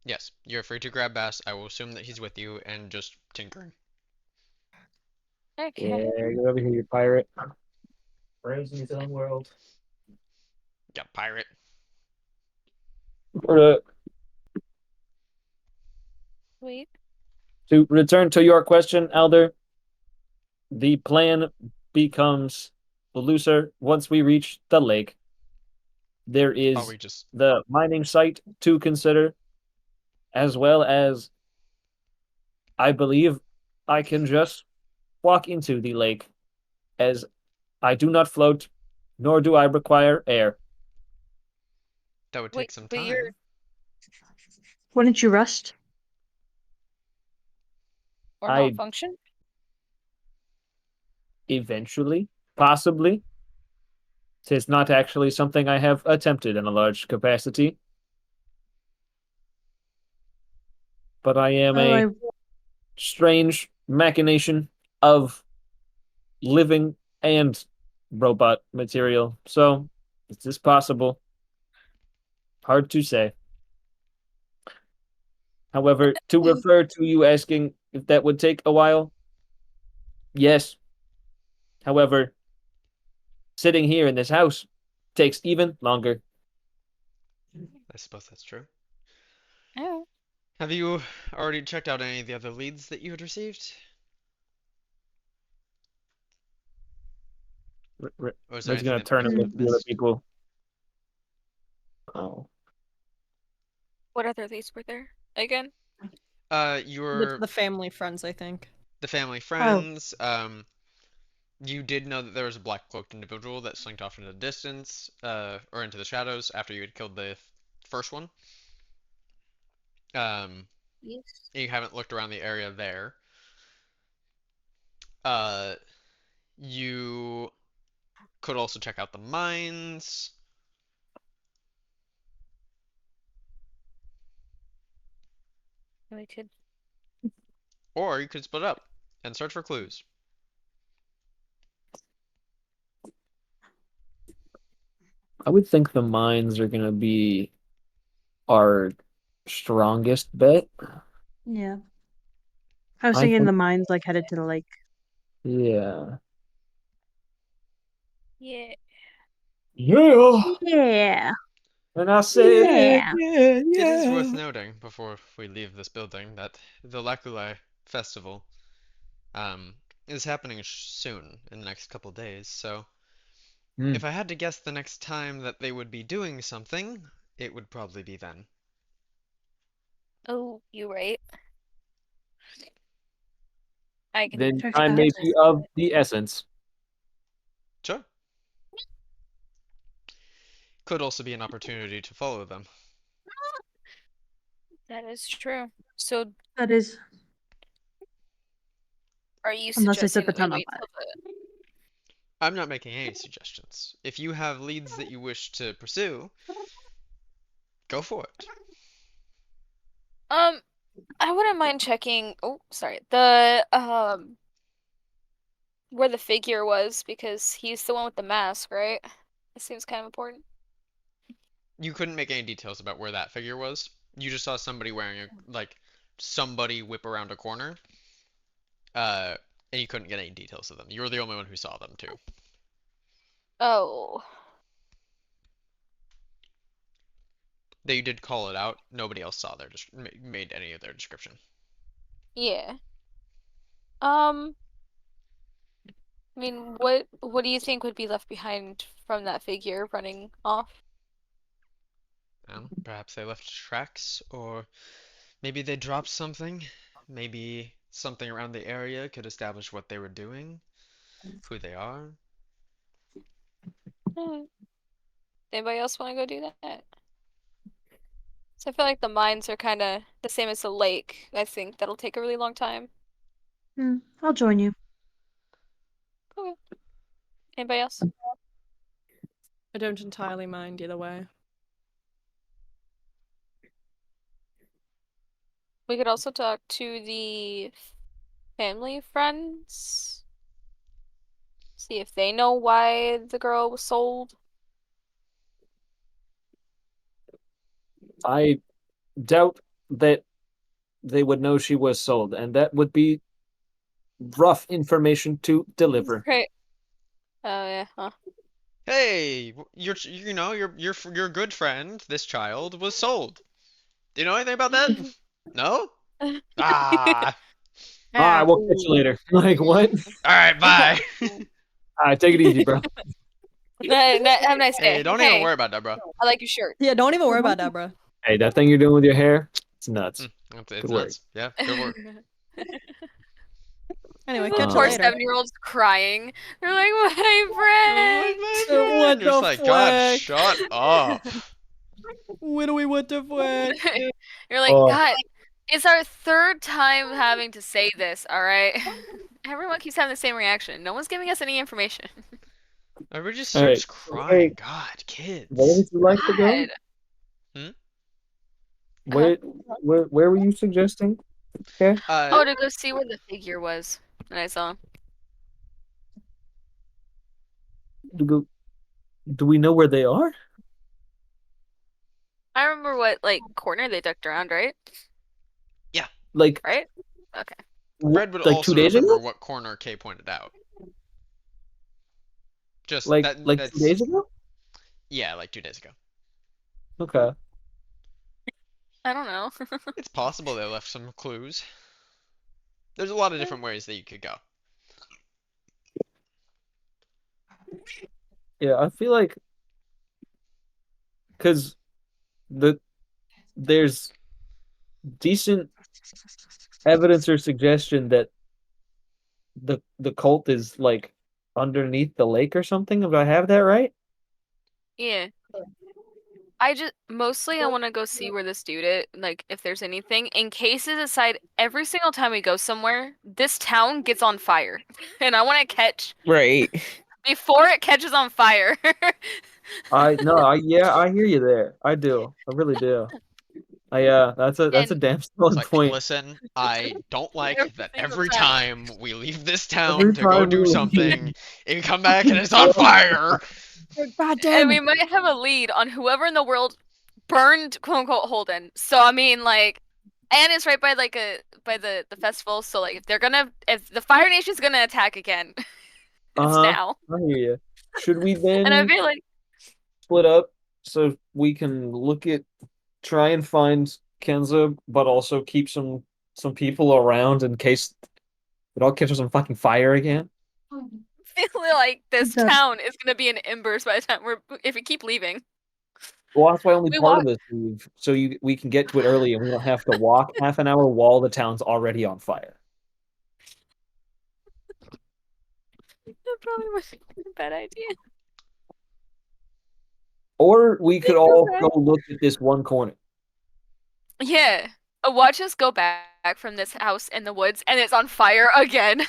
Yes, you're free to grab Bass. I will assume that he's with you and just tinkering. Okay. Yeah, get over here, you pirate. Raising his own world. Yeah, pirate. Uh, Wait. to return to your question, Elder, the plan becomes looser once we reach the lake. There Are is we just the mining site to consider, as well as I believe I can just walk into the lake, as I do not float, nor do I require air. that would take Wait, some but you're time. Wouldn't you rest? or I malfunction? eventually, possibly, tis not actually something I have attempted in a large capacity, but I am Oh, a strange machination of living and robot material. So, is this possible? Hard to say. However, to refer to you asking if that would take a while, yes. However, sitting here in this house takes even longer. I suppose that's true. Oh. Have you already checked out any of the other leads that you had received? Or is there Red's anything gonna that turn maybe and look we've at the other missed? people. Oh, What other leads were there? Again? Your The family friends, I think. the family oh, friends, you did know that there was a black cloaked individual that slinked off into the distance, or into the shadows after you had killed the first one. Um, Yes. you haven't looked around the area there. Uh, you could also check out the mines, We could. or you could split up and search for clues. I would think the mines are gonna be our strongest bet. yeah. I was I thinking think, the mine's like headed to the lake. yeah. Yeah. Yeah. Yeah. And I said, Yeah. Yeah, It is worth yeah. noting before we leave this building that the Lakulai festival is happening soon in the next couple days, so hmm, if I had to guess the next time that they would be doing something, it would probably be then. Oh, you right. I can then Checks time out. may definitely be see of that. the essence. Sure. Could also be an opportunity to follow them. That is true. So, That is, are you unless they set suggesting the that we town on wait fire. till the I'm not making any suggestions. If you have leads that you wish to pursue, go for it. um I wouldn't mind checking oh sorry. The where the figure was because he's the one with the mask, right? It seems kind of important. You couldn't make any details about where that figure was. You just saw somebody wearing somebody whip around a corner, uh, and you couldn't get any details of them. You were the only one who saw them too. Oh. They did call it out. Nobody else saw their made any of their description. Yeah. Um, I mean, what do you think would be left behind from that figure running off? Perhaps they left tracks, or maybe they dropped something. Maybe something around the area could establish what they were doing, who they are. Hmm. Anybody else want to go do that? So I feel like the mines are kind of the same as the lake. I think that'll take a really long time. I'll join you. Okay. Anybody else? I don't entirely mind either way. We could also talk to the family friends. See if they know why the girl was sold. I doubt that they would know she was sold, and that would be rough information to deliver. Right. Oh yeah. Huh. Hey, your good friend, this child, was sold. Do you know anything about that? No? Ah. I will catch you later. Like what? All right, bye. All right, take it easy, bro. Have a nice Hey, day. don't even Hey, worry about that, bro. I like your shirt. Yeah, don't even worry about Deborah. Hey, that thing you're doing with your hair, it's nuts. It's Good work. nuts. Yeah, good work. Anyway, The catch you poor later. 7-year-old's crying. They're like, my friend. What You're just the like, God, flick? shut up. Widowy, what the flick? You're like, Oh. God, it's our third time having to say this, all right? Everyone keeps having the same reaction. No one's giving us any information. Everybody just All right. starts crying. God, kids. Where would you like to go? God. Hmm? Where were you suggesting? Okay. Oh, to go see where the figure was that I saw. Do we know where they are? I remember what, like, corner they ducked around, right? Like, Right? Okay. Red would like 2 also days remember ago? what corner Kay pointed out. Just Like 2 that's days ago? yeah, like 2 days ago. Okay. I don't know. It's possible they left some clues. There's a lot of different ways that you could go. Yeah, I feel like because there's decent evidence or suggestion that the cult is like underneath the lake or something. Do I have that right? Yeah. Mostly I want to go see where this dude is, like, if there's anything. In cases aside, every single time we go somewhere, this town gets on fire. And I want to catch, Right. before it catches on fire. Yeah, I hear you there. I do. I really do. That's a And damn It's solid like, point. listen, I don't like every that single every time. time we leave this town Every to go time we do leave. something, and come back and it's on fire. God And damn we it. might have a lead on whoever in the world burned quote unquote Holden. So I mean, like, and it's right by like by the festival. So like, if the Fire Nation's gonna attack again, it's Uh-huh. now. I hear you. Should we And I then feel like split up so we can try and find Kenza, but also keep some people around in case it all catches on fucking fire again? this That- town is gonna be in embers by the time if we keep leaving. Well, that's why only We part walk. of us leave, so we can get to it early and we don't have to walk half an hour while the town's already on fire. That probably was a bad idea. Or we could Think of all that. go look at this one corner. Yeah. Watch us go back from this house in the woods, and it's on fire again.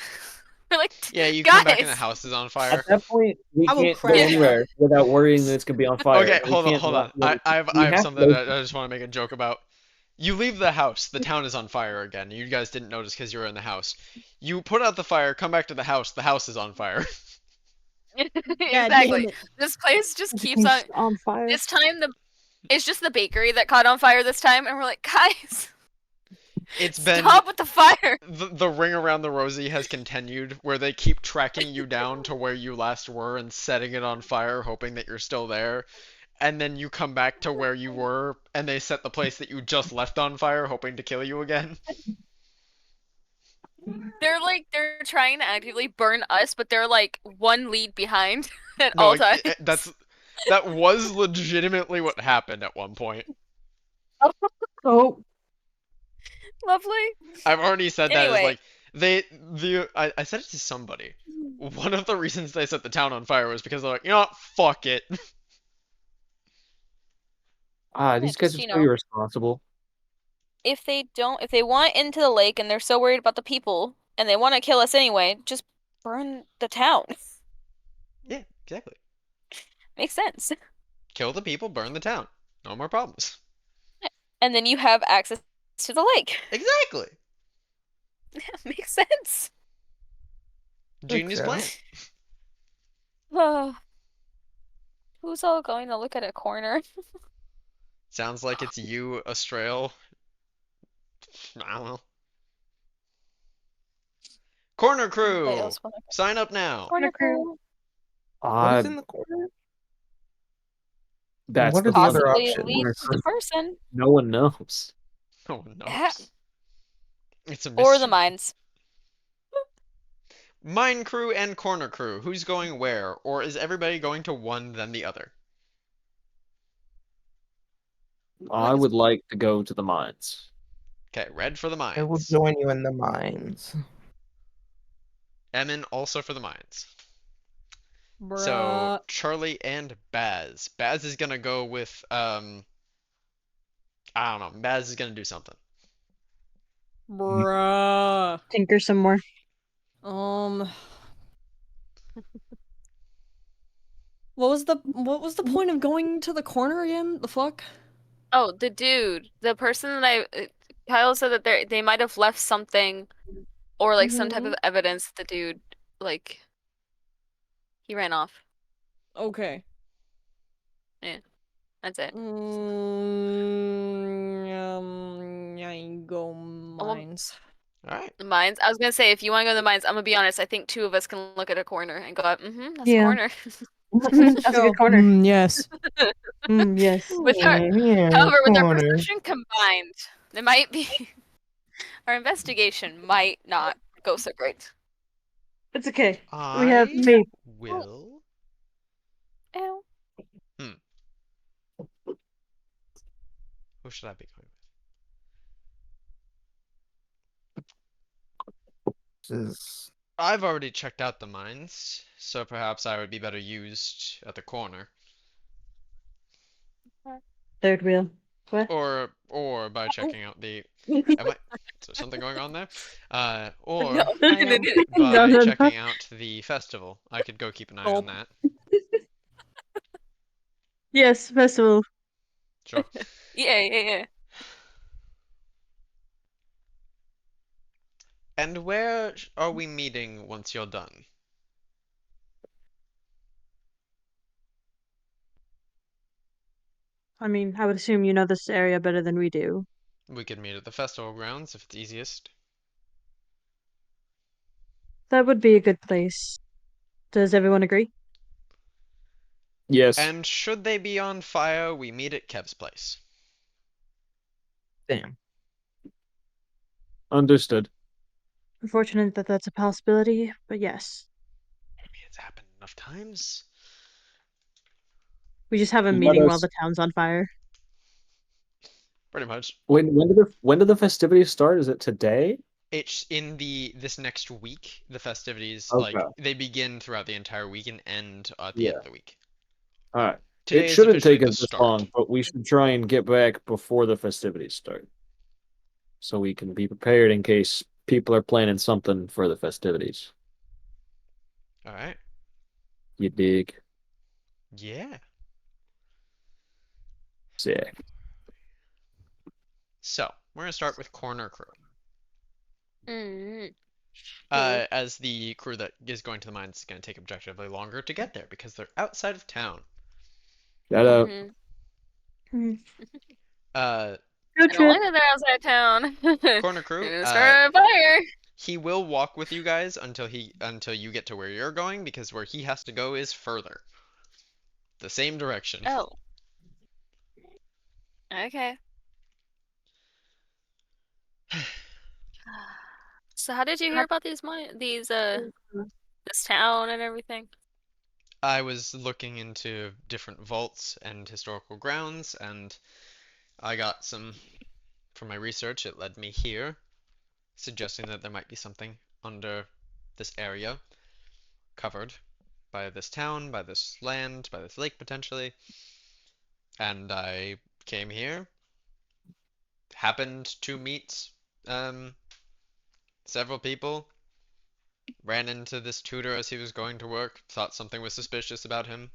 We're like, Yeah, you come back and the guys. house is on At fire. that point, we I will can't go crash anywhere without worrying that it's gonna be on fire. Okay, We can't hold walk on. away. I We have have to something go. that I just want to make a joke about. You leave the house, the town is on fire again. You guys didn't notice because you were in the house. You put out the fire, come back to the house is on fire. God Exactly. damn it. This place just keeps on. Everything's on fire. This time, it's just the bakery that caught on fire this time, and we're like, guys, It's been stop with the fire. the ring around the rosy has continued, where they keep tracking you down to where you last were and setting it on fire, hoping that you're still there. And then you come back to where you were, and they set the place that you just left on fire, hoping to kill you again. They're trying to actively burn us, but they're like one lead behind at No, all times. that was legitimately what happened at one point. Oh, Lovely. I've already said that is Anyway. like I said it to somebody. One of the reasons they set the town on fire was because they're like, you know what, fuck it. These guys just, are so irresponsible. if they want into the lake and they're so worried about the people and they want to kill us anyway, just burn the town. Yeah, exactly. Makes sense. Kill the people, burn the town. No more problems. And then you have access to the lake. Exactly. Makes sense. Genius plan. sense. Who's all going to look at a corner? Sounds like it's you, Astrail. I don't know. Corner Anybody crew! else want to Sign up now. corner crew? What is Uh, in the corner? that's What the are the fun other of Possibly the lead corner options? the crew. person. No one knows. No one Yeah. knows. It's a Or the mystery. mines. Mine crew and corner crew. Who's going where? Or is everybody going to one then the other? I would like to go to the mines. Okay, red for the I will mines. join you in the mines. Emin also for the mines. So Bruh. Charlie and Baz. Baz is gonna go with I don't know. Baz is gonna do something. Bruh. Tinker some more. Um. What was the point of going to the corner again? The fuck? Oh, the dude, the person that Kyle said that they might have left something or like some type of evidence. The dude, like, he ran off. Okay. That's it. I go mines. Alright. The mines. I was gonna say if you want to go to the mines, I'm gonna be honest. I think two of us can look at a corner and go, that's a Yeah. corner. That's a good corner. Yes. Yes. With our, Yeah, however, with our corner. perception combined, it might be our investigation might not go so great. It's okay. We have I faith. will. Ew. Who should I be going This is with? I've already checked out the mines, so perhaps I would be better used at the corner. Third wheel. What? Or by checking out the am I is there something going on there? Or No. I am. No, by no, no. checking out the festival. I could go keep an eye on Gulp. that. Yes, festival. Sure. Yeah. And where are we meeting once you're done? I mean, I would assume you know this area better than we do. We could meet at the festival grounds if it's easiest. That would be a good place. Does everyone agree? Yes, And should they be on fire, we meet at Kev's place. damn. understood. Unfortunate that that's a possibility, but yes. I mean, it's happened enough times. We just have a Let meeting while us. the town's on fire. Pretty much. When do the festivities start? Is it today? It's in this next week. The festivities Okay. they begin throughout the entire week and end at the Yeah. end of the week. All right. Today It is shouldn't officially take the us this start. long, but we should try and get back before the festivities start, so we can be prepared in case people are planning something for the festivities. All right. You dig? Yeah. Sick. So we're gonna start with corner crew. Mm. As the crew that is going to the mines is gonna take objectively longer to get there because they're outside of town. Shout out. Mhm. Uh, Good I don't trip. like that they're outside town. corner crew. They're gonna start a fire. He will walk with you guys until you get to where you're going because where he has to go is further. The same direction. Oh. Okay. So how did you hear about this town and everything? I was looking into different vaults and historical grounds, and I got some from my research. It led me here, suggesting that there might be something under this area covered by this town, by this land, by this lake potentially. And I came here, happened to meet several people, ran into this tutor as he was going to work, thought something was suspicious about him,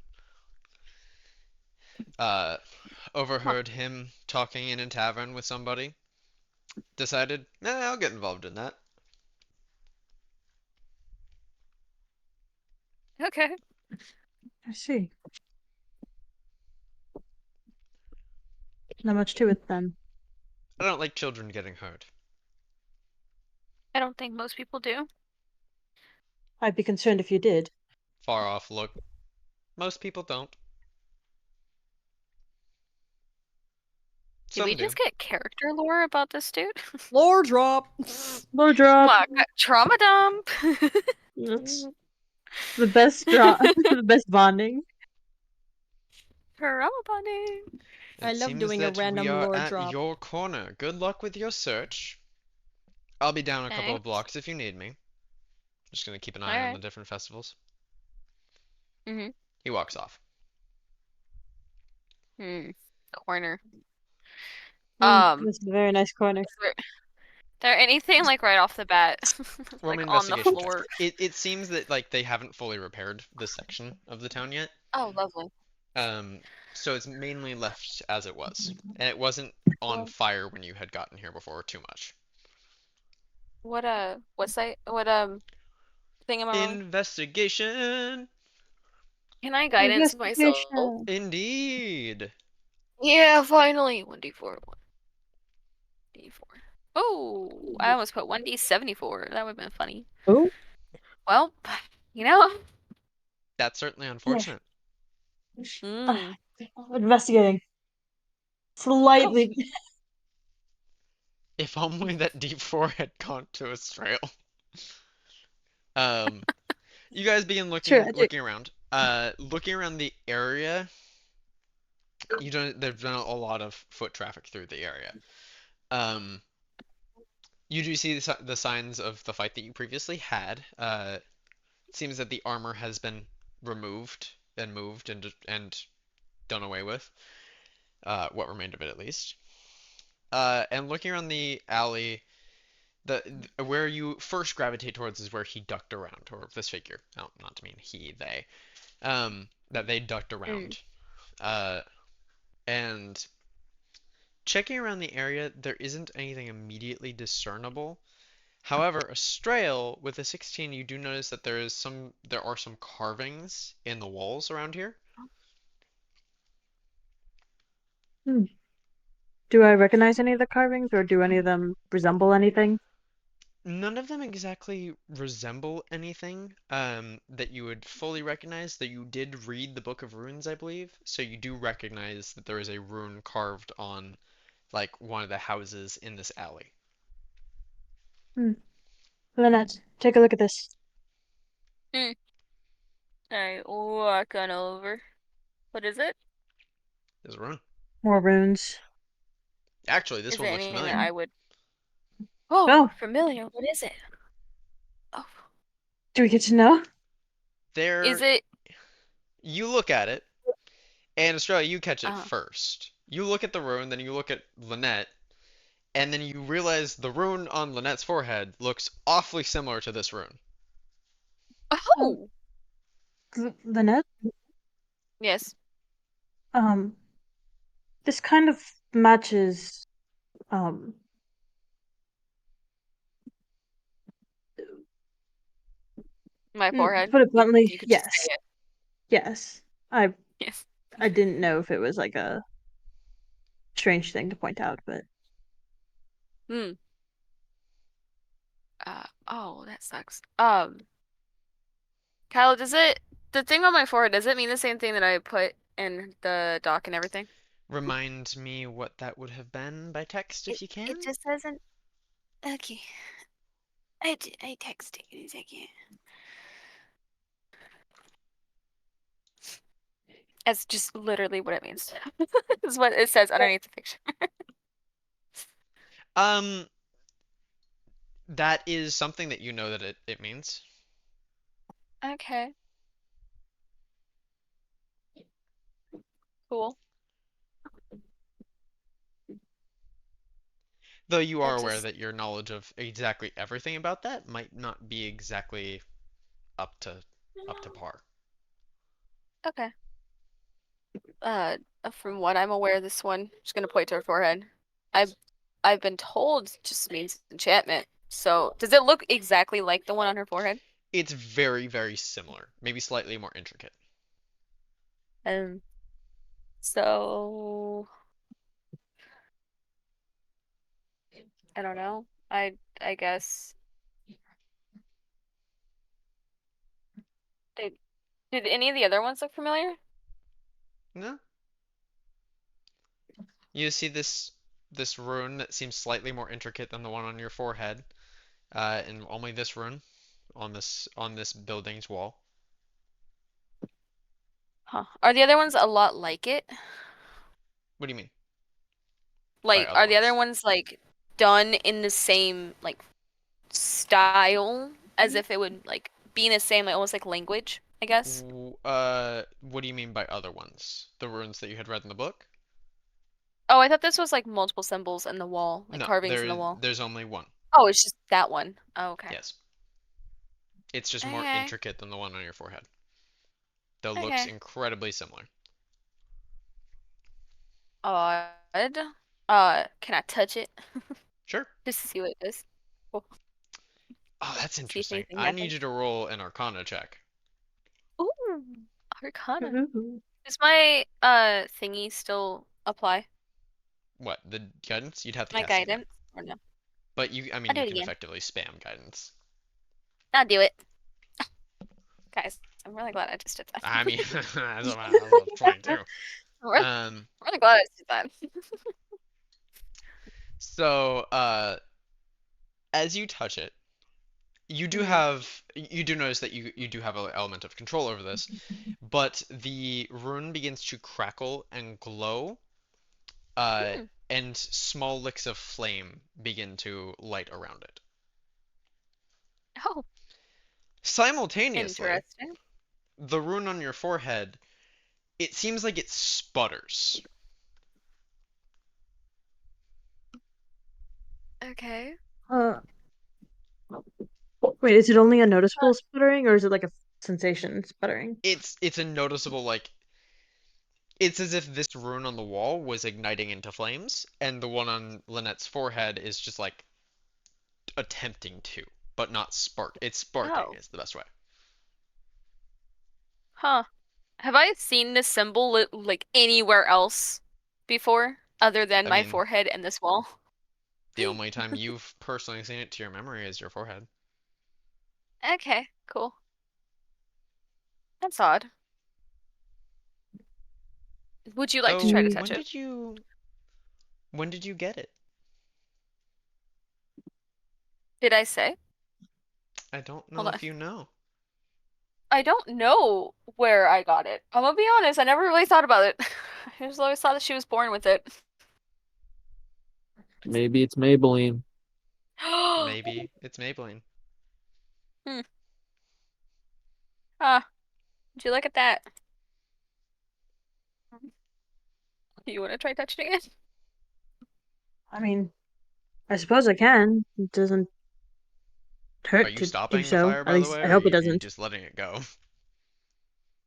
uh, Huh. overheard him talking in a tavern with somebody, decided, I'll get involved in that. Okay. I see. Not much to it then. I don't like children getting hurt. I don't think most people do. I'd be concerned if you did. Far off look. Most people don't. Did we Some do. just get character lore about this dude? Lore drop. Low drop. What? Trauma dump? That's the best drop. The best bonding. Trauma bonding. I It love seems doing a that we random are lore at drop. your corner. Good luck with your search. I'll be down a couple of Thanks. blocks if you need me. Just gonna keep an eye on the Alright. different festivals. Mm-hmm. He walks off. Corner. This is a very nice corner. Is there anything like right off the bat, Roll me like on the investigation check. floor? It seems that like they haven't fully repaired this section of the town yet. Oh, lovely. Um, so it's mainly left as it was, and it wasn't on Well, fire when you had gotten here before too much. what thing am I rolling? Investigation. Can I guidance myself? Investigation. Indeed. Yeah, finally. 1d4. 1d4. Oh, I almost put 1d74. That would have been funny. Oh. Well, you know. That's certainly Yeah. unfortunate. Investigating. Slightly. If only that deep 4 had gone to a trail. Um, you guys begin looking Tragic. looking around. Looking around the area, there's been a lot of foot traffic through the area. You do see the signs of the fight that you previously had. It seems that the armor has been removed and moved and done away with. What remained of it at least. And looking around the alley, where you first gravitate towards is where he ducked around, or this figure. Oh, not to mean he, they. That they ducked around. Uh, and checking around the area, there isn't anything immediately discernible. However, Astrael, with a 16, you do notice that there are some carvings in the walls around here. Do I recognize any of the carvings, or do any of them resemble anything? None of them exactly resemble anything that you would fully recognize, that you did read the Book of Runes, I believe, so you do recognize that there is a rune carved on like one of the houses in this alley. Lynette, take a look at this. Alright, walk on over. What is it? There's a rune. More runes. Actually, this Is one it looks anything familiar. that I would... Oh, Oh, familiar. What is it? Oh. do we get to know? Is There, it... you look at it, and Australia, you catch it Uh, first. You look at the rune, then you look at Lynette, and then you realize the rune on Lynette's forehead looks awfully similar to this rune. oh! Lynette? Yes. Um, this kind of matches, My forehead. put it bluntly, You could just yes. say it. Yes. I Yes. didn't know if it was like a strange thing to point out, but Hmm. Oh, that sucks. Kyle, the thing on my forehead, does it mean the same thing that I put in the doc and everything? Remind me what that would have been by text if you can. It just doesn't. Okay. I texted it in a second. That's just literally what it means. Is what it says underneath the picture. Um, that is something that you know that it means. Okay. Cool. Though you are It aware just that your knowledge of exactly everything about that might not be exactly up to up to par. okay. From what I'm aware, this one just gonna point to her forehead. I've I've been told it just means enchantment. So does it look exactly like the one on her forehead? It's very, very similar, maybe slightly more intricate. Um. So I don't know. I guess did did any of the other ones look familiar? No? You see this rune that seems slightly more intricate than the one on your forehead, and only this rune on this building's wall. Huh. Are the other ones a lot like it? What do you mean by Like, other are the other ones? ones like done in the same like style as if it would like be in the same like almost like language, I guess? What do you mean by other ones? The runes that you had read in the book? Oh, I thought this was like multiple symbols in the wall, like No, carvings in the wall. there's only one. Oh, it's just that one. Oh, okay. Yes. It's just more Okay. intricate than the one on your forehead. Though looks Okay. incredibly similar. Odd. Can I touch it Sure. just to see what it does? Cool. Oh, that's See if interesting. anything I need happens. you to roll an Arcana check. Ooh, Arcana. Ooh. Does my thingy still apply? What, the guidance? You'd have to My cast it again. guidance or no? But I I'll mean, do you it can again. effectively spam guidance. I'll do it. Guys, I'm really glad I just did that. I mean, as of 22. I'm really, Um, I'm really glad I just did that. so, as you touch it, Mhm. you do notice that you do have an element of control over this, but the rune begins to crackle and glow, uh, Hmm. and small licks of flame begin to light around it. Oh, Simultaneously, interesting. the rune on your forehead, it seems like it sputters. Okay. Uh, wait, is it only a noticeable sputtering, or is it like a sensation sputtering? It's a noticeable, like, it's as if this rune on the wall was igniting into flames, and the one on Lynette's forehead is just like attempting to, but not spark. It's sparking Oh, is the best way. huh. Have I seen this symbol like anywhere else before other than I my mean, forehead and this wall? the only time you've personally seen it to your memory is your forehead. Okay, cool. That's odd. Would you like to try to So, Mm, touch it? when did you get it? Did I say? I don't Hold know on. if you know. I don't know where I got it. I'm gonna be honest, I never really thought about it. I just always thought that she was born with it. Maybe it's Maybelline. Maybe it's Maybelline. Hmm. Ah, would you look at that? You want to try touching it? I mean, I suppose I can. It doesn't Are hurt you to do stopping the so. fire, At by the least way, I or are hope it you doesn't. just letting it go?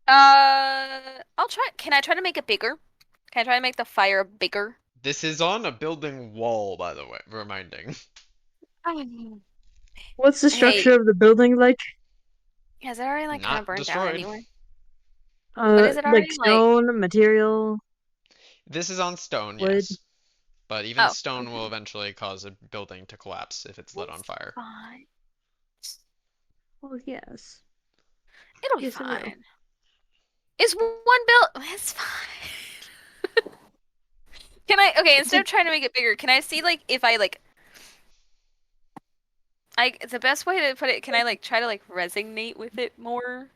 I'll try. Can I try to make it bigger? Can I try to make the fire bigger? This is on a building wall, by the way, reminding. Oh. What's the structure Hey, of the building like? is it already like kind of Not burnt down destroyed. anyway? But is it Like already like? stone, material, This is on stone, wood. yes. But even Oh, stone will okay. eventually cause a building to collapse if it's lit on It's fire. fine. Well, yes. It'll be Yes, I know. fine. It's one bill. It's fine. Can I? Okay, It's instead a, of trying to make it bigger, can I see like if I like I the best way to put it, can I like try to like resonate with it more?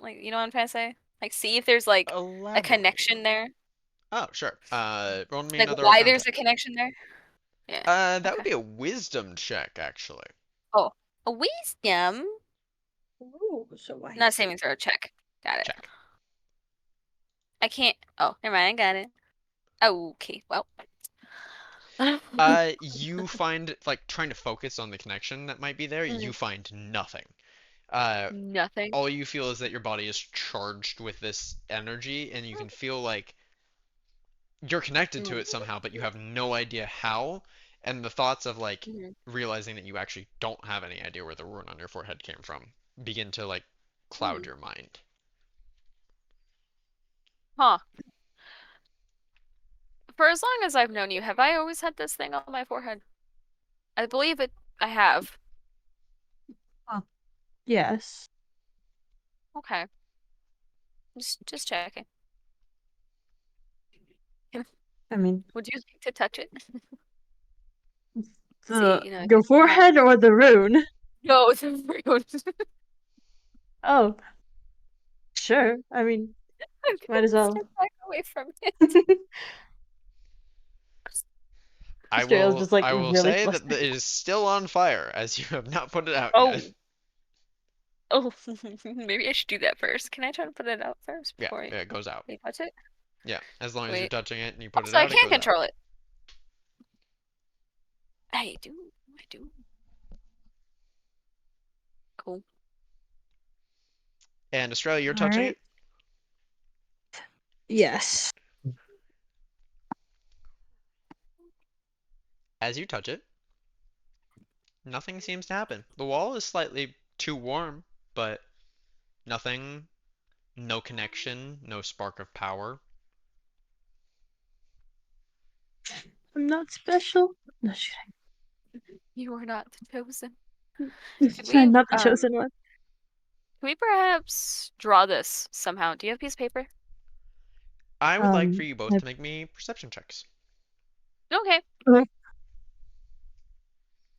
Like you know what I'm trying to say? Like see if there's like a Elaborate. connection there. Oh, sure. Roll me Like another why Arcana there's a check. connection there? Yeah. That would Okay. be a wisdom check, actually. Oh, a wisdom. oh, so Not a wise. saving throw check. Got it. Check. I can't. Oh, never mind. I got it. Okay. Well. You find like trying to focus on the connection that might be there, you Mhm. find nothing. Uh, Nothing. all you feel is that your body is charged with this energy, and you can feel like you're connected to Mm. it somehow, but you have no idea how. And the thoughts of like Mhm. realizing that you actually don't have any idea where the rune on your forehead came from begin to like cloud Hmm. your mind. Huh. For as long as I've known you, have I always had this thing on my forehead? I believe it. I have. Yes. Okay. Just checking. I mean, Would you like to touch it? See, the you know, your forehead or the rune? no, it's rude. Oh, sure. I mean, I'm might gonna as well. step back away from it. Astraeo's just like I will really say that flustered. it is still on fire as you have not put it out yet. Oh, oh, maybe I should do that first. Can I try to put it out first Yeah, before yeah, it goes out. we touch it? Yeah, as long as you're Wait. touching it and you put it Also, I out, it can goes out. control it. I do. I do. Cool. And Australia, you're All touching right. it. Yes. As you touch it, nothing seems to happen. The wall is slightly too warm, but nothing, no connection, no spark of power. I'm not special. No, shoot, You are not the chosen. Could I'm we not the chosen one. can we perhaps draw this somehow? Do you have a piece of paper? I would like for you both I- to make me perception checks. Okay.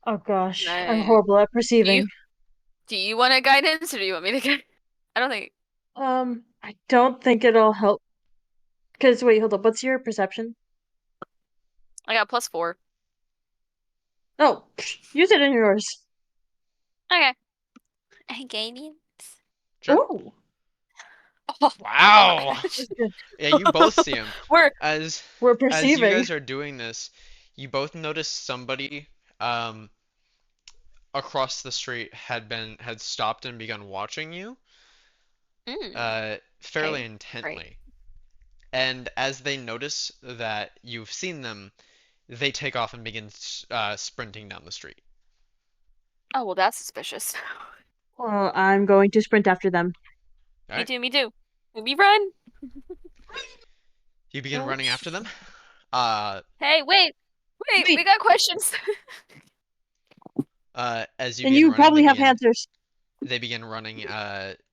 Oh gosh, I'm Uh, horrible at do you perceiving. do you want a guidance or do you want me to get? I don't think I don't think it'll help. Cause wait, hold up. What's your perception? I got +4. Oh, use it in yours. Okay. Guidance. Sure. Oh, Oh, Wow. that's good. Yeah, you both see him. We're As We're as you perceiving. guys are doing this, you both notice somebody um across the street had stopped and begun watching you fairly okay. Great. intently. And as they notice that you've seen them, they take off and begin sprinting down the street. Oh, well, that's suspicious. Well, I'm going to sprint after them. All Me right, too, me too. We run. you begin Oh. running after them. Uh, Hey, wait, we Wait, got questions. as you and begin you running, probably have answers. they begin running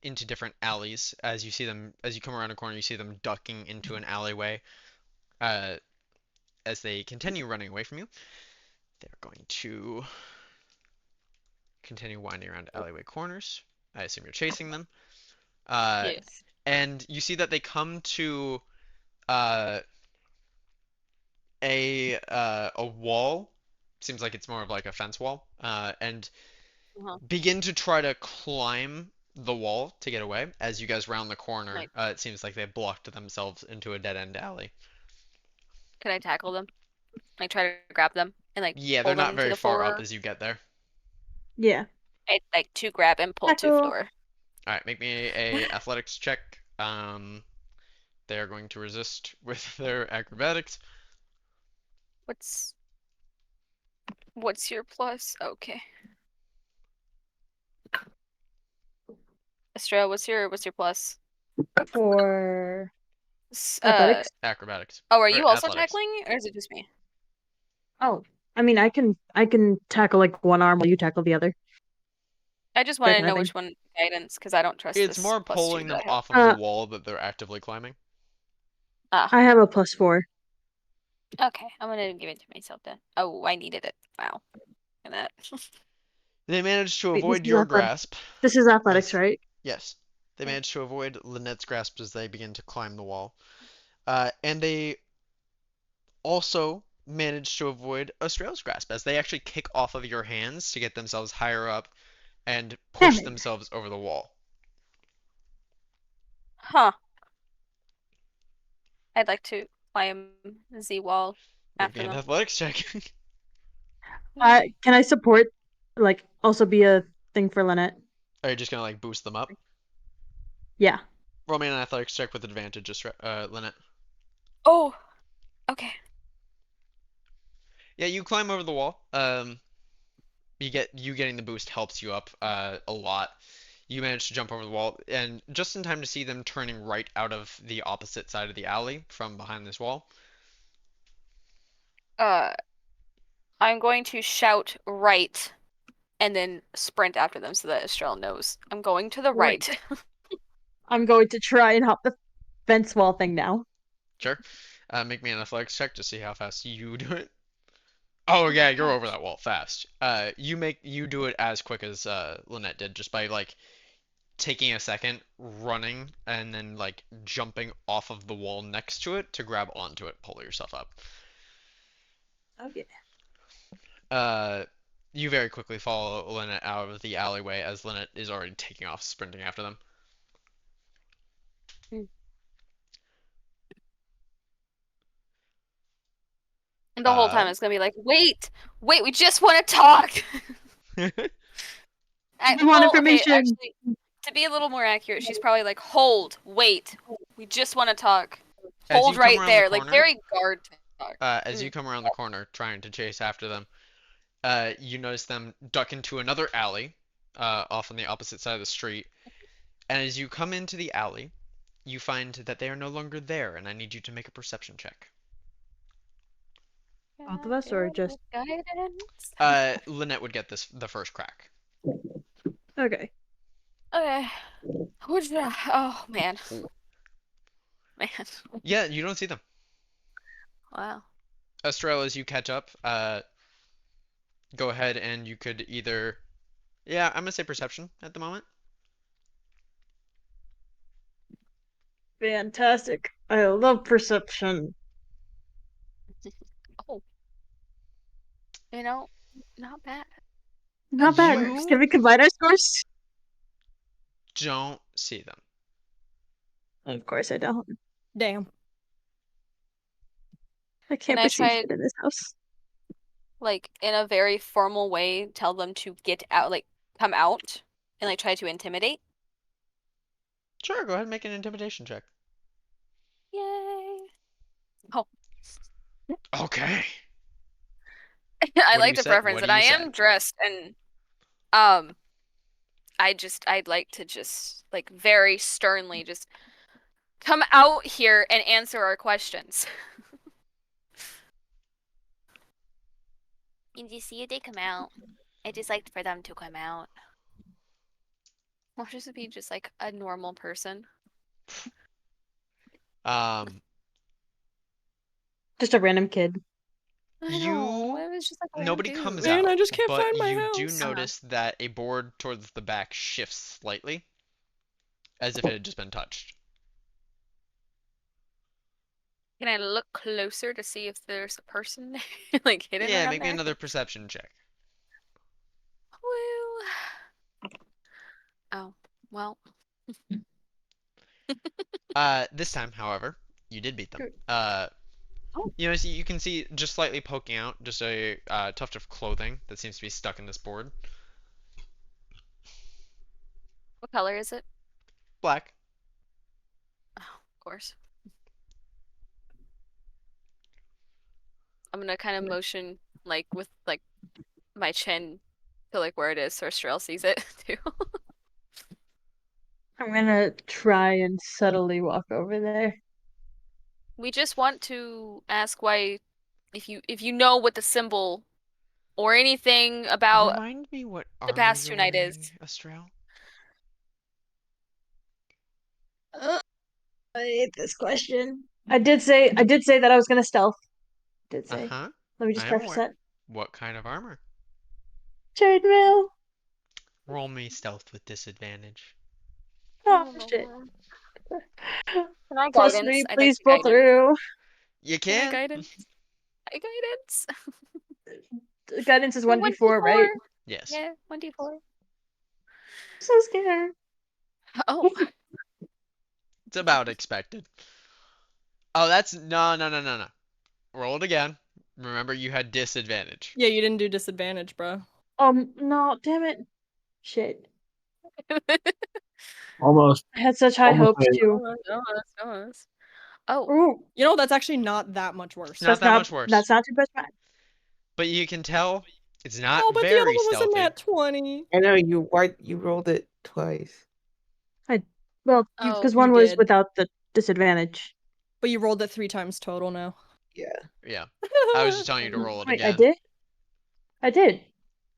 into different alleys. As you see them, as you come around a corner, you see them ducking into an alleyway. Uh, as they continue running away from you, they're going to continue winding around alleyway corners. I assume you're chasing them. Uh, Yes. and you see that they come to uh, a wall. Seems like it's more of like a fence wall. And Uh-huh. begin to try to climb the wall to get away. As you guys round the corner, Like, it seems like they blocked themselves into a dead end alley. can I tackle them? Like, try to grab them and like Yeah, they're pull not them to very the far up floor. as you get there. Yeah. I like to grab and pull to Tackle. floor. All right, make me a athletics check. They are going to resist with their acrobatics. What's what's your plus? Okay. Estrella, what's your plus? For S- Uh, athletics. Acrobatics. oh, are Or you also athletics. tackling, or is it just me? Oh, I mean, I can tackle like one arm while you tackle the other. I just That wanted to kind of know thing. which one guidance, because I don't trust It's this more +2 pulling that them I have. off of the wall that they're actively climbing. Ah, I have a +4. okay. I'm gonna give it to myself then. Oh, I needed it. Wow. And that. They manage to Wait, this avoid is your athletic. grasp This is athletics, as right? yes, they manage to avoid Lynette's grasp as they begin to climb the wall. And they also manage to avoid Australia's grasp as they actually kick off of your hands to get themselves higher up and Damn push it. themselves over the wall. Huh. I'd like to climb the wall. Make me after an them. athletics check. Can I support, like, also be a thing for Lynette? Are you just gonna like boost them up? Yeah. Roll me an athletics check with advantage, Lynette. Oh, okay. Yeah, you climb over the wall. You getting the boost helps you up a lot. You manage to jump over the wall, and just in time to see them turning right out of the opposite side of the alley from behind this wall. Uh, I'm going to shout right and then sprint after them so that Estrella knows I'm going to the Right. right. I'm going to try and hop the fence wall thing now. Sure. Make me an athletics check to see how fast you do it. Oh yeah, you're over that wall fast. You do it as quick as Lynette did, just by like taking a second, running, and then like jumping off of the wall next to it to grab onto it, pull yourself up. Oh yeah. Uh, you very quickly follow Lynette out of the alleyway as Lynette is already taking off, sprinting after them. And the whole time it's gonna be like, wait, we just want to talk. We want Okay, information. actually, to be a little more accurate, she's probably like, hold, wait, we just want to talk. As Hold you come right around the there, like corner, very guard talk. as you come around the corner trying to chase after them, you notice them duck into another alley, off on the opposite side of the street. And as you come into the alley, you find that they are no longer there, and I need you to make a perception check. Both of us, or just guidance? Lynette would get the first crack. okay? Okay. What's that? Oh man. Man. Yeah, you don't see them. Wow. Estrella, as you catch up, go ahead and you could either, yeah, I'm gonna say perception at the moment. Fantastic. I love perception. Oh. You know, not bad. Not bad. You Can we combine our scores? don't see them. Of course I don't. Damn. I Can can't I perceive try shit in this house. like in a very formal way tell them to get out, like come out and like try to intimidate? Sure, go ahead and make an intimidation check. Yay. Oh. Okay. I What do like you the say? preference What that do I you am say? dressed and I'd like to just like very sternly just come out here and answer our questions. Did you see they come out? I just like for them to come out. Or just be just like a normal person. Um, Just a random kid. I know. It was just like a random Nobody comes dude. Man, I out, just can't but find my you do house. notice that a board towards the back shifts slightly, as if it had just been touched. Can I look closer to see if there's a person like hidden Yeah, around make me there? another perception check. Well. Oh, well. This time, however, you did beat them. Good. Oh. You can see just slightly poking out, just a tuft of clothing that seems to be stuck in this board. What color is it? Black. Oh, of course. I'm gonna kind of motion like with like my chin to like where it is so Estrell sees it too. I'm gonna try and subtly walk over there. We just want to ask why if you know what the symbol or anything about Remind me what the armor past you're night wearing, is. Estrell? I hate this question. I did say that I was gonna stealth. Did say. Uh-huh. Let me just I am preface aware. that. What kind of armor? Chainmail. Roll me stealth with disadvantage. Oh shit. Can I Plus guidance? 3, I'd like please to pull guidance. through. You Can I can. guidance? I guidance. Guidance is 1d4, right? Yes. Yeah, 1d4. So scared. Oh, It's about expected. Oh, that's no. Roll it again. Remember, you had disadvantage. Yeah, you didn't do disadvantage, bro. No, damn it. Shit. Almost. I had such high Almost hopes made it. too. Almost. Oh, Ooh, You know, that's actually not that much worse. Not that much worse. that's not too bad. But you can tell it's not Oh, but the other very one was a stealthy. nat 20. I know you rolled it twice. Well, Oh, because you one was did. without the disadvantage. But you rolled it 3 times total now. Yeah. Yeah. I was just telling you to roll it Wait, I again. did? I did.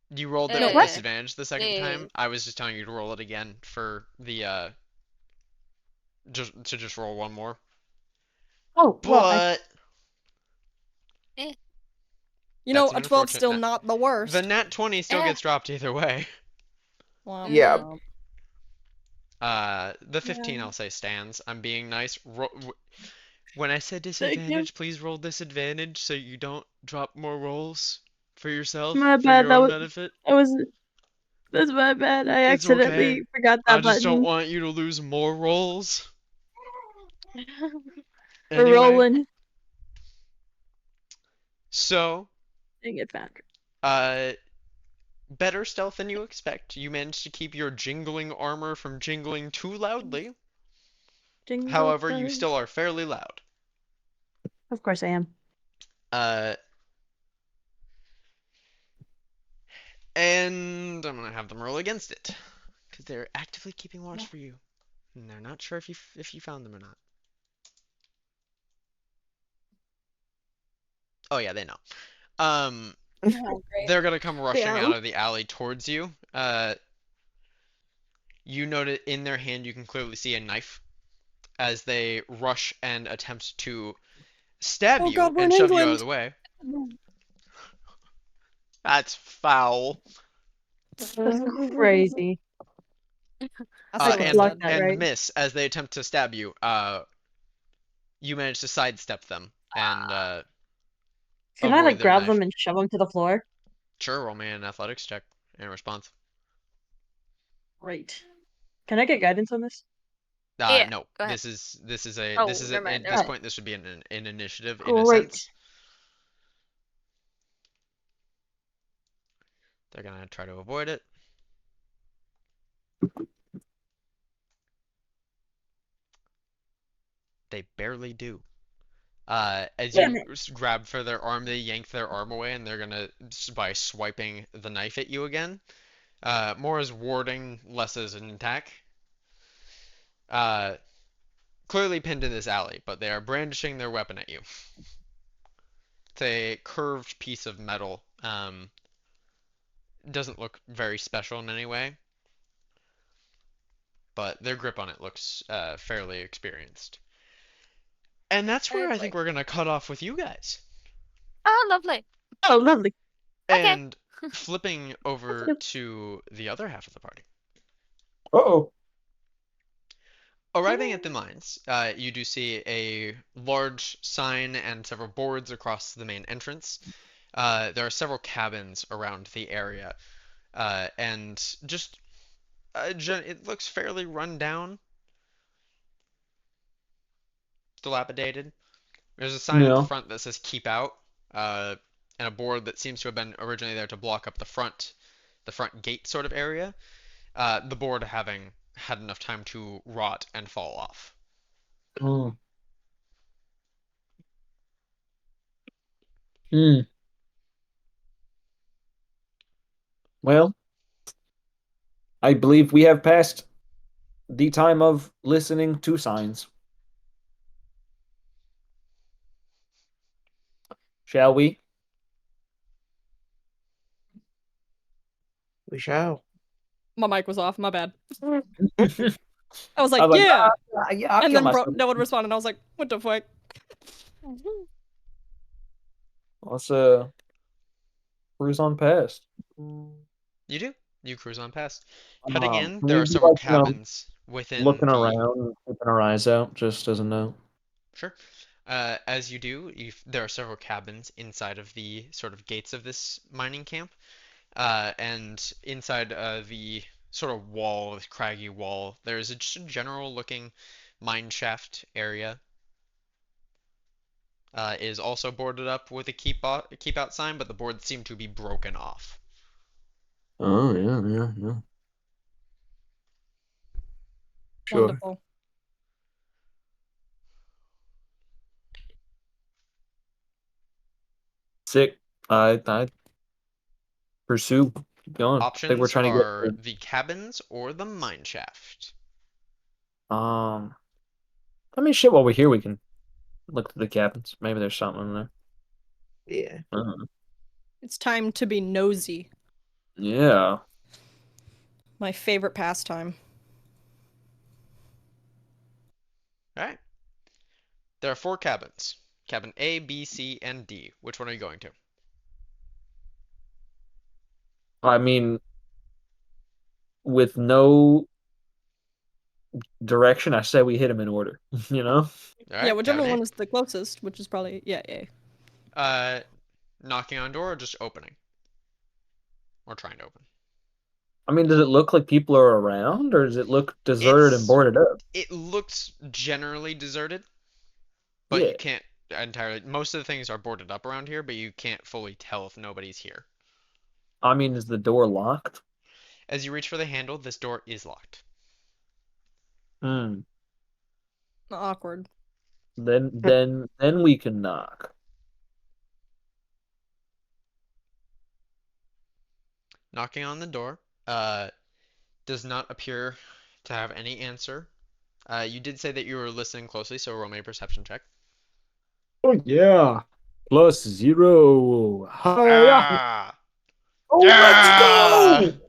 You rolled it No, with what? disadvantage the second time. I was just telling you to roll it again for the just roll one more. Oh, well, But You know, that's an a 12's unfortunate still nat. not the The worst. nat 20 still Eh. gets dropped either way. Womp Yeah. womp. The 15 I'll say stands. I'm being nice. When I said thank you. disadvantage, please roll disadvantage so you don't drop more rolls for yourself My for bad. your own benefit. That's my bad. I It's okay. accidentally forgot I that just don't button. want you to lose more rolls. We're Anyway, rolling. so Dang it, Patrick. uh better stealth than you expect. You managed to keep your jingling armor from jingling too loudly. Jingle However, you bells. still are fairly loud. Of course I am. Uh and I'm gonna have them roll against it because they're actively keeping watch for you, and they're not sure if you found them or not. Oh yeah, they know. Um, Oh, great. they're gonna come rushing out Damn. of the alley towards you. You note in their hand you can clearly see a knife as they rush and attempt to stab Oh you god, we're in and shove you out of England. the way. That's foul. That's crazy. That's I what I And blocked said. that, right? miss as they attempt to stab you. You manage to sidestep them and Can I avoid like their grab them knife. and shove them to the floor? Sure, roll me an athletics check in response. Right. Can I get guidance on this? Yeah, No. go ahead. This Oh, is never mind, at never this mind. point this would be an initiative in a Great. sense. They're gonna try to avoid it. They barely do. As Damn you it. grab for their arm, they yank their arm away, and they're gonna by swiping the knife at you again. More as warding, less as an attack. Uh, clearly pinned in this alley, but they are brandishing their weapon at you. It's a curved piece of metal. Doesn't look very special in any way, but their grip on it looks fairly experienced. And that's where Oh, I boy. think we're gonna cut off with you guys. Oh, lovely. Oh, lovely. Okay. And flipping over to the other half of the party. Uh-oh. Arriving at the mines, you do see a large sign and several boards across the main entrance. There are several cabins around the area, and just it looks fairly run down, dilapidated. There's a sign at the Yeah. front that says "Keep Out," and a board that seems to have been originally there to block up the front gate sort of area. The board having had enough time to rot and fall off. Mm. Hmm. Well, I believe we have passed the time of listening to signs. Shall we? We shall. My mic was off, my bad. I I was like, was like, yeah. yeah, I'll And kill then myself. no one responded. I was like, what the fuck? Let's cruise on past. You do. You cruise on past. Heading in, Can there we are be several like, cabins within looking the. around and keeping our eyes out just as a note? Sure. As you do, there are several cabins inside of the sort of gates of this mining camp. And inside the sort of wall, this craggy wall, there's just a general looking mine shaft area. is also boarded up with a keep out sign, but the boards seem to be broken off. Oh yeah. Sure. Wonderful. Sick. I pursue. Keep going. I think we're Options trying to are get. the cabins or the mine shaft. Um. I mean, shit. While we're here, we can look to the cabins. Maybe there's something in there. Yeah. It's time to be nosy. Yeah. My favorite pastime. All right. There are 4 cabins. Cabin A, B, C, and D. Which one are you going to? I mean, with no direction, I say we hit them in order. You know. All Yeah, right, whichever cabin one is the closest, which is probably yeah. A. Knocking on door or just opening? Or trying to open? I mean, does it look like people are around, or does it look deserted and It's boarded up? it looks generally deserted, but Yeah. you can't entirely. Most of the things are boarded up around here, but you can't fully tell if nobody's here. I mean, is the door locked? As you reach for the handle, this door is locked. Hmm. Awkward. Then we can knock. Knocking on the door does not appear to have any answer. You did say that you were listening closely, so roll me a perception check. Oh yeah. +0. Hiya. Ah! Oh, let's Yeah! go! They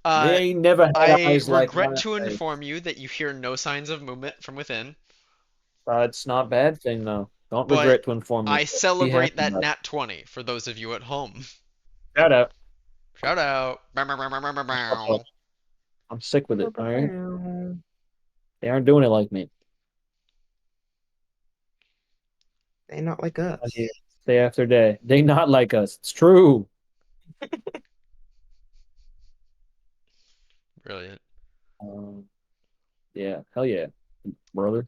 Uh, ain't never had I eyes like regret my to eyes. inform you that you hear no signs of movement from within, It's not a bad thing though. Don't but regret to inform me. I Be celebrate happy that about it. nat 20 for those of you at home. Shout out. Shout out. Bow, bow, bow, bow, bow, bow, bow. I'm sick with it. All right. They aren't doing it like me. They not like I us. hear day after day. They not like us. It's true. Brilliant. Um, yeah. Hell yeah, brother.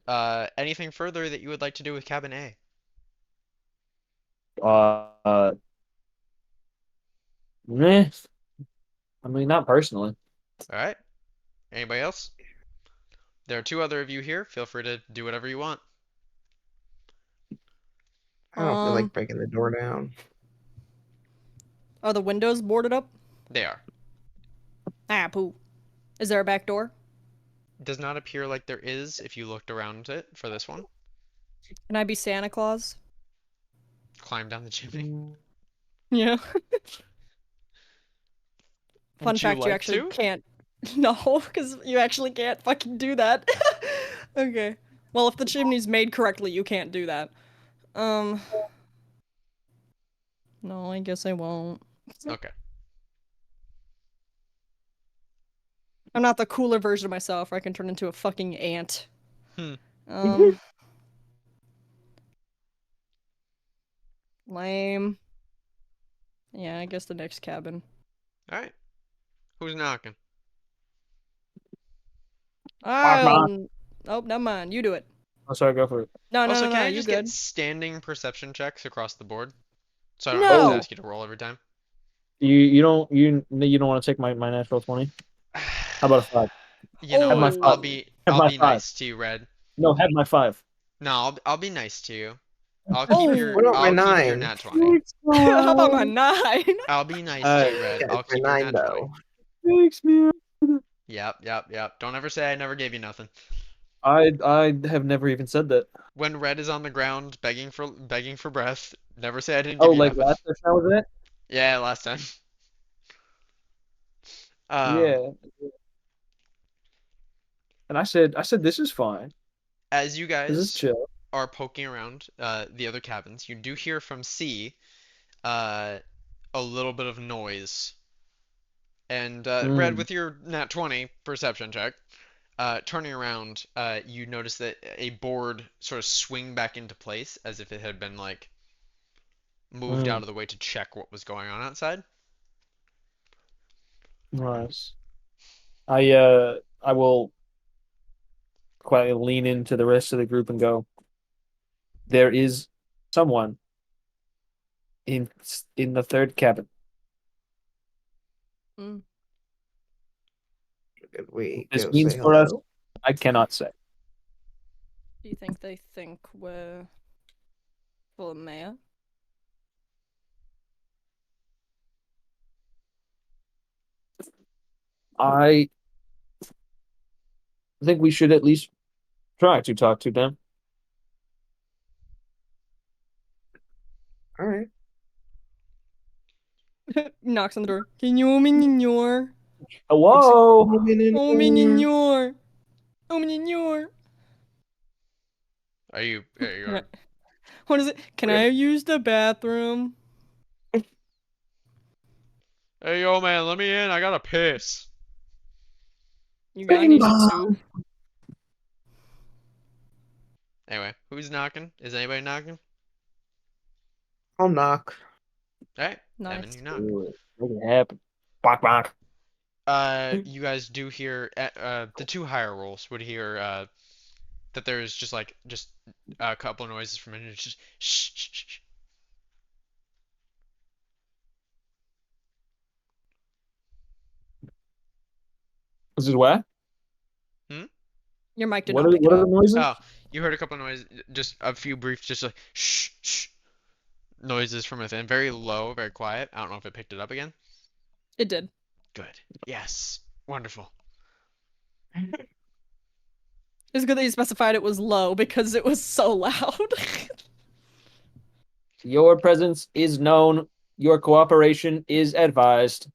Anything further that you would like to do with cabin A? Uh, meh. I mean, not personally. All right. Anybody else? There are 2 other of you here. Feel free to do whatever you want. I don't feel Um, like breaking the door down. are the windows boarded up? They are. Ah, poo. Is there a back door? Does not appear like there is if you looked around it for this one. Can I be Santa Claus? Climb down the chimney. Yeah. Fun Would you fact, you like actually to? can't. No, because you actually can't fucking do that. Okay. Well, if the chimney's made correctly, you can't do that. Um. No, I guess I won't. Okay. I'm not the cooler version of myself where I can turn into a fucking ant. Hmm. Um. Lame. Yeah, I guess the next cabin. All right. Who's knocking? Oh, never mind. You do it. Oh, sorry, go for it. No, no, Also, no, can no. I You just get good? standing perception checks across the board? So I don't have to No. ask you to roll every time. You don't want to take my natural 20? How about a 5? You know Have my what? 5. Have I'll my be 5. nice to you, Red. No, have my 5. No, I'll be nice to you. Oh. What about my I'll keep your 9? nat 20. How about my 9? I'll be nice to Uh, you, Red. Yeah, I'll it's my keep your 9 nat 20. though. Makes me. Yep. Don't ever say I never gave you nothing. I have never even said that. When Red is on the ground begging for breath, never say I didn't Oh, give you like nothing. last time I was at? Yeah, last time. Yeah. And I said this is fine. As you This is guys chill. are poking around the other cabins, you do hear from C uh, a little bit of noise. And Red, Mm, with your nat 20 perception check, turning around, you notice that a board sort of swing back into place as if it had been like moved out mm, of the way to check what was going on outside. nice. I will quietly lean into the rest of the group and go, there is someone in the third cabin. Mm. Did we This go means say for us, hello? I cannot say. Do you think they think we're full of mayor? I think we should at least try to talk to them. All right. Knocks on the door. Can you open in your? Hello. Open in your. Open in your. Are you? Right. What is it? Can I use the bathroom? Hey, yo, man, let me in. I gotta piss. You guys Bing need some bong. soup. Anyway, who's knocking? Is anybody knocking? I'll knock. All right, Nice. Evan, you knock. Do it. Make it happen. Bok bok. You guys do hear the two higher rolls would hear that there's just a couple of noises from it. It's just shh, shh, shh, shh. This is what? Your mic did What not are pick it what are the up. noises? Oh, you heard a couple of noises, just a few brief, just like shh, shh noises from within, very low, very quiet. I don't know if it picked it up again. It did. Good. Yes. Wonderful. It's good that you specified it was low because it was so loud. Your presence is known. Your cooperation is advised.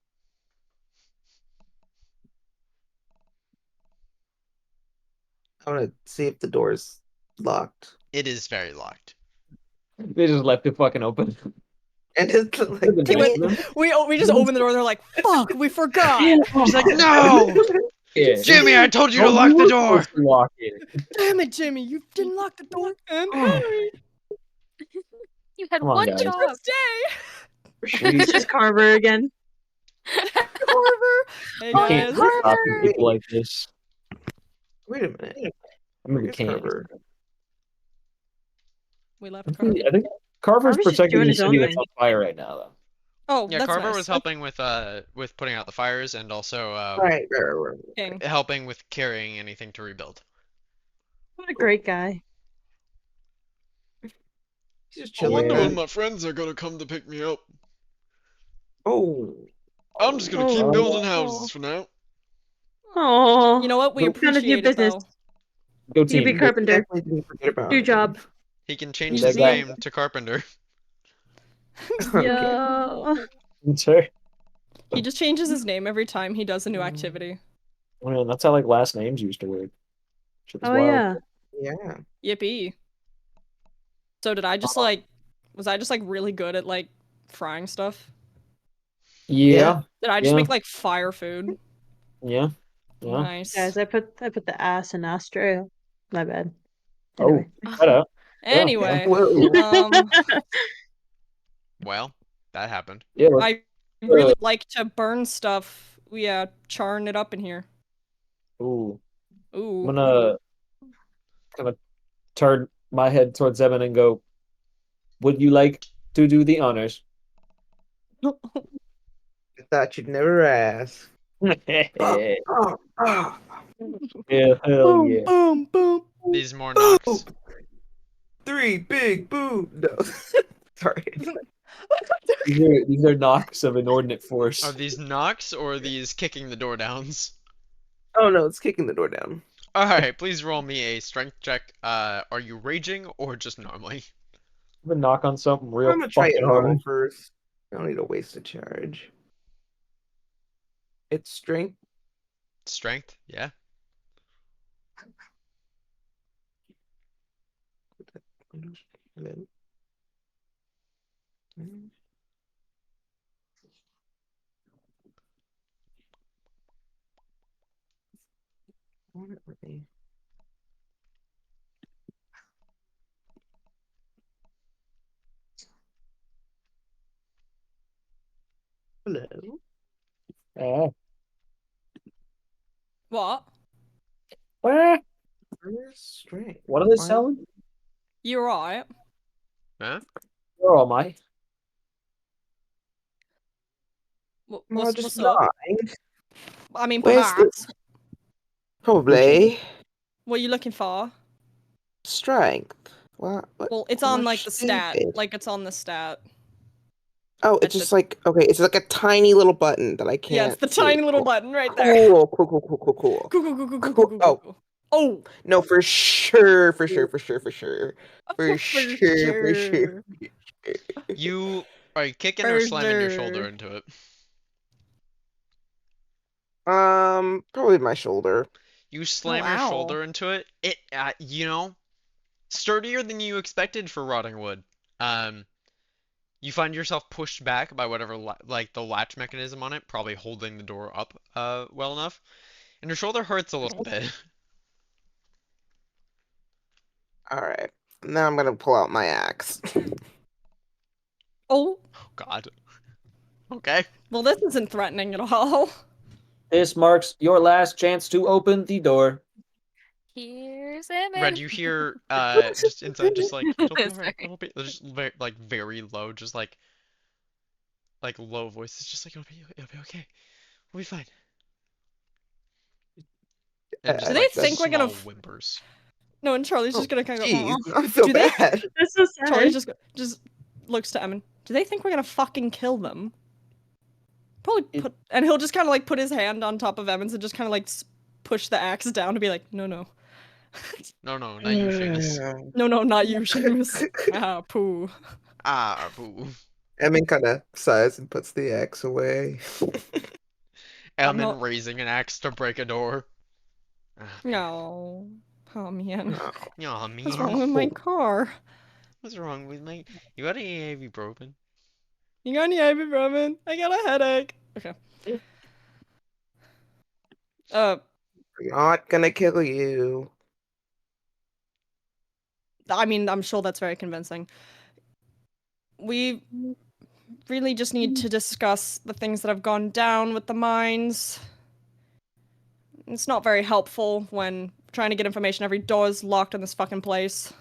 I want to see if the door's locked. It is very locked. They just left it fucking open. And it's like, They went, Them? we just opened the door and they're like, fuck, we forgot. He's like, no, Yeah. Jimmy, I told you to Oh, lock you the were door. supposed to lock it. Damn it, Jimmy, you didn't lock the door. And hurry. You had Come on, one guys. job. Let's stay. It's just Carver again. Carver. Hey, You guys. can't stop people like this. wait a minute. I mean, we Where's can't. Carver? We left Carver. I think Carver's Carver's just protecting doing the his own city that's thing. on fire right now, though. Oh, Yeah, that's Carver nice. was helping with putting out the fires and also Right. King. helping with carrying anything to rebuild. What a great guy. He's just I chilling. wonder Yeah. when my friends are gonna come to pick me up. Oh. I'm just gonna Oh. keep building houses for now. Oh. You know what? We None of your appreciate it, business. though. Go You be team. carpenter. Definitely didn't forget about Do your him. job. He can change That his guy. name to Carpenter. Okay. Yo. Sure. He just changes his name every time he does a new activity. Well, that's how like last names used to work. Shit was Oh wild. yeah. Yeah. Yippee. So did I just was I just really good at frying stuff? Yeah. Did I just Yeah. make fire food? Yeah. Yeah. Nice. Guys, I put the ass in Astro. My bad. Oh, Anyway. shut up. Anyway, Whoa. Well, that happened. Yeah. I really like to burn stuff. Yeah, charring it up in here. Ooh. I'm Ooh. gonna kind of turn my head towards Evan and go, would you like to do the honors? I thought you'd never ask. Yeah, Oh, oh. hell Boom, yeah. boom, boom. These more knocks. 3 big boom. No. Sorry. These are knocks of inordinate force. Are these knocks or are these kicking the door downs? Oh no, it's kicking the door down. Alright, please roll me a strength check. Are you raging or just normally? I'm gonna knock on something real I'm gonna try it fucking normal hard. first. I don't need to waste a charge. It's strength. Strength, yeah. Hello. Hello. Ah. What? Ah. Where's strength? What are they Why- selling? You're right. Huh? Where am I? Wh- Well, What's just what's up? nine. I mean, Where's the perhaps. probably What are you looking for? strength? What? Well, it's Am on I like the stat. stupid? Like it's on the stat. Oh, At it's the just like okay, it's like a tiny little button that I Yeah, it's can't the see. tiny little Cool. button right there. Cool, cool, cool, cool, cool, cool. Cool, cool, cool, cool, cool, cool, Cool. cool, cool, Oh, cool. Oh, no, for sure, for sure, for sure, for sure. For for sure, for sure. sure. You are you kicking or For slamming your shoulder sure. into it? Probably my shoulder. You Oh, slam your ow. shoulder into it. It, sturdier than you expected for rotting wood. Um, you find yourself pushed back by whatever like the latch mechanism on it, probably holding the door up well enough, and your shoulder hurts a little bit. All right. Now I'm gonna pull out my axe. Oh, Oh God. Okay. well, this isn't threatening at all. This marks your last chance to open the door. Here's Red, Emmett. you hear just inside, just like it'll be alright, Sorry. it'll be just very low, just like low voices, just like it'll be okay, we'll be fine, and I Do just they like like that. think we're gonna? small whimpers. No, and Charlie's Oh, just gonna kind of go. jeez, "Aw." I feel Do they? bad. That's so sad. Charlie just looks to Emin. Do they think we're gonna fucking kill them? Probably put, and he'll just kind of like put his hand on top of Emin's and just kind of like push the axe down to be like, no, no, No, no, not you, Seamus. no, no, not you, Seamus. Ah, poo. Ah, boo. Emin kind of sighs and puts the axe away. I'm Elman not. raising an axe to break a door. Ah, man. No. Oh man, Oh, Aw, what's wrong man. with my car? What's wrong with my? You got any ibuprofen? You got any ibuprofen? I got a headache. Okay. I'm not gonna kill you. I mean, I'm sure that's very convincing. We really just need to discuss the things that have gone down with the mines. It's not very helpful when trying to get information. Every door is locked in this fucking place.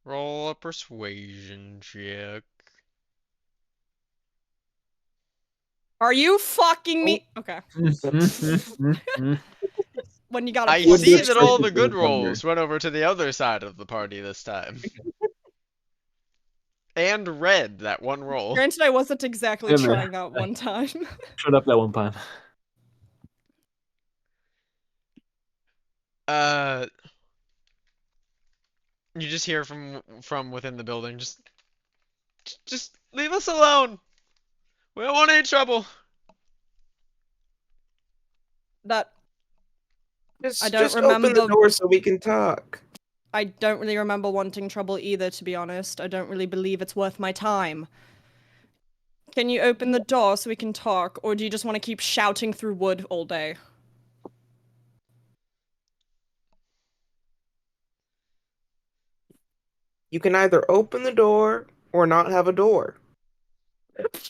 Roll a persuasion check. Are you fucking me? Okay. Mm-hmm. When you got a I Would be see plus. that all expected the from good a thunder. rolls went over to the other side of the party this time. And Red, that one roll. Granted, I wasn't exactly Wait a minute. trying that one time. Shut up that one time. Uh, you just hear from within the building, just leave us alone. We don't want any trouble. That Just, I don't just open the remember. door so we can talk. I don't really remember wanting trouble either, to be honest. I don't really believe it's worth my time. Can you open the door so we can talk, or do you just want to keep shouting through wood all day? You can either open the door or not have a door. That's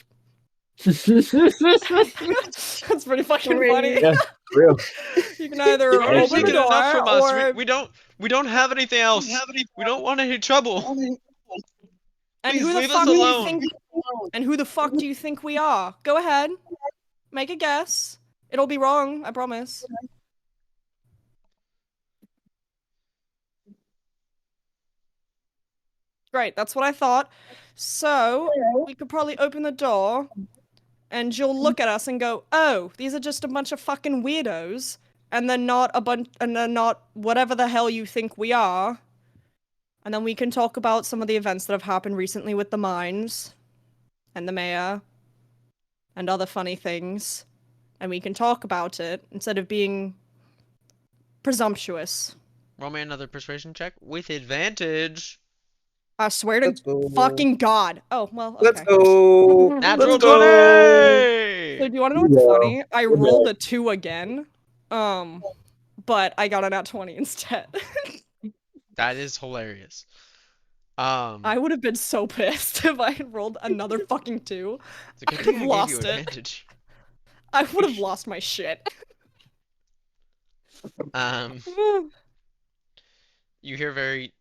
pretty fucking funny. Yeah, real. You can either You've already open the taken enough from door us. or We don't have anything else. We don't want any trouble. and Please who the leave us fuck do you alone. think and who the fuck do you think we are? Go ahead. Make a guess. It'll be wrong, I promise. Great, that's what I thought. So, we could probably open the door and you'll look at us and go, "Oh, these are just a bunch of fucking weirdos." And they're not a bunch and they're not whatever the hell you think we are. And then we can talk about some of the events that have happened recently with the mines and the mayor and other funny things. And we can talk about it instead of being presumptuous. Roll me another persuasion check with advantage. I swear to Let's go. fucking God. Oh, well, okay. Let's go. Natural Let's go. 20! So do you want to know what's funny? I rolled a 2 again. But I got a nat 20 instead. That is hilarious. I would have been so pissed if I had rolled another fucking 2. It's a good I thing have I lost gave you it. advantage. I would have lost my shit. you hear very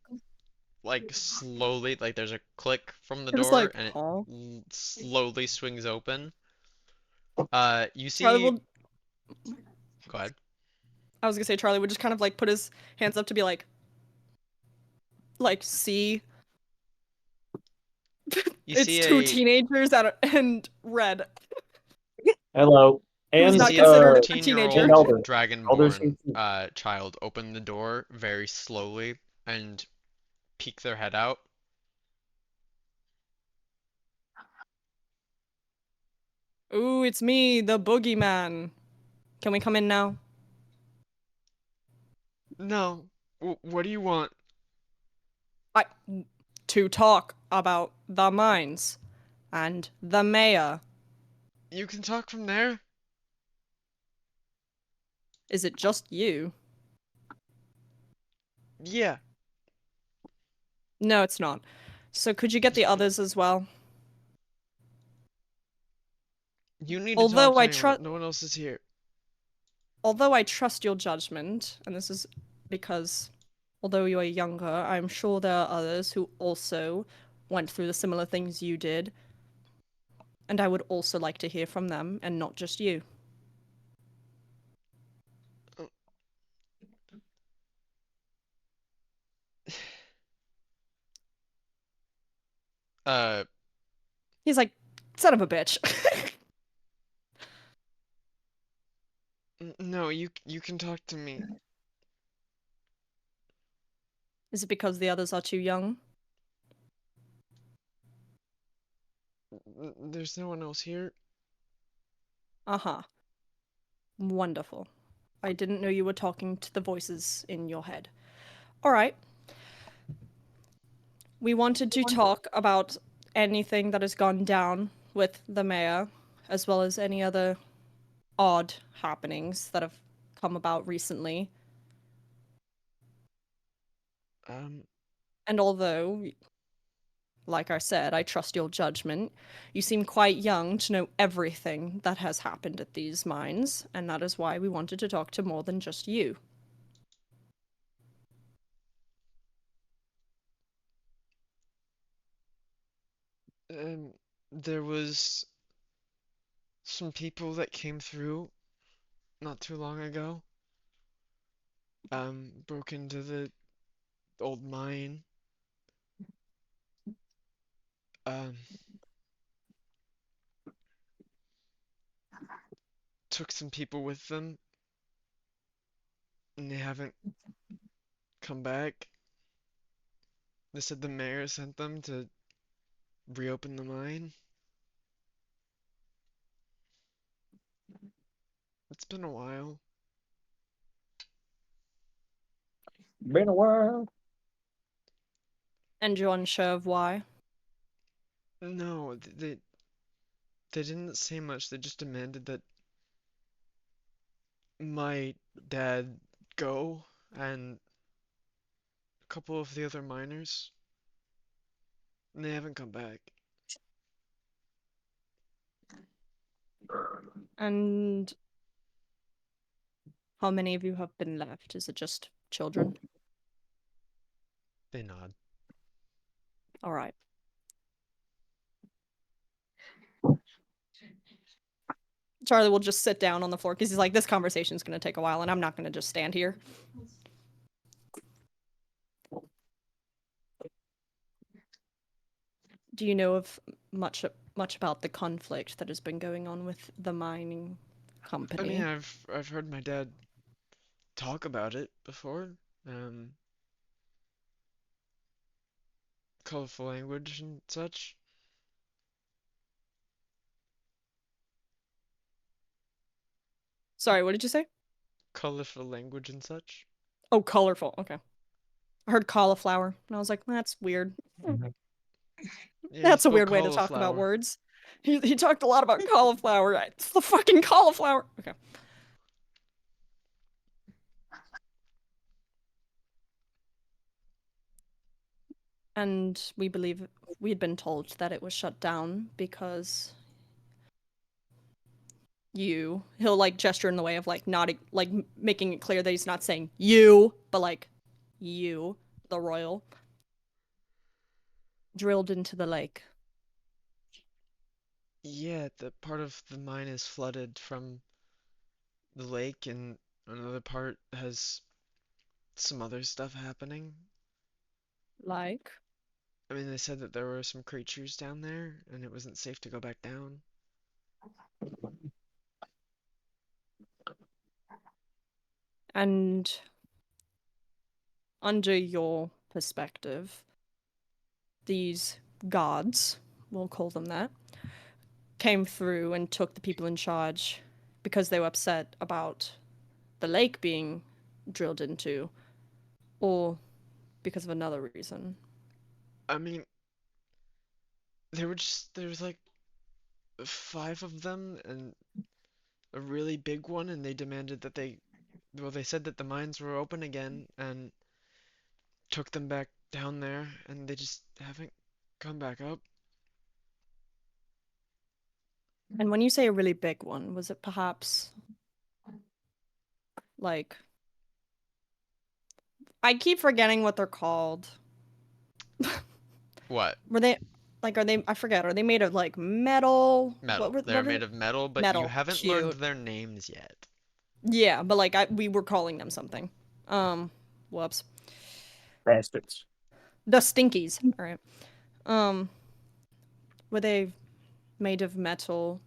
like slowly, like there's a click from the It was door like, and it huh? slowly swings open. You Charlie see, will. go ahead. I was gonna say Charlie would just kind of like put his hands up to be like see. You It's see two a teenagers and Red, Hello. who's you And not see a considered a and teenager. 13-year-old Elder. Elder's dragonborn 18. child open the door very slowly and peek their head out. Ooh, it's me, the boogeyman. Can we come in now? No, what do you want? I to talk about the mines and the mayor. You can talk from there. Is it just you? Yeah, No, it's not. So could you get the others as well? you need to talk Although to I anyone. trust No one else is here. although I trust your judgment, and this is because although you are younger, I'm sure there are others who also went through the similar things you did, and I would also like to hear from them and not just you. Uh, He's like, son of a bitch. no, you can talk to me. Is it because the others are too young? There's no one else here. Uh-huh. Wonderful. I didn't know you were talking to the voices in your head. All right. We wanted to talk about anything that has gone down with the mayor, as well as any other odd happenings that have come about recently. Um, And although, like I said, I trust your judgment, you seem quite young to know everything that has happened at these mines, and that is why we wanted to talk to more than just you. um, there was some people that came through not too long ago. Broke into the old mine. Um, took some people with them, and they haven't come back. They said the mayor sent them to reopen the mine. It's been a while. Been a while. And you're unsure of why? No, they didn't say much. They just demanded that my dad go and a couple of the other miners, and they haven't come back. And how many of you have been left? Is it just children? They nod. All right. Charlie will just sit down on the floor because he's like, this conversation's going to take a while and I'm not going to just stand here. Do you know of much about the conflict that has been going on with the mining I company? mean, I've heard my dad talk about it before. Um, colorful language and such. Sorry, what did you say? Colorful language and such. Oh, colorful. Okay. I heard cauliflower, and I was like, that's weird. Yeah, he That's a spoke weird way to talk about cauliflower. words. He talked a lot about cauliflower. It's the fucking cauliflower. Okay. And we believe we had been told that it was shut down because he'll like gesture in the way of like not like making it clear that he's not saying you, but like you the royal drilled into the lake. Yeah, the part of the mine is flooded from the lake, and another part has some other stuff happening. Like, I mean, they said that there were some creatures down there, and it wasn't safe to go back down. and under your perspective, these gods, we'll call them that, came through and took the people in charge because they were upset about the lake being drilled into, or because of another reason. I mean, there was like 5 of them and a really big one, and they demanded that well, they said that the mines were open again and took them back down there, and they just haven't come back up. And when you say a really big one, was it perhaps like, I keep forgetting what they're called. What? Were they are they, I forget, are they made of like metal? Metal. They're What is made it? of metal, but you Metal. haven't learned Cute. their names yet. Yeah, but like we were calling them something. Whoops. Bastards. The Stinkies. All right. Um, were they made of metal,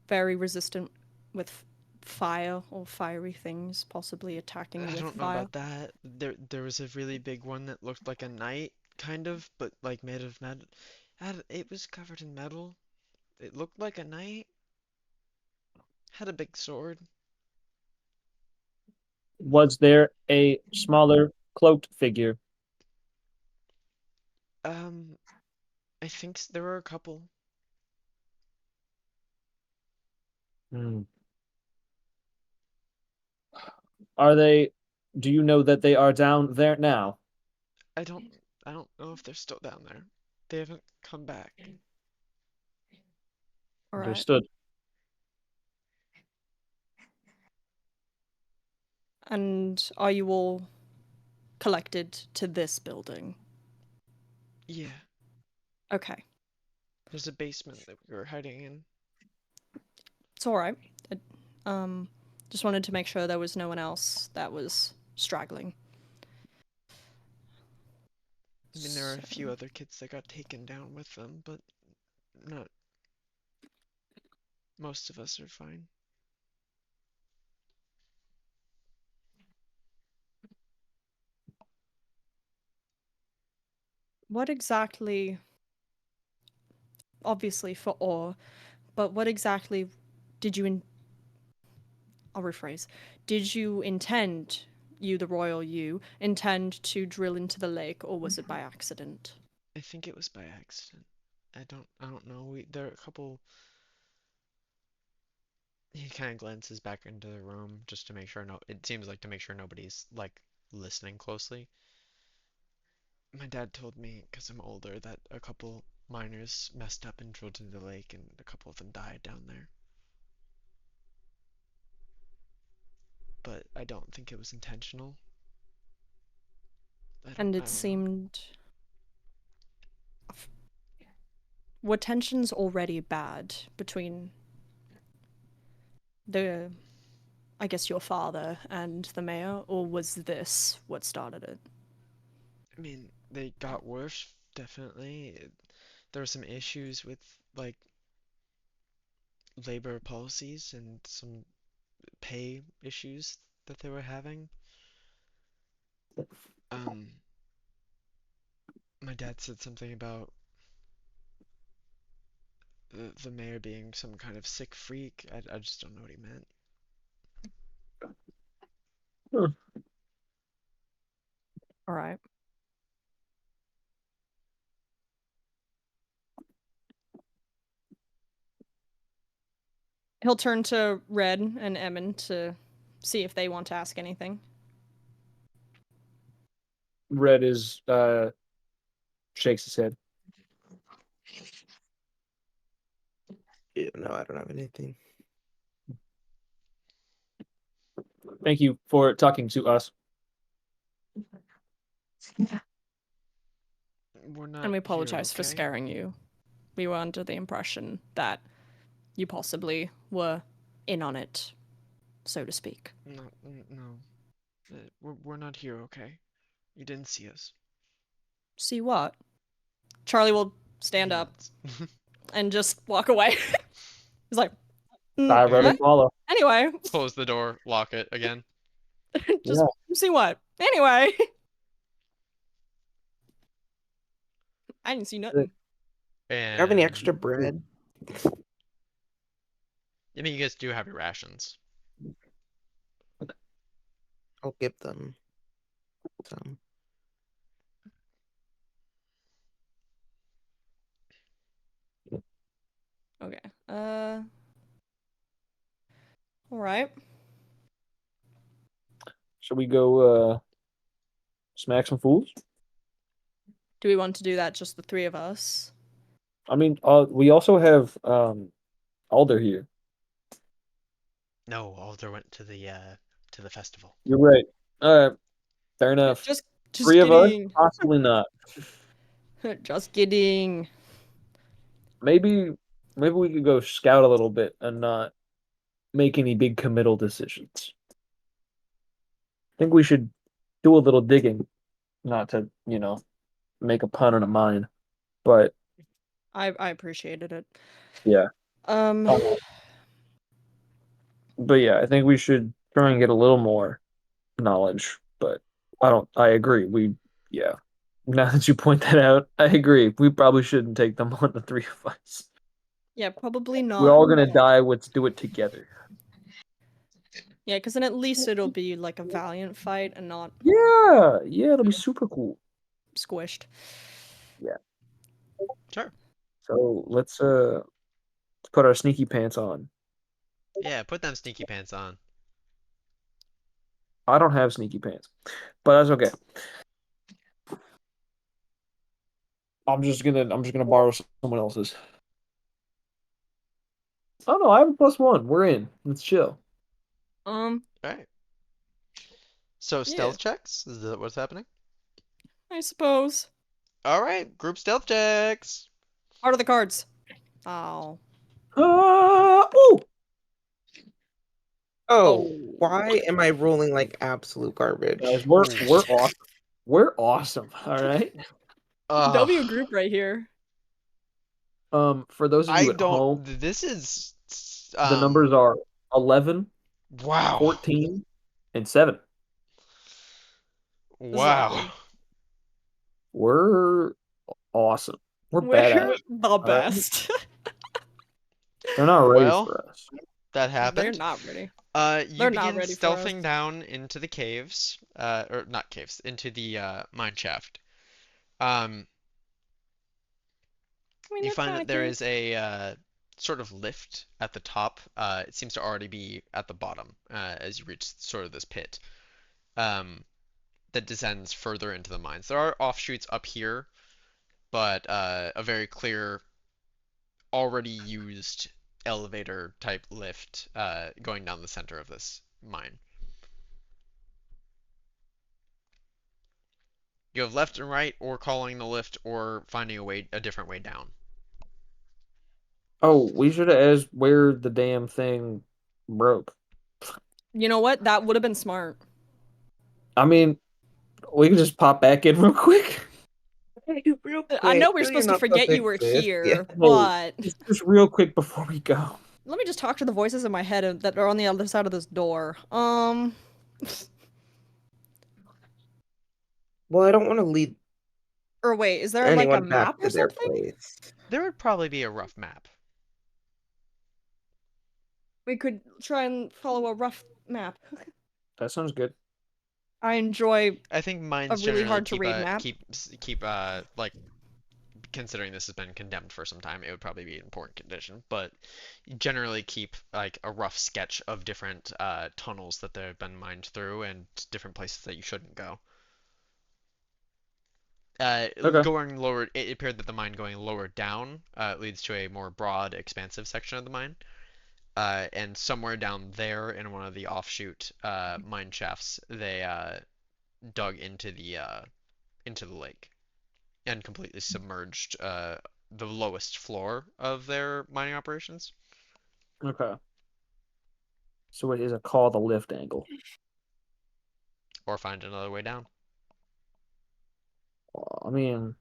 very resistant with fire or fiery things, possibly attacking I with don't know fire? about that. There was a really big one that looked like a knight, kind of, but like made of metal. It was covered in metal. It looked like a knight. Had a big sword. Was there a smaller cloaked figure? Um, I think there were a couple. Hmm. Are they? Do you know that they are down there now? I don't I don't know if they're still down there. They haven't come back. All right. Understood. And are you all collected to this building? Yeah, Okay. there's a basement that we were hiding in. It's all right. Um, just wanted to make sure there was no one else that was straggling. I mean, there are So, a few other kids that got taken down with them, but not most of us are fine. what exactly, obviously for awe, but what exactly did you I'll rephrase. Did you intend, you, the royal you, intend to drill into the lake, or was it by accident? I think it was by accident. I don't know. There are a couple. He kind of glances back into the room just to make sure it seems like to make sure nobody's like listening closely. My dad told me, because I'm older, that a couple miners messed up and drilled into the lake, and a couple of them died down there. But I don't think it was intentional. And I it don't know. seemed. Were tensions already bad between the, I guess, your father and the mayor, or was this what started it? I mean, they got worse, definitely. There were some issues with like labor policies and some pay issues that they were having. Um, my dad said something about the mayor being some kind of sick freak. I just don't know what he meant. Hmm. All right. He'll turn to Red and Emin to see if they want to ask anything. Red is shakes his head. Yeah, no, I don't have anything. Thank you for talking to us. We're not And we here, apologize for okay? scaring you. We were under the impression that you possibly were in on it, so to speak. No, no. We're not here, okay? You didn't see us. See what? Charlie will stand up Nods. and just walk away. He's like, I read what? it follow. Anyway, Close the door, lock it again. just see what? Anyway. I didn't see nothing. Have any extra And bread? I mean, you guys do have your rations. I'll give them some. Okay. All right. Should we go smack some fools? Do we want to do that just the three of us? I mean, we also have Alder here. No, Alder went to the festival. You're right. All right, fair enough. Just Three of us, kidding. possibly not. Just kidding. Maybe we could go scout a little bit and not make any big committal decisions. I think we should do a little digging, not to, make a pun on a mine, but I appreciated it. yeah. Um, Uh, But yeah, I think we should try and get a little more knowledge. But I agree. Yeah. Now that you point that out, I agree. We probably shouldn't take them on, the three of us. yeah, probably We're not. all gonna die. Let's do it together. Yeah, because then at least it'll be like a valiant fight and not Yeah, it'll be super cool. squished. Sure. So let's put our sneaky pants on. Yeah, put them sneaky pants on. I don't have sneaky pants, but that's okay. I'm just gonna borrow someone else's. Oh no, I have a +1. We're in. Let's chill. Um, All right. So stealth checks? Is that what's happening? I suppose. All right, group stealth checks. Heart of the cards. Oh. Ooh! Oh, why am I rolling like absolute garbage? Guys, we're Ooh. awesome. We're awesome. All right. W group right here. For those of you I at don't. home, This is. the numbers are 11, Wow. 14, and 7. Wow. We're awesome. We're We're badass. the right? best. They're not ready Well, for us. that They're happened. not ready. You They're not begin ready for us. stealthing down into the caves, or not caves, into the mine shaft. Um, I mean, you they're find kinda that there cute. is a sort of lift at the top. It seems to already be at the bottom as you reach sort of this pit that descends further into the mines. There are offshoots up here, but a very clear, already used elevator type lift going down the center of this mine. You have left and right, or calling the lift, or finding a different way down. Oh, we should have asked where the damn thing broke. You know what? That would have been smart. I mean, we can just pop back in real quick. Hey, real I know quick, we're you're supposed to not forget you were exist. Yeah. here, but Just real quick before we go. let me just talk to the voices in my head that are on the other side of this door. Well, I don't want to lead Or wait, is there like a anyone back map to or their something? place. There would probably be a rough map. We could try and follow a rough map. That sounds good. I enjoy I think a mines really generally hard to keep read map. like considering this has been condemned for some time, it would probably be in important condition, but generally keep like a rough sketch of different tunnels that they've been mined through and different places that you shouldn't go. Okay. Going lower, it appeared that the mine going lower down leads to a more broad, expansive section of the mine. And somewhere down there in one of the offshoot mine shafts, they dug into the lake and completely submerged the lowest floor of their mining operations. Okay. So it is a call the lift angle. Or find another way down. I mean,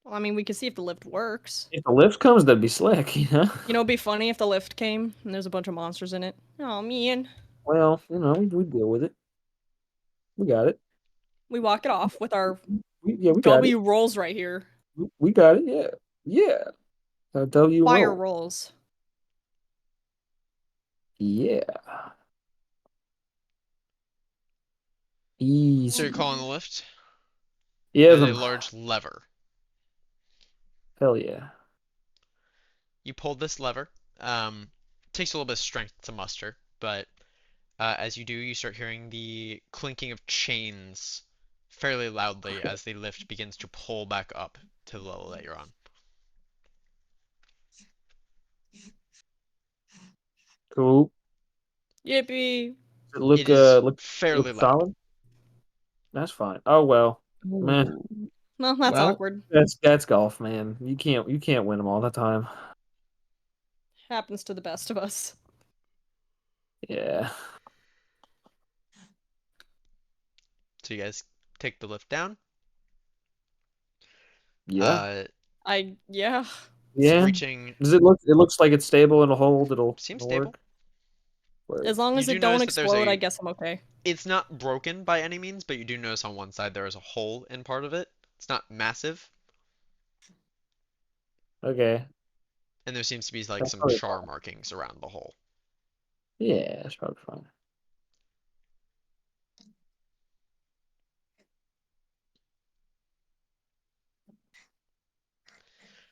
Well, I mean, we can see if the lift works. if the lift comes, that'd be slick, You know, it'd be funny if the lift came and there's a bunch of monsters in it. Oh, man. Well, we deal with it. We got it. We walk it off with our We got it. W rolls right here. We got it. Yeah. Yeah. W Fire roll. rolls. Yeah. So Easy. you're calling the lift? Yeah. There's a large lever. Hell yeah. You pull this lever. Takes a little bit of strength to muster, but as you do, you start hearing the clinking of chains fairly loudly as the lift begins to pull back up to the level that you're on. Cool. Yippee. Does it look It is look fairly loud. solid? That's fine. Oh well. Man, Ooh. Well, that's Well, awkward. that's golf, man. You can't win them all the time. Happens to the best of us. Yeah. So you guys take the lift down. Yeah. Yeah. Yeah. Screeching Does it look? It looks like it's stable. It'll hold. seems It'll stable. work. Word. As long You as do it don't notice that there's explode, a- I guess I'm okay. It's not broken by any means, but you do notice on one side there is a hole in part of it. It's not massive, Okay. and there seems to be like That's some probably char fine. markings around the hole. Yeah, that's probably fine.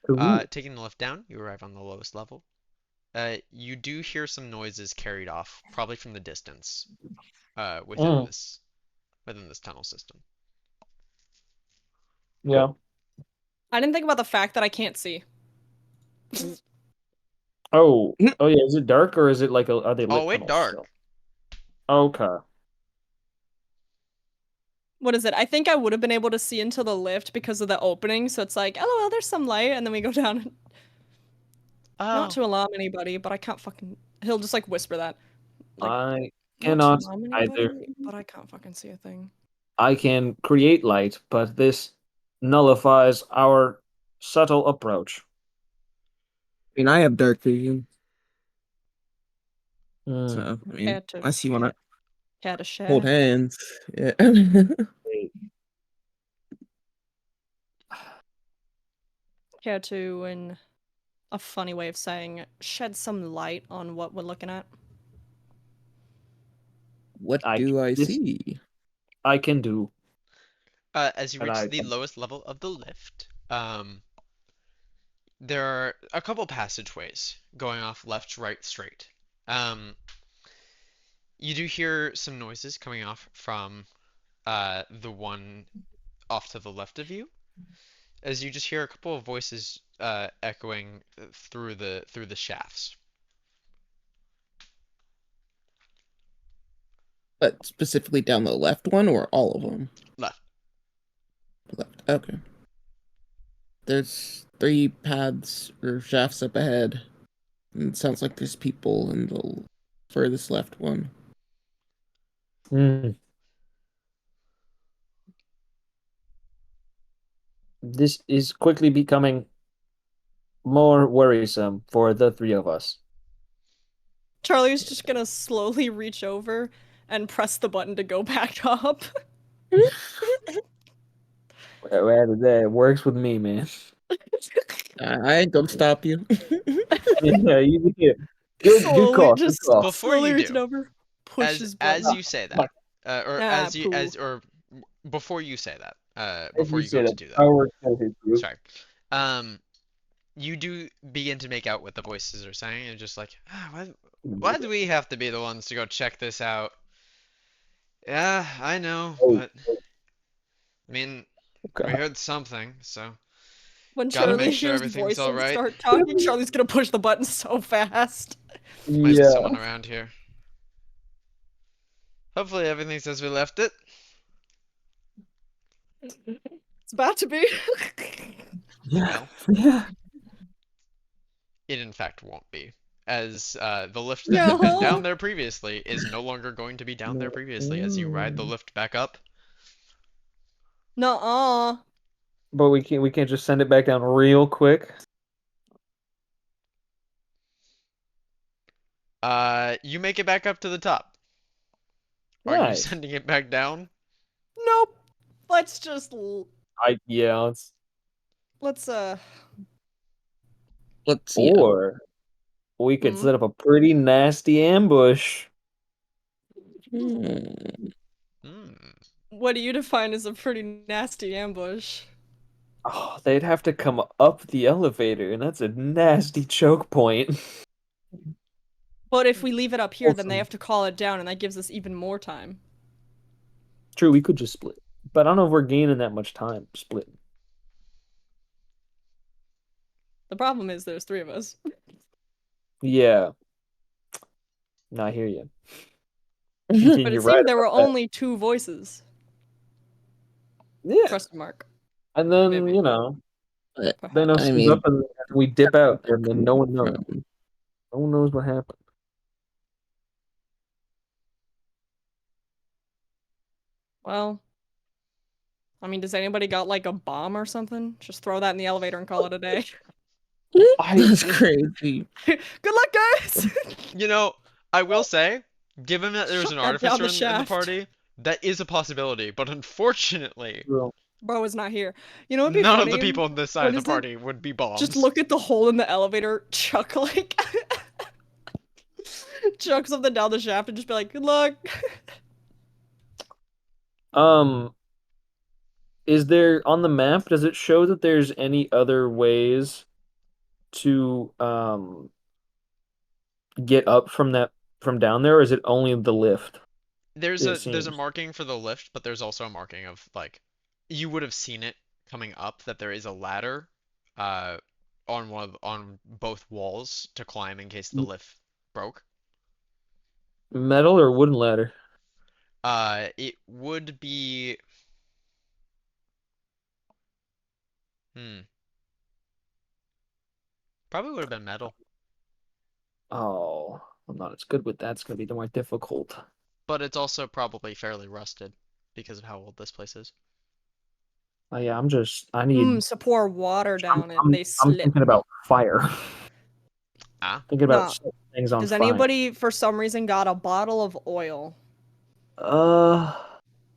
Cool. Taking the lift down, you arrive on the lowest level. You do hear some noises carried off, probably from the distance, Mm, within this tunnel system. yeah. I didn't think about the fact that I can't see. Oh. Oh yeah. Is it dark or is it like are they lit Oh, it's tunnels dark. still? Okay. What is it? I think I would have been able to see into the lift because of the opening, so it's like, LOL, there's some light, and then we go down. Not Oh, to alarm anybody, but I can't fucking. He'll just like whisper that. Like, I not to cannot alarm either. anybody, but I can't fucking see a thing. I can create light, but this nullifies our subtle approach. I mean, I have dark vision, Hmm. so I mean, Had to, unless you want to had to share. hold hands, yeah. Had to, in a funny way of saying, shed some light on what we're looking at. What I do I this see? I can do, as you and reach I the lowest level of the lift, there are a couple passageways going off left, right, straight. You do hear some noises coming off from the one off to the left of you, as you just hear a couple of voices echoing through the shafts. But specifically down the left one or all of them? Left. Left. Okay. There's 3 paths or shafts up ahead. And it sounds like there's people in the furthest left one. This is quickly becoming more worrisome for the three of us. Charlie's just gonna slowly reach over and press the button to go back up. Well, that works with me, man. I ain't gonna stop you. Yeah, you do. Good Slowly, call. Good just call. Before slowly you reaching do, over, pushes as button. you say Come on. that, or Ah, as you poo. as or before you say that, As before you you go say to that, do that, power can hit you. sorry, um, you do begin to make out what the voices are saying, and just like, why do we have to be the ones to go check this out? Yeah, I know, Oh, but I mean, we God. heard something, so When gotta Charlie make sure hears everything's all voices right. start talking, Charlie's gonna push the button so fast. Might be someone Yeah. around here. Hopefully everything's as we left it. It's It's about to be. Well, Yeah. it in fact won't be, as the lift that Yeah. had been down there previously is no longer going to be down there previously as you ride the Mm. lift back up. Nuh-uh. But we can't just send it back down real quick. You make it back up to the top. Are you Nice. sending it back down? Nope. Let's just Yeah, it's let's Let's see. or we could Hmm. set up a pretty nasty ambush. Hmm. Hmm. What do you define as a pretty nasty ambush? Oh, they'd have to come up the elevator, and that's a nasty choke point. But if we leave it up here, then they Awesome. have to call it down, and that gives us even more time. True, we could just split. But I don't know if we're gaining that much time splitting. The problem is there's 3 of us. Yeah. No, I hear you. But You're it right seemed there were about that. only 2 voices. Yeah. Question mark. And then, Maybe. you know, But, Thanos I shows mean, up and we dip out, they're and then no one knows. from. No one knows what happened. Well, I mean, does anybody got like a bomb or something? Just throw that in the elevator and call it a day. That's crazy. Good luck, guys! You know, I will say, given that there's Shut an that down artificer the in the shaft. party, that is a possibility. But unfortunately, Well, Bro is not here. You know what'd be none of funny? the people on this side What of the is it? party would be Just bombs. look at the hole in the elevator, chuck like chuck something down the shaft and just be like, good luck. um, is there on the map, does it show that there's any other ways to get up from down there, or is it only the lift, it There's a seems? marking for the lift, but there's also a marking of like you would have seen it coming up that there is a ladder uh on both walls to climb in case the lift broke. Metal or wooden ladder? It would be hmm probably would have been metal, Oh, I'm not as good with that. It's gonna be more difficult. but it's also probably fairly rusted because of how old this place is. Oh yeah, I need So pour water I'm down it and I'm, they I'm slip. thinking about fire. Ah, Thinking about Nah. setting things on Does fire. anybody for some reason got a bottle of oil? Uh,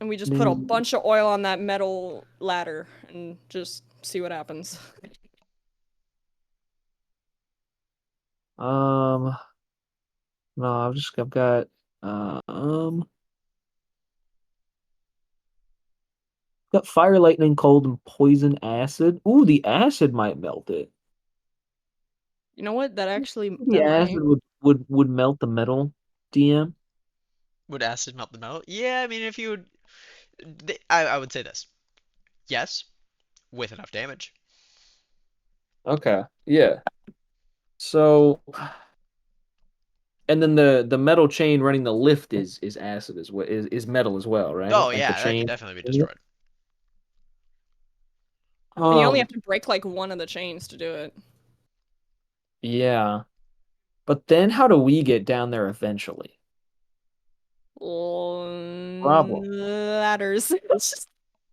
And we just put a mm, bunch of oil on that metal ladder and just see what happens. um, no, I've got um got fire, lightning, cold, and poison acid. Ooh, the acid might melt it. You know what? The That acid might. would melt the metal, DM. would acid melt the metal? Yeah, I mean if you would, I would say this. Yes, with enough damage. Okay, yeah. So, and then the metal chain running the lift is acid as well, is metal as well, right? Oh Like the yeah, that could chain. definitely be destroyed. And you only have Um, to break like one of the chains to do it. yeah. But then how do we get down there eventually? Problem. Ladders.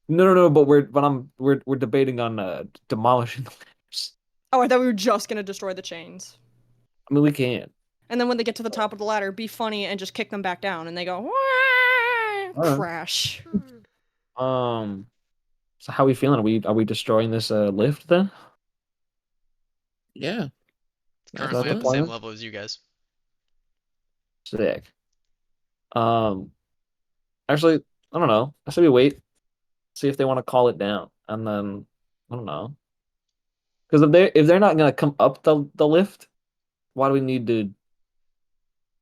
No, but we're debating on demolishing the ladders. Oh, I thought we were just gonna destroy the chains. I mean, we can. And then when they get to the top of the ladder, be funny and just kick them back down, and they go Alright. crash. Um, so how are we feeling? Are we destroying this lift then? Yeah, It's that's currently Is that at the the same fine. plan? level as you guys. Sick. Um, actually, I don't know. I say we wait, see if they want to call it down, and then I don't know. Because if they're not gonna come up the lift, why do we need to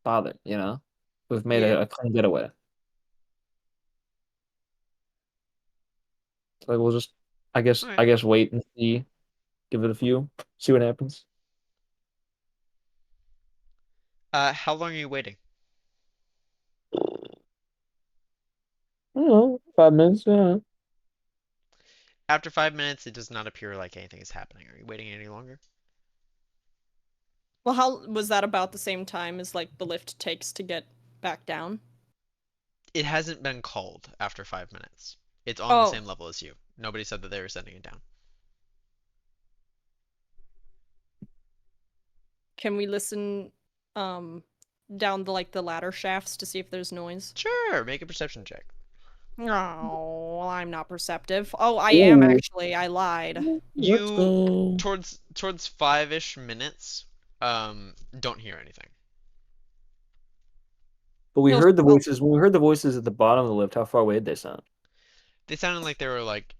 bother? You know, we've made Yeah. a clean getaway. So we'll just, I guess, All right. I guess, wait and see, give it a few, see what happens. How long are you waiting? I don't know, 5 minutes. Yeah. After 5 minutes, it does not appear like anything is happening. Are you waiting any longer? Well, how was that about the same time as like the lift takes to get back down? It hasn't been called after 5 minutes. It's on the Oh, same level as you. Nobody said that they were sending it down. can we listen down the ladder shafts to see if there's noise? Sure, make a perception check. Oh, well, I'm not perceptive. Oh, I am Ooh. actually. I lied. Let's You go. towards 5-ish minutes, don't hear anything. But we No, heard the well, voices. When we heard the voices at the bottom of the lift, how far away did they sound? They sounded like they were like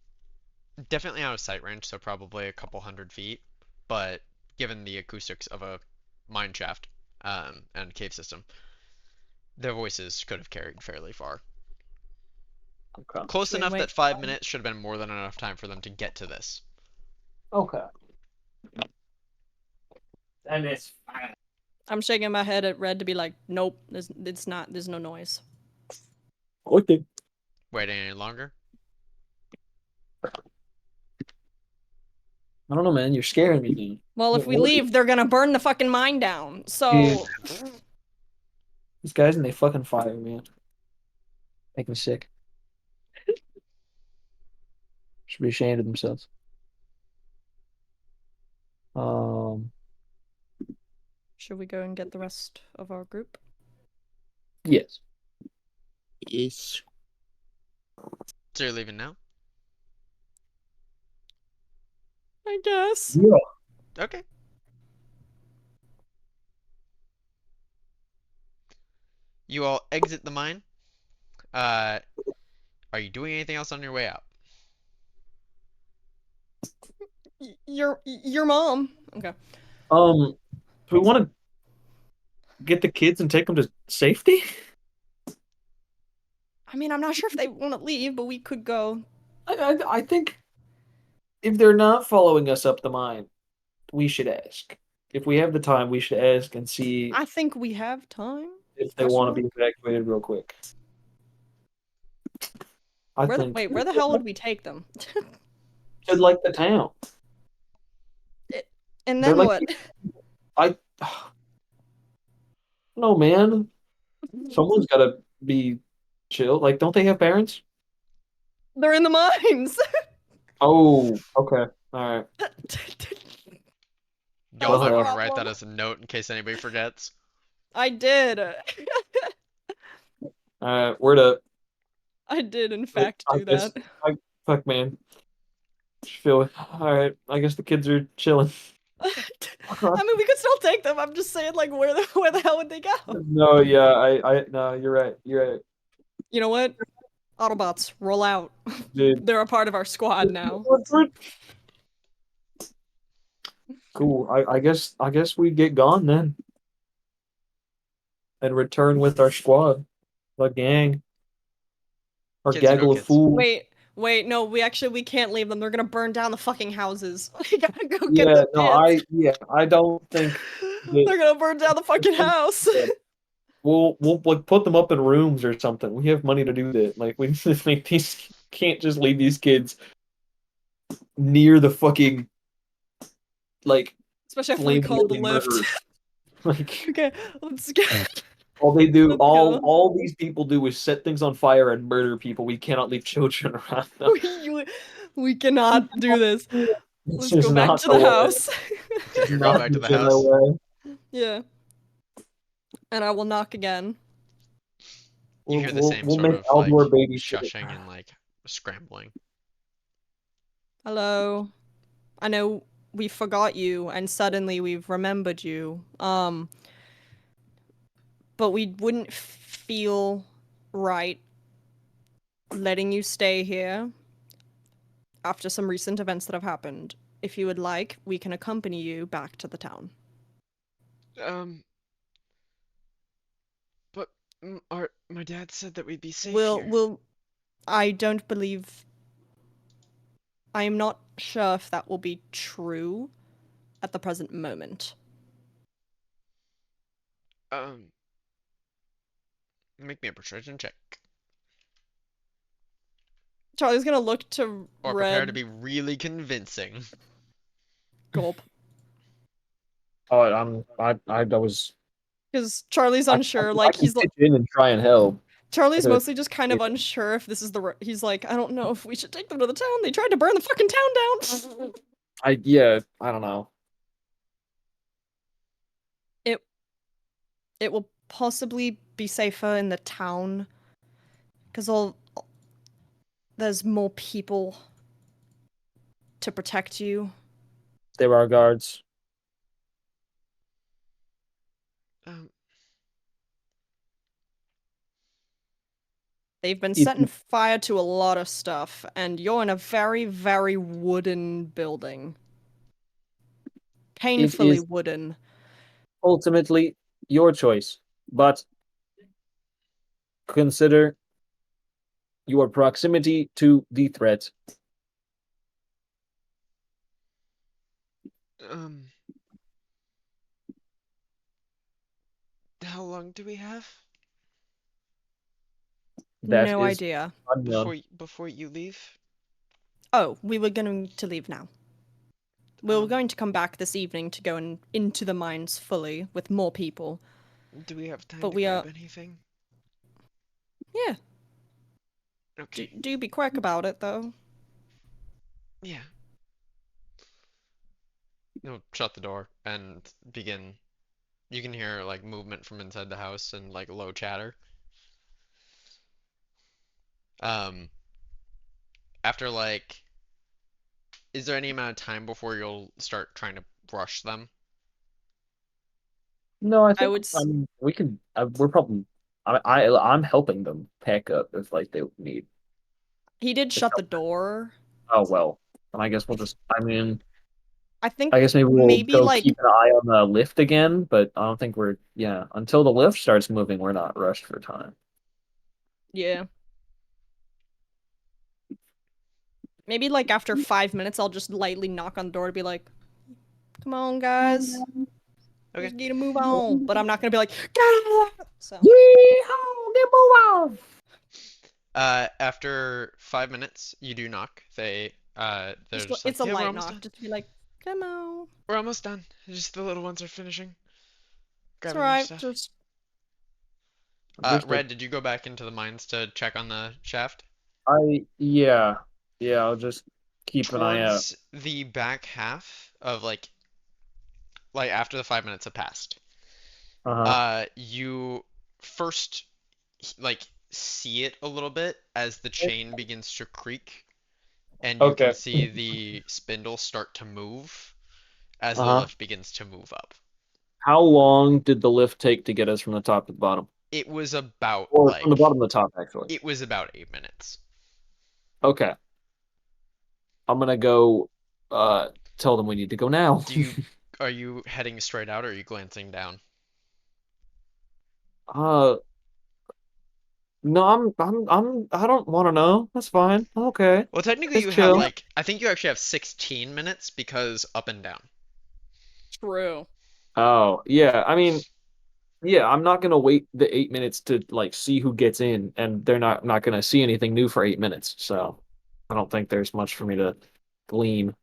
definitely out of sight range, so probably a couple 100 feet. But given the acoustics of a mine shaft, and cave system, their voices could have carried fairly far. Okay. Close should we enough wait? that 5 minutes should have been more than enough time for them to get to this. Okay. And it's I'm shaking my head at Red to be like, nope, there's no noise. okay. Waiting any longer? I don't know, man. You're scaring me, dude. Well, if we leave, they're gonna burn the fucking mine down. So, These guys and they fucking fire, man. Make me sick. Should be ashamed of themselves. Um. should we go and get the rest of our group? Yes. Yes. So you're leaving now? I guess. Yeah. Okay. You all exit the mine. Are you doing anything else on your way out? Your mom. Okay. Do we want to get the kids and take them to safety? I mean, I'm not sure if they want to leave, but we could go. I think if they're not following us up the mine, we should ask. If we have the time, we should ask and see I think we have time. if they want to be evacuated real quick. I think Where the hell would we take them? to like the town. And They're then like what? I no man. Someone's got to be chill. Like, don't they have parents? They're in the mines. Oh, okay. All right. Y'all That's might a want to write problem. that as a note in case anybody forgets. I did. All right. Word up. I did, in fact, I do guess. that. Fuck, man. Feel it. All right. I guess the kids are chilling. I mean, we could still take them. I'm just saying, like, where the hell would they go? No, yeah. No. You're right. You're right, You know what? Autobots, roll out. dude. They're a part of our squad now. Cool. I guess we get gone then, and return with our squad, the gang, our Kids or no gaggle of kids? fools. Wait, no, we can't leave them. They're gonna burn down the fucking houses. We gotta go get Yeah. the No. kids. I don't think They're gonna burn down the fucking house. we'll like put them up in rooms or something. We have money to do that. Like we just make these can't just leave these kids near the fucking like Especially after we flame called the wielding lift. murderers. Like Okay, let's go. all they do, Let's go. all these people do is set things on fire and murder people. We cannot leave children around them. We cannot do this. It's Let's just go back not to the the way. house. Just It's roll not back to the the house. way. Yeah. And I will knock again. You hear the same We'll sort make of like Aldor babysit. shushing and like scrambling. Hello. I know we forgot you and suddenly we've remembered you. But we wouldn't feel right letting you stay here after some recent events that have happened. If you would like, we can accompany you back to the town. But my dad said that we'd be safe here. I don't believe. I am not sure if that will be true at the present moment. Make me a persuasion check. Charlie's gonna look to Or prepare to Red. be really convincing. Gulp. Oh, I was. Because Charlie's I unsure. Like, can he's pitch in and try and help. Charlie's Okay. mostly just kind of unsure if this is the. He's like, I don't know if we should take them to the town. They tried to burn the fucking town down. I don't know. It will possibly be safer in the town. Because there's more people to protect you. There are guards. Um, They've been If setting fire to a lot of stuff, and you're in a very, very wooden building. Painfully is wooden. ultimately your choice, but consider your proximity to the threat. um, how long do we have That No is idea. unknown. before you leave? Oh, we were going to leave now. We were Um, going to come back this evening to go into the mines fully with more people. do we have time But to we grab are. anything? Yeah. Okay. Do be quick about it, though. Yeah. You'll shut the door and begin. You can hear like movement from inside the house and like low chatter. Um, after like, is there any amount of time before you'll start trying to rush them? No, I I think would. we can. We're probably. I'm helping them pack up if like they need. He did It's shut the door. Oh well. And I guess we'll just. I mean, I think I guess maybe we'll maybe go like keep an eye on the lift again, but I don't think we're. Yeah, until the lift starts moving, we're not rushed for time. yeah. Maybe like after 5 minutes, I'll just lightly knock on the door to be like, "Come on, guys, we Okay. just need to move on." But I'm not gonna be like, "Get out of there!" So Yeehaw! Get move on! After 5 minutes, you do knock. They're just it's like, a yeah, we're light almost knock, done. just to be like, "Come on, We're almost done. Just the little ones are finishing it's grabbing their alright." stuff. Just Red, did you go back into the mines to check on the shaft? Yeah, I'll just keep an eye out. Towards the back half of like after the 5 minutes have passed, Uh-huh. you first like see it a little bit as the chain begins to creak, and you can Okay. see the spindle start to move as the Uh-huh. lift begins to move up. How long did the lift take to get us from the top to the bottom? It was about Or from the bottom to the top, actually. it was about 8 minutes. Okay. I'm gonna go tell them we need to go now. Are you heading straight out or are you glancing down? Uh no, I don't want to know. That's fine. Okay. Well, technically Just you have chill. like I think you actually have 16 minutes because up and down. true. Oh, yeah. I mean, yeah, I'm not gonna wait the 8 minutes to like see who gets in, and they're not gonna see anything new for 8 minutes. So I don't think there's much for me to glean.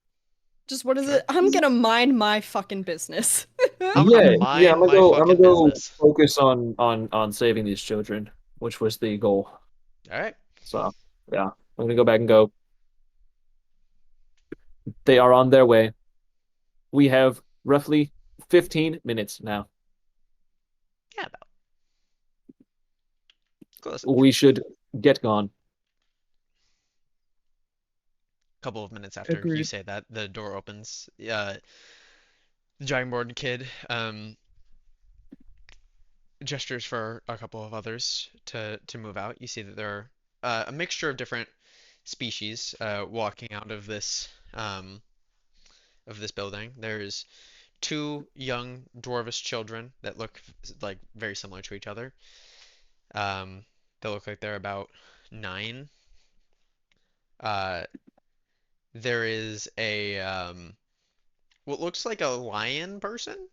Just what is Sure. it? I'm gonna mind my fucking business. I'm gonna Yeah, mind my I'm gonna fucking go business. focus on saving these children, which was the goal. All right. So yeah, I'm gonna go back and go. They are on their way. We have roughly 15 minutes now. Yeah, about close enough. We should get gone. Couple of minutes after you Agreed. say that, the door opens. The dragonborn kid gestures for a couple of others to move out. You see that there are a mixture of different species walking out of this building. There's two young dwarvish children that look like very similar to each other. They look like they're about 9. Uh, there is a what looks like a lion person.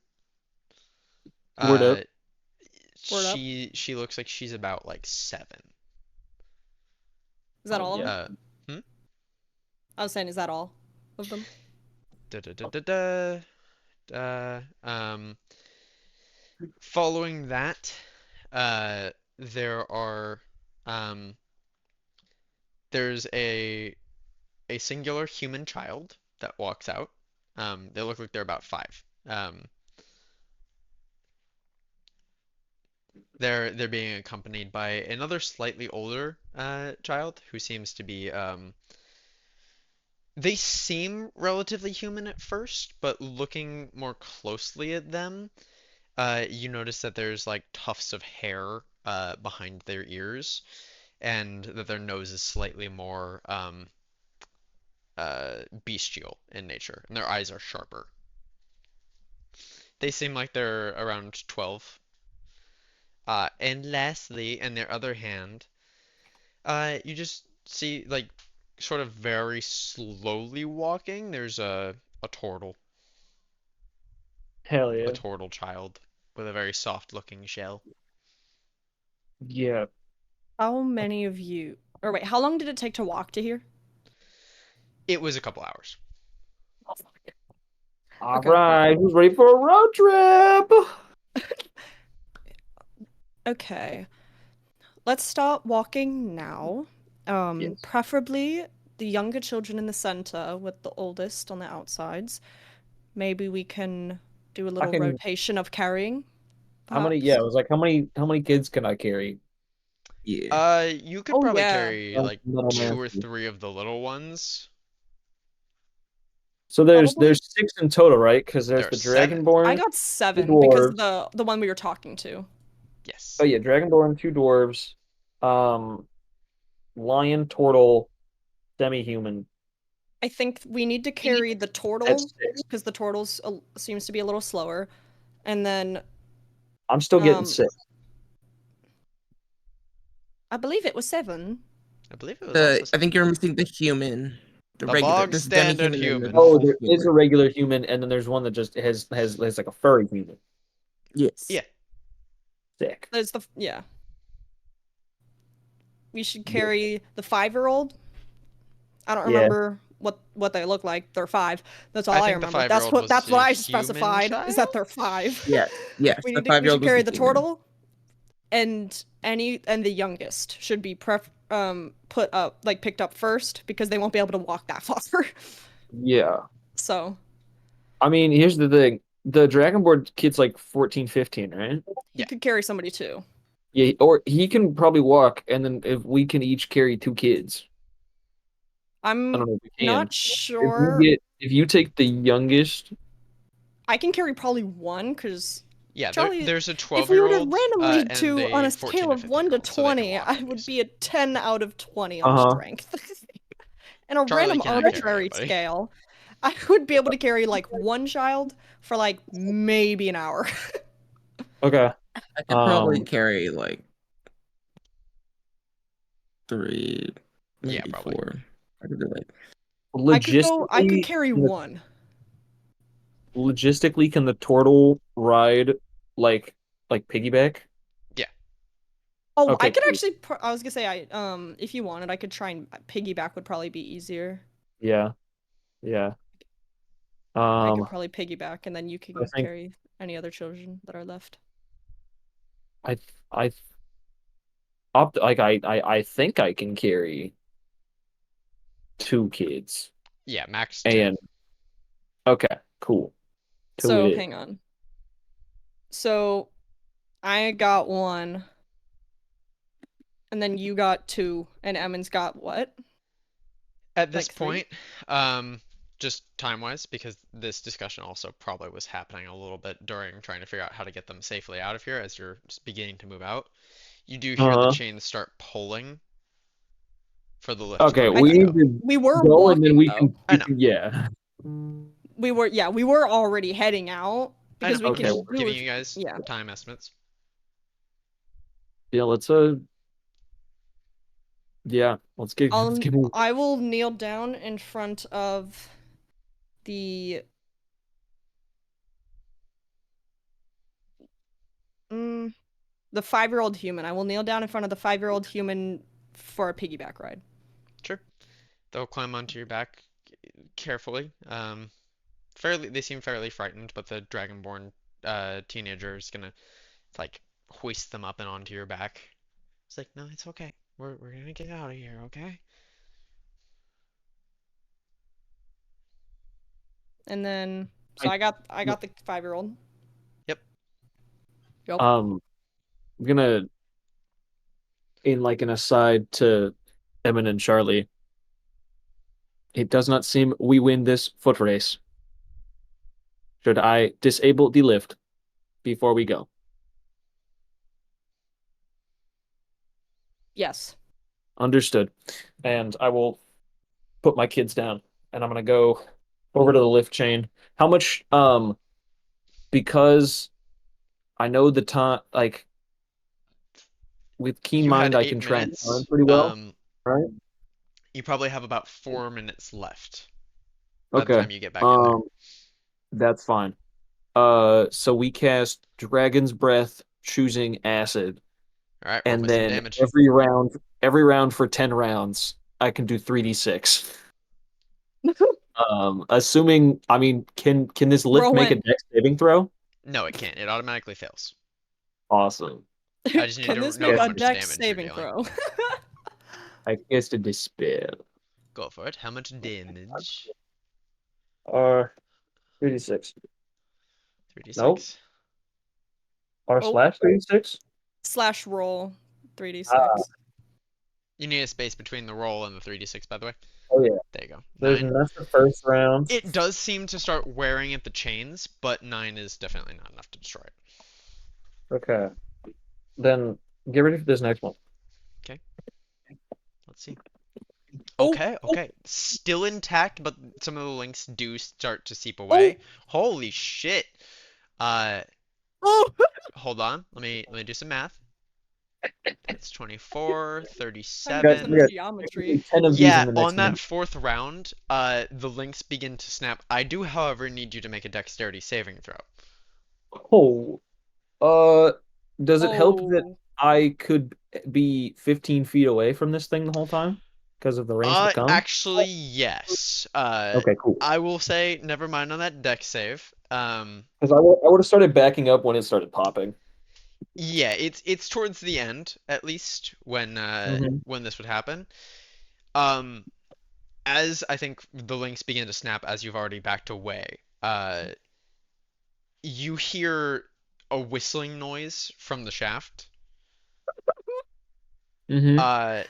Word up. Uh, Word up. she looks like she's about like 7. Is that all of them? Uh, hmm? I was saying, is that all of them? Da, da, da, da, da. Following that, there are um, there's a singular human child that walks out. They look like they're about 5. They're being accompanied by another slightly older child who seems to be they seem relatively human at first, but looking more closely at them, you notice that there's like tufts of hair behind their ears, and that their nose is slightly more bestial in nature, and their eyes are sharper. They seem like they're around 12. And lastly, in their other hand, you just see like sort of very slowly walking. There's a turtle, Hell a yeah. turtle child with a very soft looking shell. Yeah. How many of you? Or wait, how long did it take to walk to here? It was a couple hours. All Okay. right, who's ready for a road trip? Okay. Let's start walking now. Yes. Preferably the younger children in the center with the oldest on the outsides. Maybe we can do a little can- rotation of carrying. How many? Perhaps. Yeah, it was like how many kids can I carry? Yeah. You could Oh probably yeah. carry That's like little 2 or nasty. 3 of the little ones. So Probably. there's 6 in total, right? Because There there's are the 7. I Dragonborn, got 2 7 because dwarves. the one we were talking to. Yes. Oh yeah, Dragonborn, 2 dwarves, um, lion, turtle, demi-human. I think we need to carry the turtle That's 6. because the turtle's seems to be a little slower, and then I'm still getting 6. I believe it was 7. I believe it was also I 7. think you're missing the human. The The regular. bog This standard demi-human and then human. the Oh, full there is a human. regular human, and then there's one that just has like a furry human. Yes. Yeah. Sick. There's the yeah. We should carry the 5-year-old. I don't Yeah. remember what they look like. They're 5. That's all I I think the remember. That's 5-year-old what was that's a what I human specified is that child? they're 5. Yes. Yes. We The need to, we 5-year-old should was carry the the human. turtle, and the youngest should be put up like picked up first because they won't be able to walk that far. Yeah. So I mean, here's the thing. The Dragonborn kid's like 14, 15, right? he Yeah. could carry somebody too. Yeah, or he can probably walk, and then if we can each carry 2 kids. I I'm don't know if we can. not sure. If you take the youngest, I can carry probably one because Yeah, Charlie, there's a if we were to 12-year-old randomly and do on a a 14 scale and of 1 to 15-year-old, so they can 20, walk I at would least. be a 10 out of 20 on strength. And a Charlie random cannot carry arbitrary anybody. scale, I would be able to carry like one child for like maybe an hour. okay. I could probably carry like 3, Yeah, maybe probably. 4. I could do like I could Logistically, carry one. logistically, can the turtle ride like piggyback? Yeah. Oh, I Okay, could cool. actually I was gonna say if you wanted, I could try and piggyback would probably be easier. Yeah. Yeah. I could probably piggyback and then you can I think carry any other children that are left. I I I think I can carry 2 kids. Yeah, max 2. And okay, cool. 2 So it is. hang on. So I got 1, and then you got 2, and Emmons got what? At this Like 3? point, just time-wise, because this discussion also probably was happening a little bit during trying to figure out how to get them safely out of here as you're just beginning to move out. You do hear the chains start pulling for the lift to Okay, let we you need go. to We were go and then walking we though. I know. yeah. We were already heading out I because know. we Okay. can Just we were giving you guys yeah. time estimates. Yeah, let's get moving. I will kneel down in front of the the 5-year-old human. I will kneel down in front of the 5-year-old human for a piggyback ride. Sure. They'll climb onto your back carefully. They seem fairly frightened, but the Dragonborn teenager is gonna like hoist them up and onto your back. It's like, no, it's okay. We're gonna get out of here, okay? And then, so I got the 5-year-old. Yep. Yep. I'm gonna, in like an aside to Emin and Charlie, it does not seem we win this foot race. Should I disable the lift before we go? Yes. Understood. And I will put my kids down and I'm gonna go over to the lift chain. How much because I know the time like with keen You had mind I eight can track time minutes. pretty well, right? You probably have about 4 minutes left by the Okay. time you get back in there. That's fine. So we cast Dragon's Breath, choosing acid, All right, roll and me some then damage. every round for 10 rounds, I can do 3d6. Assuming, I mean, can this lift make a Rowan, dex saving throw? No, it can't. It automatically fails. Awesome. I just need can to this know make how a much dex damage you're saving dealing. throw? I guess to despair. Go for it. How much damage? 3d6. 3d6. Nope. R Oh. slash 3d6? Slash roll 3d6. You need a space between the roll and the 3d6, by the way. Oh yeah. There you go. There's 9. enough for first round. It does seem to start wearing at the chains, but 9 is definitely not enough to destroy it. Okay. Then get ready for this next one. Okay. Let's see. Oh, Okay. Still intact, but some of the links do start to seep away. Holy shit. Oh! Hold on. Let me do some math. That's 24, I 37. some geometry. 10 of these Yeah, in the next on that minute. fourth round, the links begin to snap. I do, however, need you to make a dexterity saving throw. Oh. Does it help that Oh. I could be 15 feet away from this thing the whole time because of the range of the cone? Actually, yes. Okay, cool. I will say never mind on that dex save. Because I would have started backing up when it started popping. Yeah, it's towards the end, at least, Mhm. when this would happen. Um, as I think the links begin to snap as you've already backed away, you hear a whistling noise from the shaft. Mhm.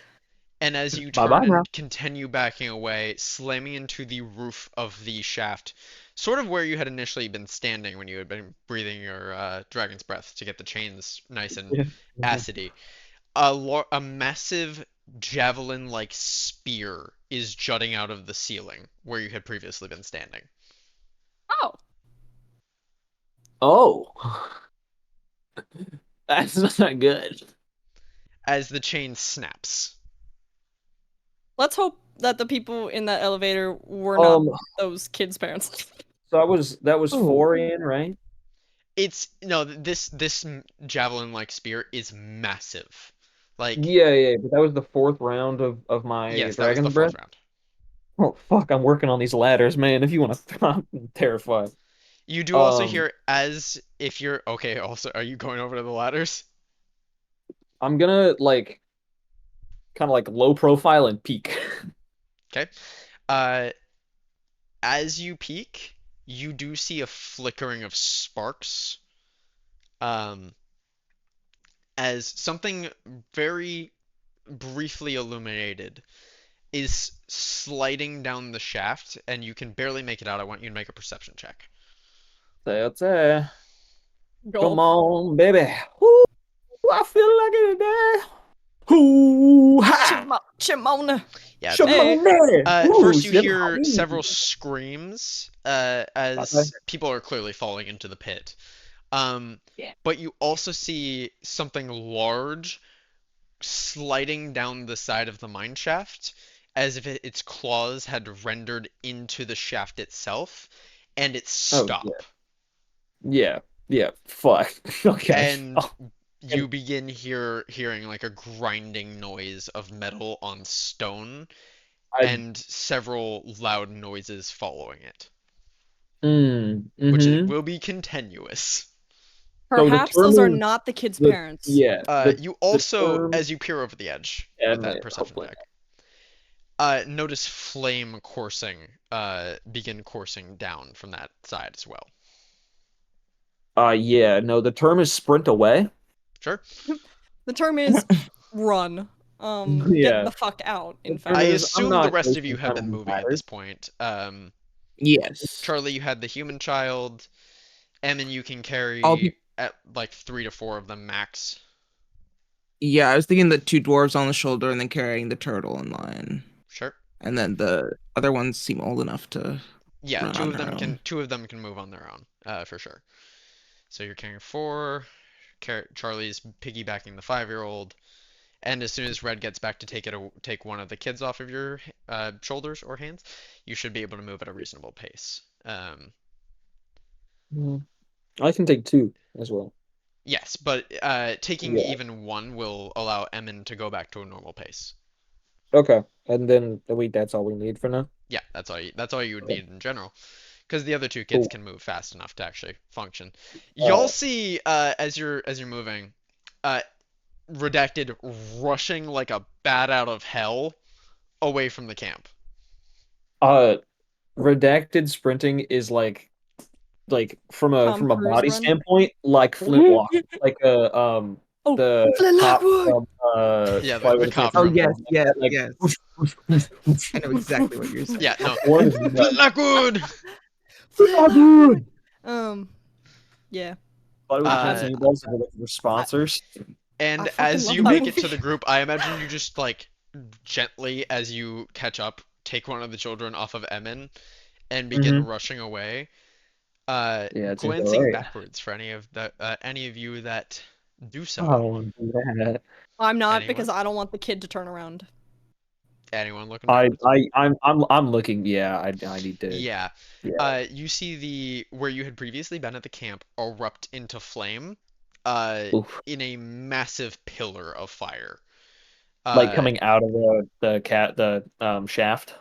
And as you Bye bye turn now. and continue backing away, slamming into the roof of the shaft, sort of where you had initially been standing when you had been breathing your dragon's breath to get the chains nice and Yeah. Mhm. acidy. A massive javelin-like spear is jutting out of the ceiling where you had previously been standing. Oh. Oh. That's not good. As the chain snaps. Let's hope that the people in that elevator were not those kids' parents. So that was Oh. 4 in, right? It's no, this javelin-like spear is massive. Like, Yeah, but that was the fourth round of my yes, that was the Dragon's fourth Breath. round. Oh fuck, I'm working on these ladders, man. If you want to, I'm terrified. You do also hear as if you're okay, also, are you going over to the ladders? I'm gonna like kind of like low profile and peek. Okay. Uh, as you peek, you do see a flickering of sparks. Um, as something very briefly illuminated is sliding down the shaft, and you can barely make it out. I want you to make a perception check. That's it. Come Go. on, baby. Woo, I feel like it today. Ooh, ha! Chimona. Yeah, Hey. first you Shit. hear several screams as people are clearly falling into the pit. But you also see something large sliding down the side of the mine shaft as if its claws had rendered into the shaft itself, and it Oh, stop. yeah. Fuck. Okay. And you begin hearing like a grinding noise of metal on stone and several loud noises following it, which Mm-hmm. will be continuous. So the Perhaps term those are is not the kids' the parents. yeah You the also, term as you peer over the edge with that and perception hopefully check, notice flame begin coursing down from that side as well. yeah, no, the term is sprint away. Sure. The term is run. Get Yeah. the fuck out, in The term I fact. is, I'm assume the not rest of you wasting have time been on moving at this matters. point. Yes. Charlie, you had the human child. Emin, you can I'll carry be. at like 3 to 4 of them max. Yeah, I was thinking the two dwarves on the shoulder and then carrying the turtle in line. Sure. And then the other ones seem old enough to Yeah, run on their own. two of them can move on their own, for sure. So you're carrying 4. Charlie's piggybacking the 5-year-old, and as soon as Red gets back to take one of the kids off of your shoulders or hands, you should be able to move at a reasonable pace. I can take 2 as well. Yes, but taking Yeah. even 1 will allow Emin to go back to a normal pace. Okay, and then wait, that's all we need for now. Yeah, that's all you would need in general, because the other 2 kids Cool. can move fast enough to actually function. Uh, Y'all see as you're moving, Redacted rushing like a bat out of hell away from the camp. Redacted sprinting is like from Tom a Cruise body run. standpoint, like flintlock, like Oh, the Flintlock cop Wood! from Yeah, Flight the of the cop Oh from Conchords. yes, Like, yes. I know exactly what you're saying. yeah, no. what is nuts? Lockwood. Dude! Yeah. Flight of the Uh, Conchords are looking for sponsors. And fucking as love you that make it to movie. the group, I imagine you just like gently, as you catch up, take one of the children off of Emin and begin Mhm. rushing away. Yeah, it seems Glancing alright. backwards for any of you that do I so. don't want to do that. I'm not Anyone? because I don't want the kid to turn around. Anyone looking backwards? I'm looking. Yeah, I need to. Yeah. Yeah. You see where you had previously been at the camp erupt into flame, Oof. in a massive pillar of fire. Like Uh, coming out of the shaft.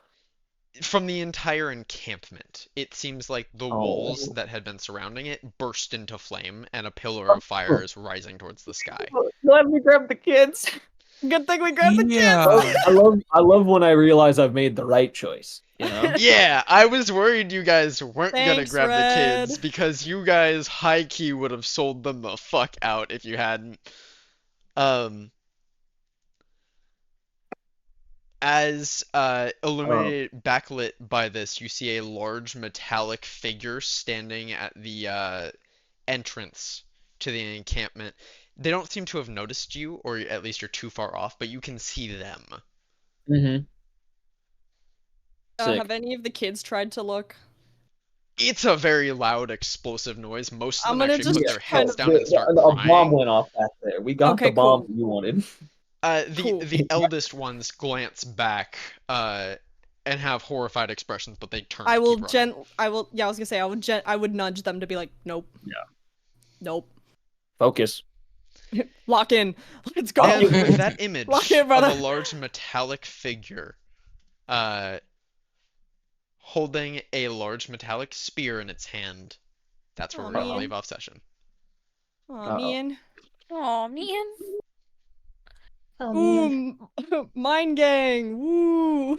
from the entire encampment, it seems like the walls Oh. that had been surrounding it burst into flame, and a pillar of fire is rising towards the sky. Let me grab the kids. Good thing we grabbed the Yeah. kids! I love when I realize I've made the right choice. You know. Yeah, I was worried you guys weren't gonna Thanks, grab the kids Red. because you guys high key would have sold them the fuck out if you hadn't. Um, as illuminated, backlit by this, you see a large metallic figure standing at the entrance to the encampment. They don't seem to have noticed you, or at least you're too far off, but you can see them. Mm-hmm. Sick. Have any of the kids tried to look? It's a very loud, explosive noise. Most of I'm them gonna actually put just their kind heads of- down and start A bomb crying. went off back there. We got Okay, the bomb cool. you wanted. The Cool. eldest ones glance back and have horrified expressions, but they turn I to will keep running. I was gonna say I would nudge them to be like, nope. Yeah. Nope. Focus. Lock in. Let's go. And with that image Lock in, of brother. a large metallic figure, holding a large metallic spear in its hand, that's where Aw, we're gonna man. leave off session. Aw, man. Oh man. Oh man. Ooh, Mind Gang. Woo.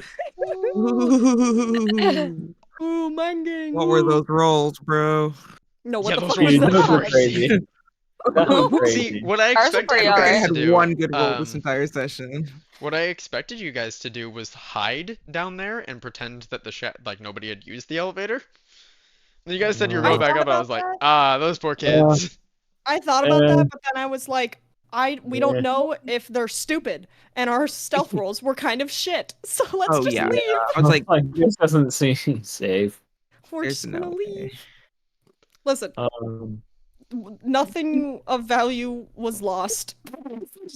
Ooh, Ooh, Mind Gang. what were woo. those rolls, bro? No, what Yeah, the those fuck was rolls were Those were that? crazy. That was See, crazy. what I Ours are expected pretty you I think I guys alright. to had do, one good roll this entire session. what I expected you guys to do was hide down there and pretend that like nobody had used the elevator. And you guys said you were I going back thought up, and I about was like, that. ah, those poor kids. I thought about Uh, that, but then I was like, we don't Yeah. know if they're stupid, and our stealth rolls were kind of shit. So let's Oh, just yeah. leave. I was like, this doesn't seem safe. We're there's just no gonna way. leave. Listen, Um, nothing of value was lost.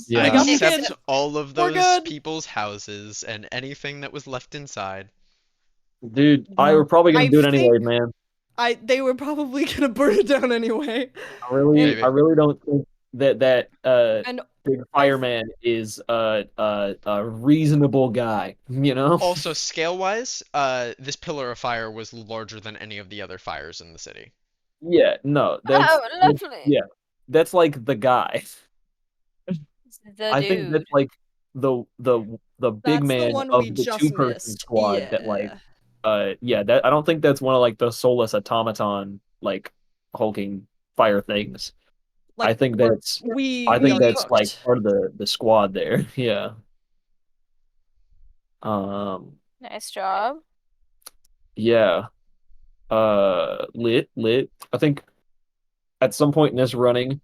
Yeah. We got the Except kids. all of We're those good. people's houses and anything that was left inside. dude, I were probably gonna I do it anyway, think- man. They were probably gonna burn it down anyway. I really Maybe. don't think that And big fireman is a reasonable guy, you know? Also, scale-wise, this pillar of fire was larger than any of the other fires in the city. Yeah, no, Oh, lovely. yeah, that's like the guy. The I think dude. that's like the big that's the man one of we the just two-person missed. squad that like Yeah. yeah, that I don't think that's one of like the soulless automaton like hulking fire things. I Like think that's we are like cooked. part of the squad there. Yeah. Um Nice job. yeah. Lit. I think at some point in this running,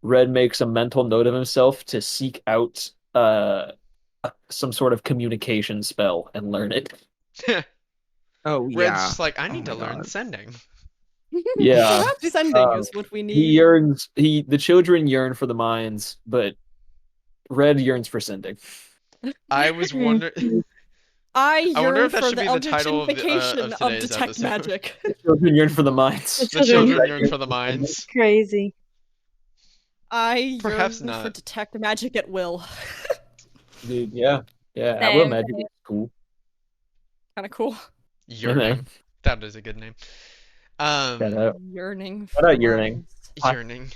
Red makes a mental note of himself to seek out some sort of communication spell and learn it. Oh Red's yeah. just like, I Oh need my to learn god. sending. Yeah. Perhaps sending is what we He need. yearns the children yearn for the mines, but Red yearns for sending. I was wondering. I I wonder yearn if that for should the be the title eldritchification of of today's detect episode. magic. The children yearn for the mines. The children yearn for the mines. Crazy. I yearn Perhaps for not. detect magic at will. Dude, yeah. Yeah, I will Same. imagine it's cool. Kind of cool. Yearning. That is a good name. Shout out. Yearning Shout for out yearning. mines. Hi. Yearning.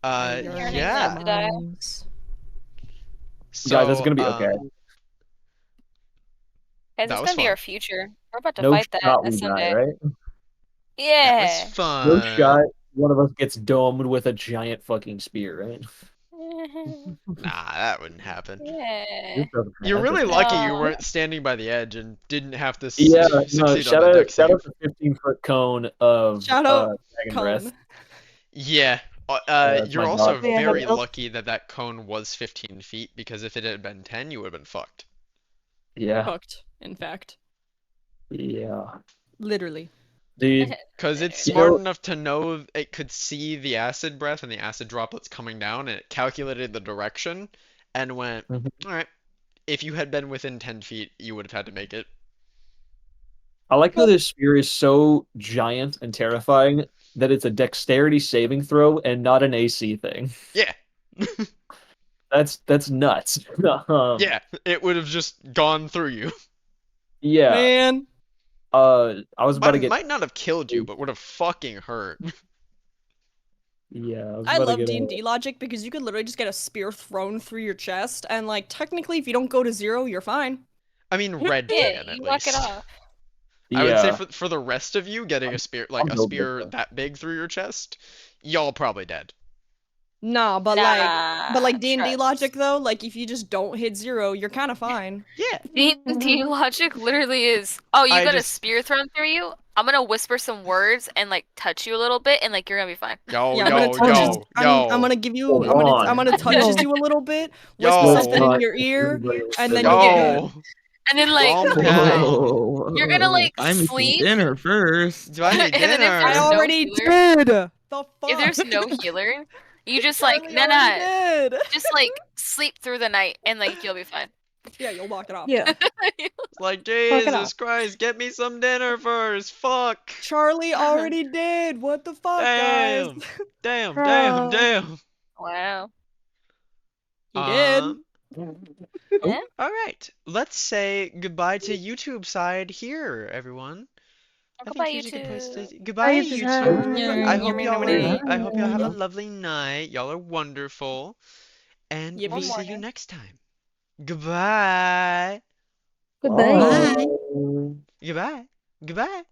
I yearn Yearning for Yeah. mines. Guys, that's So, gonna be okay. Guys, that it's was gonna be fun. our future. We're about to No fight that shot we die, someday. right? That was Yeah. No fun. shot. One of us gets domed with a giant fucking spear, right? Nah, that wouldn't happen. Yeah. You're really That's- lucky you No. weren't standing by the edge and didn't have to Yeah, no, succeed on the deck shout save. out the 15-foot cone of Shout out Dragon Cone. Breath. Yeah. That's You're my also dog. Yeah, very hello. lucky that that cone was 15 feet, because if it had been 10, you would have been fucked. Yeah, Cooked, in fact. yeah. Literally. Dude, Because it's You smart know- enough to know it could see the acid breath and the acid droplets coming down, and it calculated the direction and went, Mhm. alright, if you had been within 10 feet, you would have had to make it. I like how this spear is so giant and terrifying that it's a dexterity saving throw and not an AC thing. Yeah. That's nuts. Yeah, it would have just gone through you. Yeah. Man. I was about to get Might not have killed you, but would have fucking hurt. yeah, I was I about to love get D&D logic because you could literally just get a spear thrown through your chest, and like technically if you don't go to 0, you're fine. I mean, Red Yeah, can at you walk it least. off. I would say Yeah. for the rest of you, getting a spear I'm a no spear different. that big through your chest, y'all probably dead. Nah, but Nah, like D&D trust. logic though, like if you just don't hit 0, you're kind of fine. Yeah. D&D logic literally is, oh, you I got a just- spear thrown through you? I'm gonna whisper some words and like touch you a little bit and like you're gonna be fine. Yo, Yeah, I'm gonna yo, touch yo, you. yo. I'm gonna give you. Hold I'm gonna on. touches you a little bit. Whisper Yo. something in your ear, and then you'll be good. Yo. And then like Calm down. Whoa, you're gonna like I'm eating sleep. dinner first. Do I need And then if dinner? there's I no already healer- did. The fuck? If there's no healer, you just like Charlie nah already did. just like sleep through the night and like you'll be fine. Yeah, you'll walk it off. Yeah. It's like, it Jesus up. Christ, get me some dinner first. Fuck. Charlie already did. What the fuck, guys? Damn. Damn, Bro. damn, damn. Wow. He did. Yeah. All right. Let's say goodbye to YouTube side here, everyone. I Goodbye, think usually good place YouTube. to goodbye, YouTube YouTube. side. I hope y'all Bye. I hope y'all have a lovely night. Y'all are wonderful. And Yep. we'll One see you morning. next time. Goodbye. Goodbye. Bye. Goodbye. Goodbye.